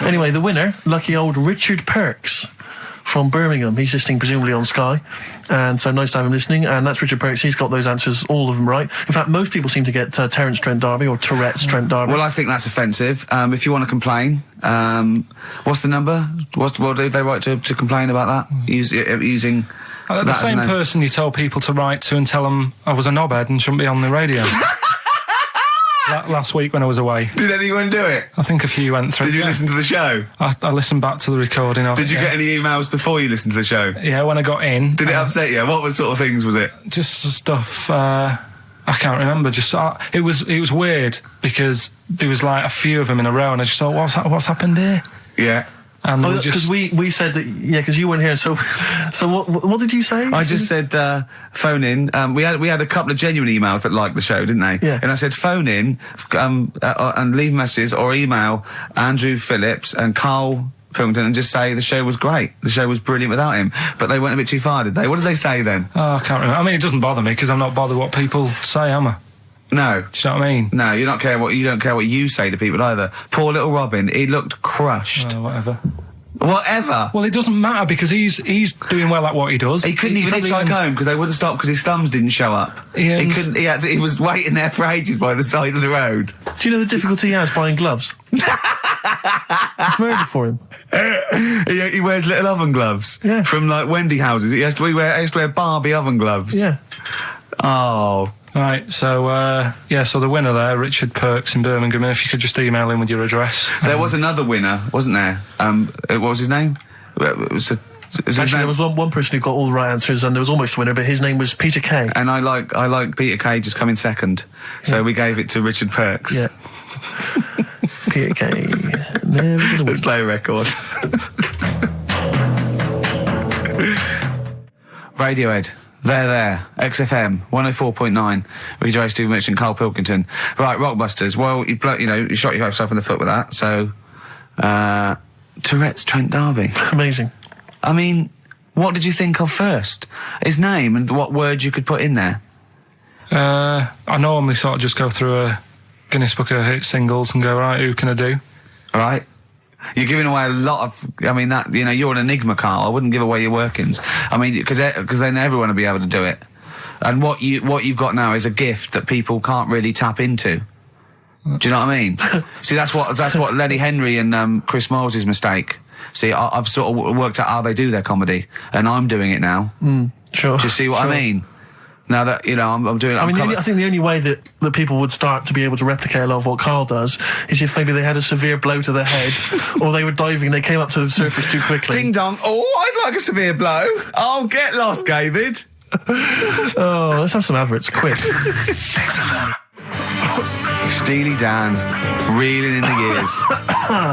Anyway, the winner, lucky old Richard Perks from Birmingham. He's listening presumably on Sky, and so nice to have him listening. And that's Richard Perks. He's got those answers, all of them right. In fact, most people seem to get Terence Trent D'Arby or Tourette's Trent D'Arby. Well, I think that's offensive. If you want to complain, what's the number? What do they write to complain about that? Using the same person you told people to write to and tell them I was a knobhead and shouldn't be on the radio. Last week when I was away. Did anyone do it? I think a few went through. Did you listen to the show? I listened back to the recording of it. Did you get any emails before you listened to the show? Yeah, when I got in. Did it upset you? What sort of things was it? Just stuff, I can't remember. It was weird because there was like a few of them in a row and I just thought, what's happened here? Yeah. And because we said that, because you weren't here. So what did you say? I just said phone in. We had a couple of genuine emails that liked the show, didn't they? Yeah. And I said phone in and leave messages or email Andrew Phillips and Karl Pilkington and just say the show was great. The show was brilliant without him. But they went a bit too far, did they? What did they say then? Oh, I can't remember. I mean, it doesn't bother me because I'm not bothered what people say, am I? No. Do you know what I mean? No, you don't care what you say to people either. Poor little Robin, he looked crushed. Whatever. Whatever. Well, it doesn't matter because he's doing well at what he does. He couldn't even hitchhike home because they wouldn't stop because his thumbs didn't show up. He couldn't. He was waiting there for ages by the side of the road. Do you know the difficulty he has buying gloves? It's murder for him. He wears little oven gloves. Yeah. From like Wendy houses. He has to wear Barbie oven gloves. Yeah. Oh. Right, so the winner there, Richard Perks in Birmingham, and if you could just email him with your address. There was another winner, wasn't there? What was his name? Actually, there was one person who got all the right answers, and there was almost a winner, but his name was Peter Kay. And I like Peter Kay just coming second, so we gave it to Richard Perks. Yeah. Peter Kay. Never gonna win. Let's play a record. Radiohead. There. XFM 104.9. Ricky Gervais, Steve Mitch and Karl Pilkington. Right, Rockbusters. Well, you shot yourself in the foot with that. So, Tourette's Trent D'Arby. Amazing. I mean, What did you think of first? His name and what words you could put in there? I normally sort of just go through a Guinness Book of Hit singles and go, right, who can I do? All right. You're giving away a lot of. I mean, that you're an enigma, Carl. I wouldn't give away your workings. I mean, because then everyone will be able to do it. And what you've got now is a gift that people can't really tap into. Do you know what I mean? See, that's what Lenny Henry and Chris Moyles' mistake. See, I've sort of worked out how they do their comedy, and I'm doing it now. Sure. Do you see what I mean? Now that I'm doing it. I think the only way that people would start to be able to replicate a lot of what Carl does is if maybe they had a severe blow to the head, or they were diving and they came up to the surface too quickly. Ding dong! Oh, I'd like a severe blow. Oh, get lost, David. Oh, let's have some adverts, quick. Steely Dan, reeling in the gears.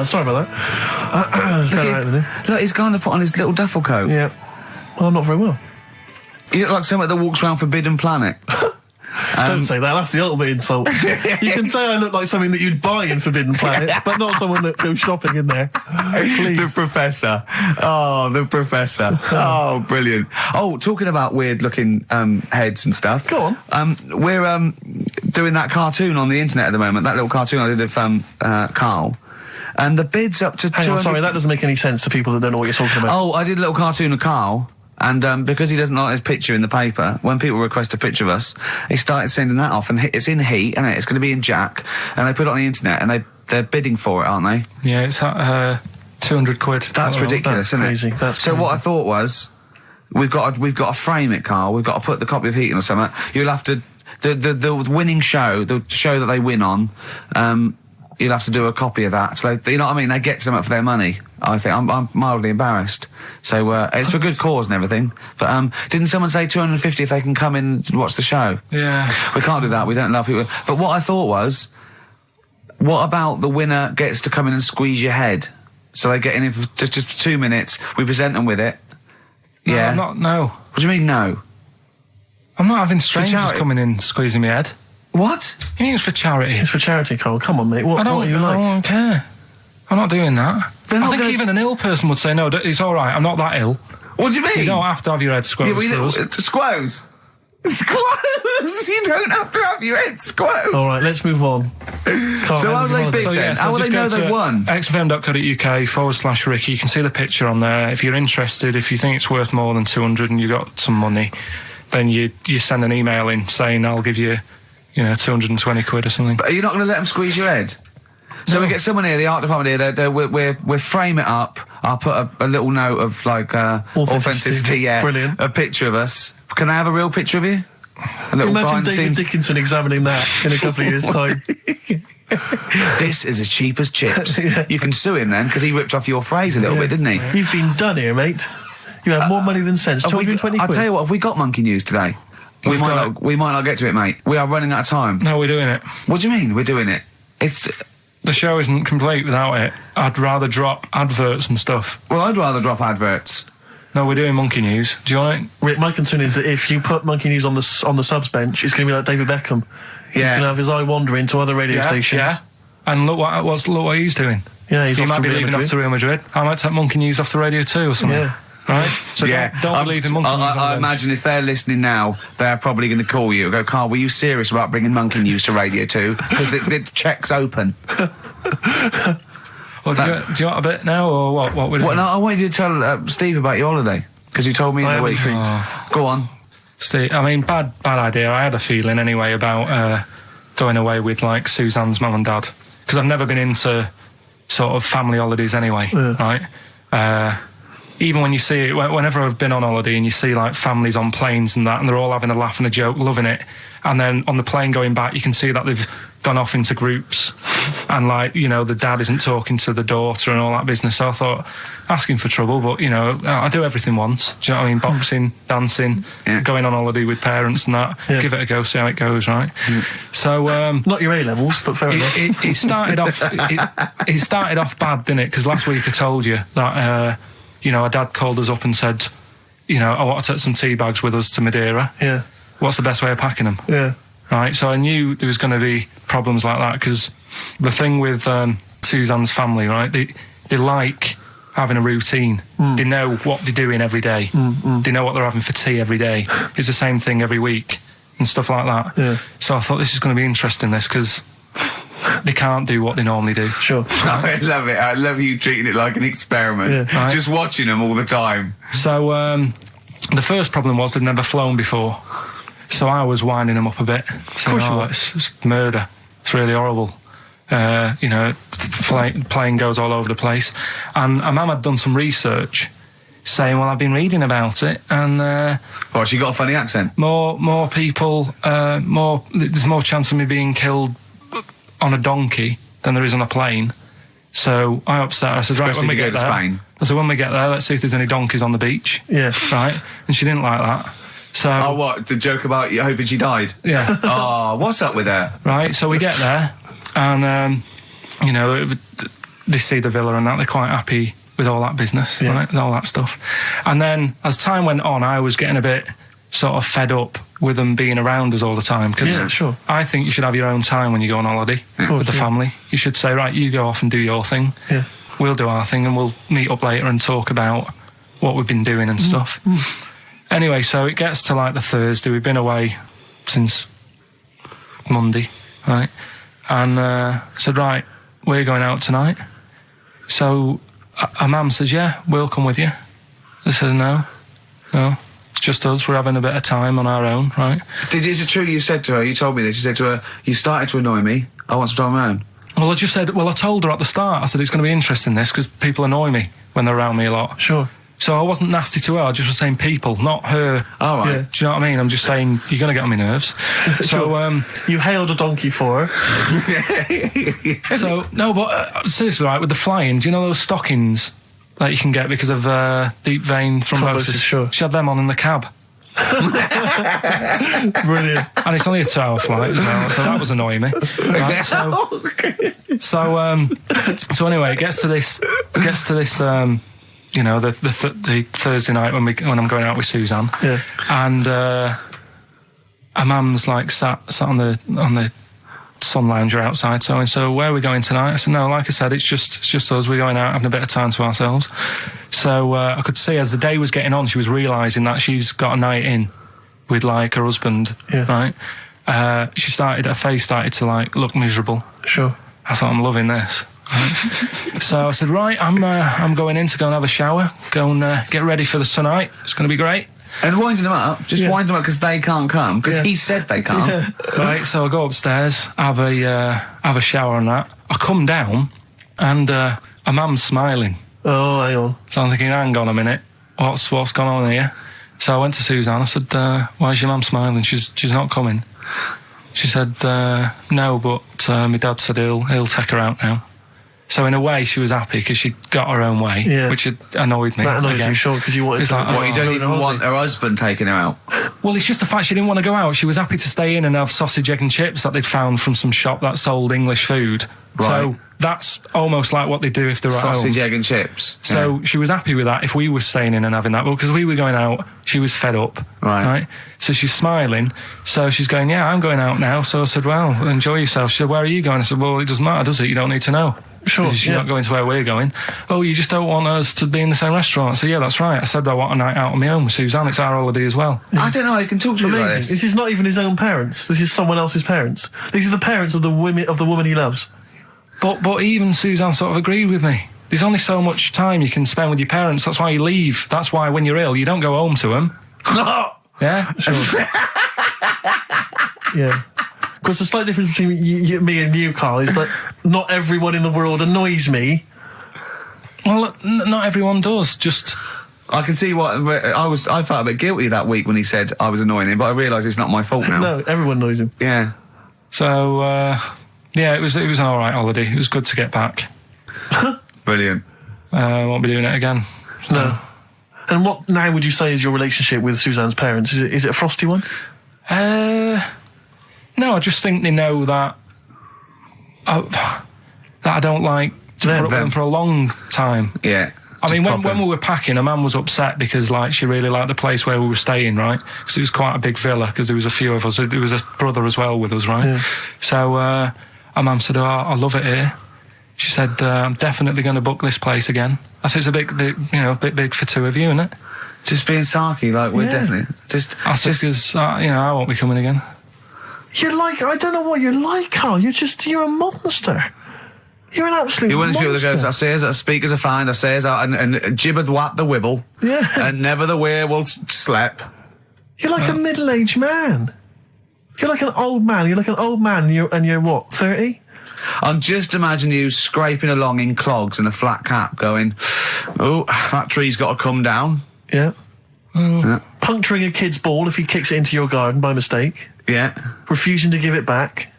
Sorry about that. Look, he's going to put on his little duffel coat. Yeah. Well, I'm not very well. You look like someone that walks around Forbidden Planet. Don't say that, that's the ultimate insult. You can say I look like something that you'd buy in Forbidden Planet, but not someone that goes shopping in there. Please. The Professor. Oh, the Professor. Oh, brilliant. Oh, talking about weird-looking heads and stuff. Go on. We're doing that cartoon on the internet at the moment, that little cartoon I did of Carl. And the bid's up to Hang on, sorry, that doesn't make any sense to people that don't know what you're talking about. Oh, I did a little cartoon of Carl. And because he doesn't like his picture in the paper, when people request a picture of us, he started sending that off, and it's in Heat, and it's going to be in Jack, and they put it on the internet, and they're bidding for it, aren't they? Yeah, it's at £200. That's ridiculous, isn't crazy. it? That's so crazy. what I thought was, we've got to frame it, Carl. We've got to put the copy of Heat in or something. You'll have to the winning show, the show that they win on. You'll have to do a copy of that. So you know what I mean? They get something for their money. I think I'm mildly embarrassed. So it's for good cause and everything. But didn't someone say 250 if they can come in and watch the show? Yeah. We can't do that. We don't allow people. But what I thought was, what about the winner gets to come in and squeeze your head? So they get in for just 2 minutes. We present them with it. No, Yeah. No. What do you mean no? I'm not having strangers charity. coming in squeezing my head. What? You think it's for charity? It's for charity, Carl. Come on, mate. What I are you like? don't care. I'm not doing that. They're I not think gonna- even an ill person would say, no, it's all right, I'm not that ill. What do you mean? You don't have to have your head squoze for us. Squoze. Squoze. You don't have to have your head squoze. All right, let's move on. Carl, So how would do you they want bid to- then? How will they just know go they've to won? xfm.co.uk/Ricky. You can see the picture on there. If you're interested, if you think it's worth more than 200 and you got some money, then you send an email in saying I'll give you, 220 quid or something. But are you not going to let them squeeze your head? So No. we get someone here, the art department here. We'll frame it up. I'll put a little note of authenticity. Yeah, Brilliant. A picture of us. Can I have a real picture of you? A little Imagine behind the David scenes. Dickinson examining that in a couple of years' time. This is as cheap as chips. Yeah. You can sue him then because he ripped off your phrase a little bit, didn't he? You've been done here, mate. You have more money than sense. Have we- 220 quid. I'll tell you what. Have we got monkey news today? We might not get to it, mate. We are running out of time. No, we're doing it. What do you mean? We're doing it. It's. The show isn't complete without it. I'd rather drop adverts and stuff. Well, I'd rather drop adverts. No, we're doing Monkey News. Do you want it? Rick, my concern is that if you put Monkey News on the subs bench, it's going to be like David Beckham. Yeah. He can have his eye wandering to other radio stations. Yeah. And look what he's doing. Yeah, he's he off might to be Real leaving off Madrid. to Real Madrid. I might take Monkey News off to Radio 2 or something. Yeah. Right? So Yeah. don't believe in Monkey News on I the bench. imagine if they're listening now, they're probably going to call you and go, Carl, were you serious about bringing Monkey News to Radio 2? Because the check's open. Well, do you want a bit now, or what we're doing? What, no, I wanted you to tell Steve about your holiday. Because you told me in I the haven't week. think. Go on. Steve, I mean, bad idea. I had a feeling anyway about going away with, like, Suzanne's mum and dad. Because I've never been into sort of family holidays anyway, right? Even when you see it, whenever I've been on holiday and you see, like, families on planes and that, and they're all having a laugh and a joke, loving it, and then on the plane going back, you can see that they've gone off into groups, and, like, the dad isn't talking to the daughter and all that business. So I thought, asking for trouble, but, I do everything once. Do you know what I mean? Boxing, dancing, going on holiday with parents and that. Yeah. Give it a go, see how it goes, right? So, Not your A-levels, but fair enough. it started off. It started off bad, didn't it? Because last week I told you that our dad called us up and said, I want to take some tea bags with us to Madeira. Yeah. What's the best way of packing them? Yeah. Right. So I knew there was going to be problems like that because the thing with Suzanne's family, right? They like having a routine. They know what they're doing every day. They know what they're having for tea every day. It's the same thing every week and stuff like that. Yeah. So I thought this is going to be interesting, this, because they can't do what they normally do. Sure. I love it. I love you treating it like an experiment. Yeah. Right. Just watching them all the time. So the first problem was they'd never flown before. So I was winding them up a bit. Saying, course you were. it's murder. It's really horrible. Plane goes all over the place. And Mum had done some research saying, well, I've been reading about it, and Oh, she got a funny accent. more people, there's more chance of me being killed on a donkey than there is on a plane. So I upset her. I said, right, Especially when we if you get go to there, Spain. I said, when we get there, let's see if there's any donkeys on the beach. Yeah. Right? And she didn't like that. So, Oh, what? The joke about you hoping she died? yeah. Oh, what's up with her? Right, so we get there, and they see the villa and that, they're quite happy with all that business, Yeah. right, with all that stuff. And then as time went on, I was getting a bit sort of fed up with them being around us all the time, because Yeah, sure. I think you should have your own time when you go on holiday with the family. You should say, right, you go off and do your thing, Yeah. we'll do our thing, and we'll meet up later and talk about what we've been doing and stuff. Anyway, so it gets to like the Thursday. We've been away since Monday, right? And said, right, we're going out tonight. So a mum says, yeah, we'll come with you. I said, no, it's just us. We're having a bit of time on our own, right? Is it true you said to her, you told me this, you said to her, you started to annoy me, I want some time on my own? Well, I told her at the start, I said, it's going to be interesting, this, because people annoy me when they're around me a lot. Sure. So I wasn't nasty to her, I just was saying people, not her. All right. Yeah. Do you know what I mean? I'm just saying, you're going to get on my nerves. So, You hailed a donkey for her. so no, but seriously, right, with the flying, do you know those stockings that you can get because of deep vein thrombosis? Sure. She had them on in the cab. Brilliant. And it's only a 2-hour flight as well, so that was annoying me. Right, so anyway, it gets to this, the Thursday night when I'm going out with Suzanne. Yeah. And her mum's like sat on the sun lounger outside, so where are we going tonight? I said, no, like I said, it's just us. We're going out having a bit of time to ourselves. So I could see as the day was getting on, she was realising that she's got a night in with like her husband, Yeah. right? Her face started to like look miserable. Sure. I thought, I'm loving this. Right? So I said, right, I'm going in to go and have a shower, go and get ready for the tonight. It's going to be great. And winding them up, just wind them up because they can't come, because Yeah. he said they can't. Right, so I go upstairs, have a shower and that. I come down, and a mum's smiling. Oh, hang on. So I'm thinking, hang on a minute, what's gone on here? So I went to Suzanne. I said, "Why is your mum smiling? She's not coming." She said, "No, but my dad said he'll take her out now." So in a way, she was happy because she got her own way, Yeah. which had annoyed me. That annoyed again. you, sure, because you wanted It's to... like, What, you don't go even on want holiday. her husband taking her out? Well, it's just the fact she didn't want to go out. She was happy to stay in and have sausage, egg and chips that they'd found from some shop that sold English food. Right. So that's almost like what they do if they're at home. Sausage, egg and chips. So she was happy with that if we were staying in and having that. But because we were going out, she was fed up. Right. So she's smiling. So she's going, yeah, I'm going out now. So I said, well, enjoy yourself. She said, where are you going? I said, well, it doesn't matter, does it? You don't need to know. Sure, Because you're yeah. not going to where we're going. Oh, you just don't want us to be in the same restaurant. So yeah, that's right. I said, I want a night out on my own with Suzanne. It's our holiday as well. I don't know, I can talk to you about Amazing. this. This is not even his own parents. This is someone else's parents. These are the parents of the woman he loves. But even Suzanne sort of agreed with me. There's only so much time you can spend with your parents. That's why you leave. That's why when you're ill, you don't go home to them. Yeah? Sure. Yeah. Of course, the slight difference between me and you, Carl, is that not everyone in the world annoys me. Well, not everyone does. Just... I can see what I felt a bit guilty that week when he said I was annoying him, but I realise it's not my fault now. No, everyone annoys him. Yeah. So, yeah, it was an all right holiday. It was good to get back. Brilliant. Won't be doing it again. No. And what now would you say is your relationship with Suzanne's parents? Is it a frosty one? No, I just think they know that I don't like to put up with them for a long time. Yeah. I mean, when we were packing, a man was upset because, like, she really liked the place where we were staying, right? Because it was quite a big villa, because there was a few of us. There was a brother as well with us, right? Yeah. So, our mum said, oh, I love it here. She said, I'm definitely going to book this place again. I said, it's a bit big for two of you, isn't it? Just being sarky, like, we're definitely... I said, because, I won't be coming again. You're like, I don't know what you're like, Carl. You're a monster. You're an absolute You're one of those people that monster. goes, I say as speakers are fine, I say as and gibbered what the wibble. Yeah. And never the way will slap. You're like a middle-aged man. You're like an old man. You're like an old man and you're what, 30? I'm just imagining you scraping along in clogs and a flat cap going, oh, that tree's got to come down. Yeah. Puncturing a kid's ball if he kicks it into your garden by mistake. Yeah. Refusing to give it back.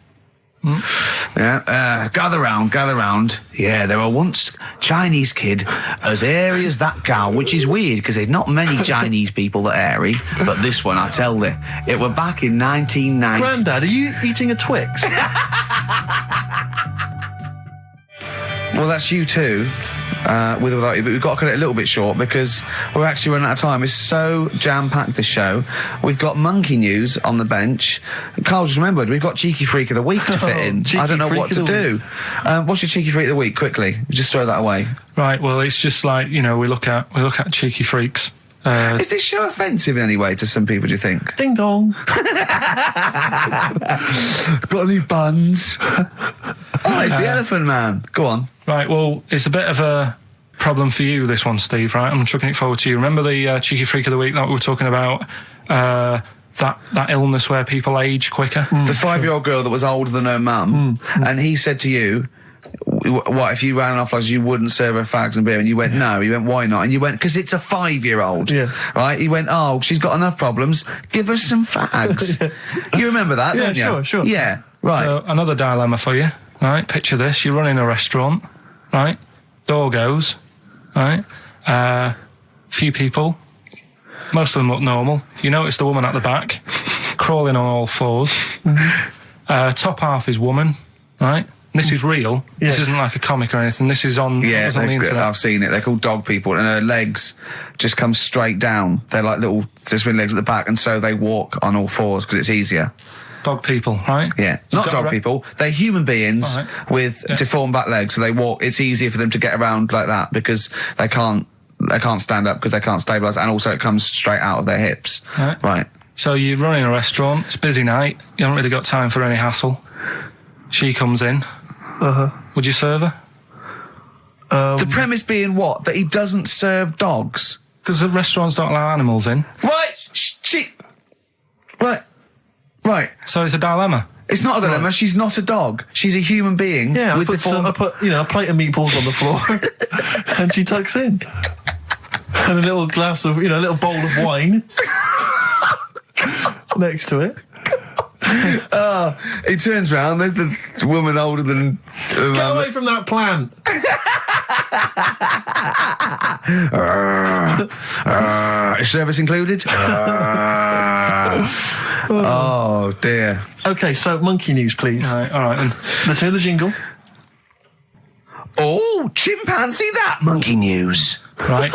Yeah, gather round. Yeah, there were once Chinese kid as hairy as that cow, which is weird because there's not many Chinese people that are hairy, but this one, I tell you, it were back in 1990. Grandad, are you eating a Twix? Well, that's you too, with or without you, but we've got to cut it a little bit short because we're actually running out of time. It's so jam-packed, this show. We've got monkey news on the bench. Carl just remembered, we've got Cheeky Freak of the Week to fit in. I don't know what to do. What's your Cheeky Freak of the Week, quickly? Just throw that away. Right, well, it's just like, we look at cheeky freaks. Is this show offensive in any way to some people, do you think? Ding dong. Got any buns? Oh, it's the Elephant Man. Go on. Right, well, it's a bit of a problem for you, this one, Steve, right? I'm chucking it forward to you. Remember the Cheeky Freak of the Week that we were talking about? That illness where people age quicker? The 5-year-old girl that was older than her mum, and he said to you, what, if you ran off like you wouldn't serve her fags and beer? And you went, no. He went, why not? And you went, because it's a 5-year-old. Yeah. Right? He went, oh, she's got enough problems. Give her some fags. You remember that, don't you? Sure. Yeah, right. So, another dilemma for you, right? Picture this. You're running a restaurant, right? Door goes, right? Few people. Most of them look normal. You notice the woman at the back, crawling on all fours. Top half is woman, right? This is real. Yes. This isn't like a comic or anything. This is on, Yeah, on the internet. I've seen it. They're called dog people, and her legs just come straight down. They're like little twin legs at the back, and so they walk on all fours because it's easier. Dog people, right? Yeah, not dog people. They're human beings with deformed back legs, so they walk. It's easier for them to get around like that because they can't stand up because they can't stabilise, and also it comes straight out of their hips. Right. So you're running a restaurant. It's a busy night. You haven't really got time for any hassle. She comes in. Would you serve her? The premise being what? That he doesn't serve dogs? Because the restaurants don't allow animals in. Right. So it's a dilemma. It's not a dilemma. Right. She's not a dog. She's a human being. Yeah, with I put a plate of meatballs on the floor, and she tucks in, and a little glass of, a little bowl of wine next to it. He turns round. There's the woman older than. Get away from that plant. Is service included? Oh dear. Okay, so monkey news, please. All right then. Let's hear the jingle. Oh, chimpanzee that monkey news. Right.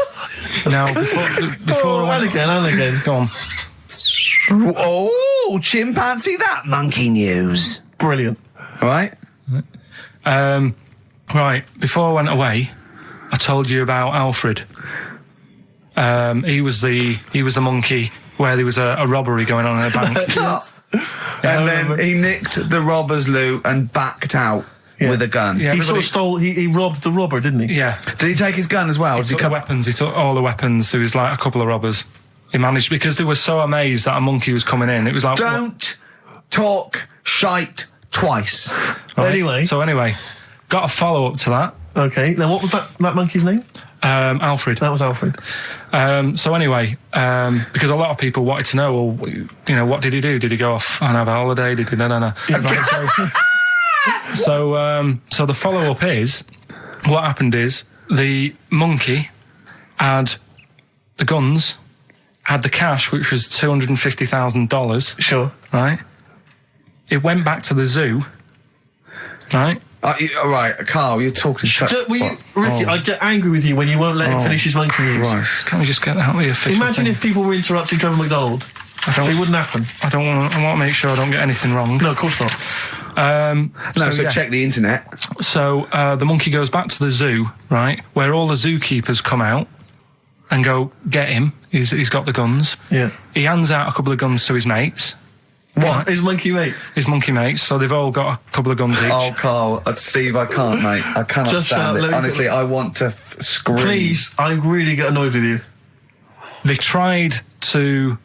Now, before and again. Go on. Oh, chimpanzee that monkey news. Brilliant. Right. Right. Before I went away, I told you about Alfred. He was the monkey where there was a robbery going on in a bank. And then he nicked the robber's loot and backed out with a gun. Yeah, He sort of stole. He robbed the robber, didn't he? Yeah. Did he take his gun as well? He took the weapons. He took all the weapons. There was like a couple of robbers. He managed, because they were so amazed that a monkey was coming in. It was like, don't talk shite twice. Right? Anyway, got a follow up to that. Okay. Now, what was that monkey's name? Alfred. That was Alfred. So anyway, because a lot of people wanted to know, well, what did he do? Did he go off and have a holiday? Did he? No. Right, so the follow up is, what happened is the monkey had the guns, had the cash, which was $250,000. Sure. Right. It went back to the zoo. Right. Right, Carl, you're talking shit. Ricky, I get angry with you when you won't let him finish his monkey news. Right. Can we just get out the official Imagine thing? if people were interrupting Trevor McDonald. It wouldn't happen. I want to make sure I don't get anything wrong. No, of course not. So check the internet. So the monkey goes back to the zoo, right, where all the zookeepers come out and go, get him. He's got the guns. Yeah. He hands out a couple of guns to his mates. What? His monkey mates? His monkey mates, so they've all got a couple of guns each. Oh, Carl, Steve, I can't, mate. I cannot Just stand it. Honestly, I want to scream. Please, I really get annoyed with you. They tried to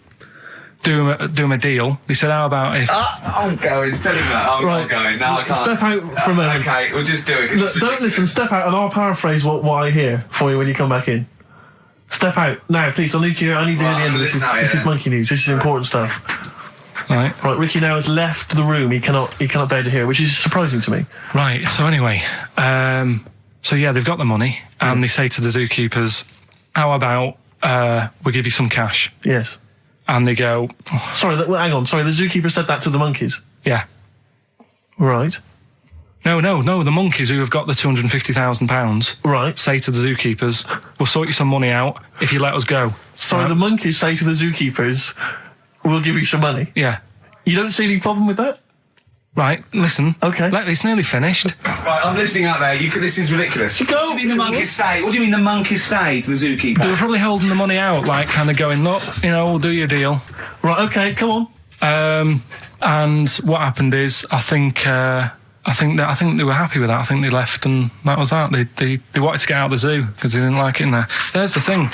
do him a deal. They said, how about if... I'm going. Tell him that. I'm not going. No, I can't. Step out for a minute. Okay, we'll just do it. Look, don't listen, step out and I'll paraphrase what I hear for you when you come back in. Step out. Now, please, I need to hear the end of this. This is monkey news. This is important stuff. Right. Ricky now has left the room. He cannot bear to hear, which is surprising to me. Right, so anyway, so yeah, they've got the money, and they say to the zookeepers, how about we give you some cash? Yes. And they go... Oh. Sorry, hang on. Sorry, the zookeeper said that to the monkeys? Yeah. Right. No, the monkeys who have got the £250,000 right. say to the zookeepers, we'll sort you some money out if you let us go. Sorry, the monkeys say to the zookeepers, we'll give you some money? Yeah. You don't see any problem with that? Right, listen. Okay. It's nearly finished. Right, I'm listening out there. This is ridiculous. What do you mean the monkeys say? What do you mean the monkeys say to the zookeeper? They were probably holding the money out, like, kind of going, look, we'll do your deal. Right, okay, come on. And what happened is, I think they were happy with that. I think they left, and that was that. They wanted to get out of the zoo because they didn't like it in there. There's the thing.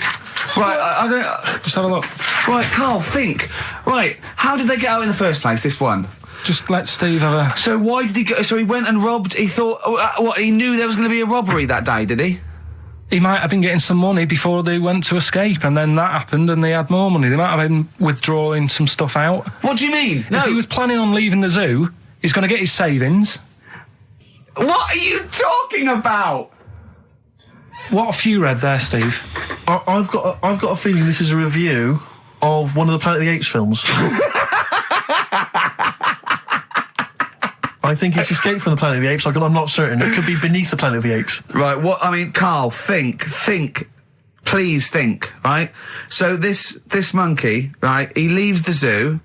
Right, I don't... Just have a look. Right, Carl, think. Right, how did they get out in the first place, this one? Just let Steve have a... So why did he go... So he went and robbed... He thought... he knew there was going to be a robbery that day, did he? He might have been getting some money before they went to escape, and then that happened and they had more money. They might have been withdrawing some stuff out. What do you mean? If he was planning on leaving the zoo, he's going to get his savings. What are you talking about? What have you read there, Steve? I've got a feeling this is a review of one of the Planet of the Apes films. I think it's Escape from the Planet of the Apes. I'm not certain. It could be Beneath the Planet of the Apes. Right, Carl, think. Please think, right? So this monkey, right, he leaves the zoo,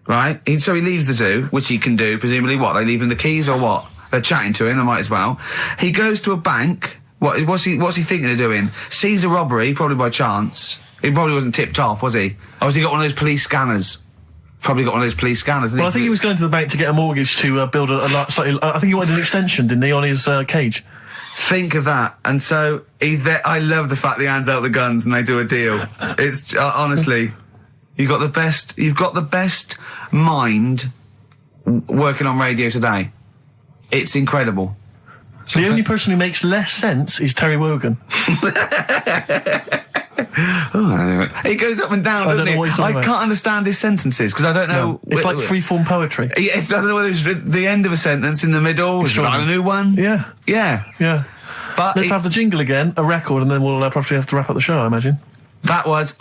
right? So he leaves the zoo, which he can do, presumably what? They leave him the keys or what? They're chatting to him, they might as well. He goes to a bank. What's he thinking of doing? Sees a robbery, probably by chance. He probably wasn't tipped off, was he? Or has he got one of those police scanners? Probably got one of those police scanners. Well, I think he was going to the bank to get a mortgage to build I think he wanted an extension, didn't he, on his cage? Think of that. And so I love the fact that he hands out the guns and they do a deal. It's honestly, you've got the best mind working on radio today. It's incredible. The only person who makes less sense is Terry Wogan. He goes up and down, doesn't he? I can't understand his sentences because I don't know. No, it's like free-form poetry. Yes, I don't know whether it's the end of a sentence, in the middle, is a new one. Yeah. But let's have the jingle again, a record, and then we'll probably have to wrap up the show, I imagine. That was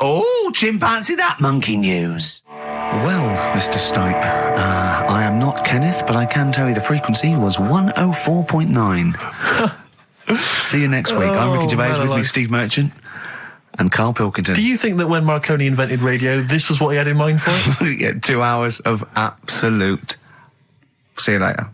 chimpanzee that monkey news. Well, Mr. Stipe, I am not Kenneth, but I can tell you the frequency was 104.9. See you next week. I'm Ricky Gervais, with me Steve Merchant and Karl Pilkington. Do you think that when Marconi invented radio, this was what he had in mind for it? Yeah, 2 hours of absolute... See you later.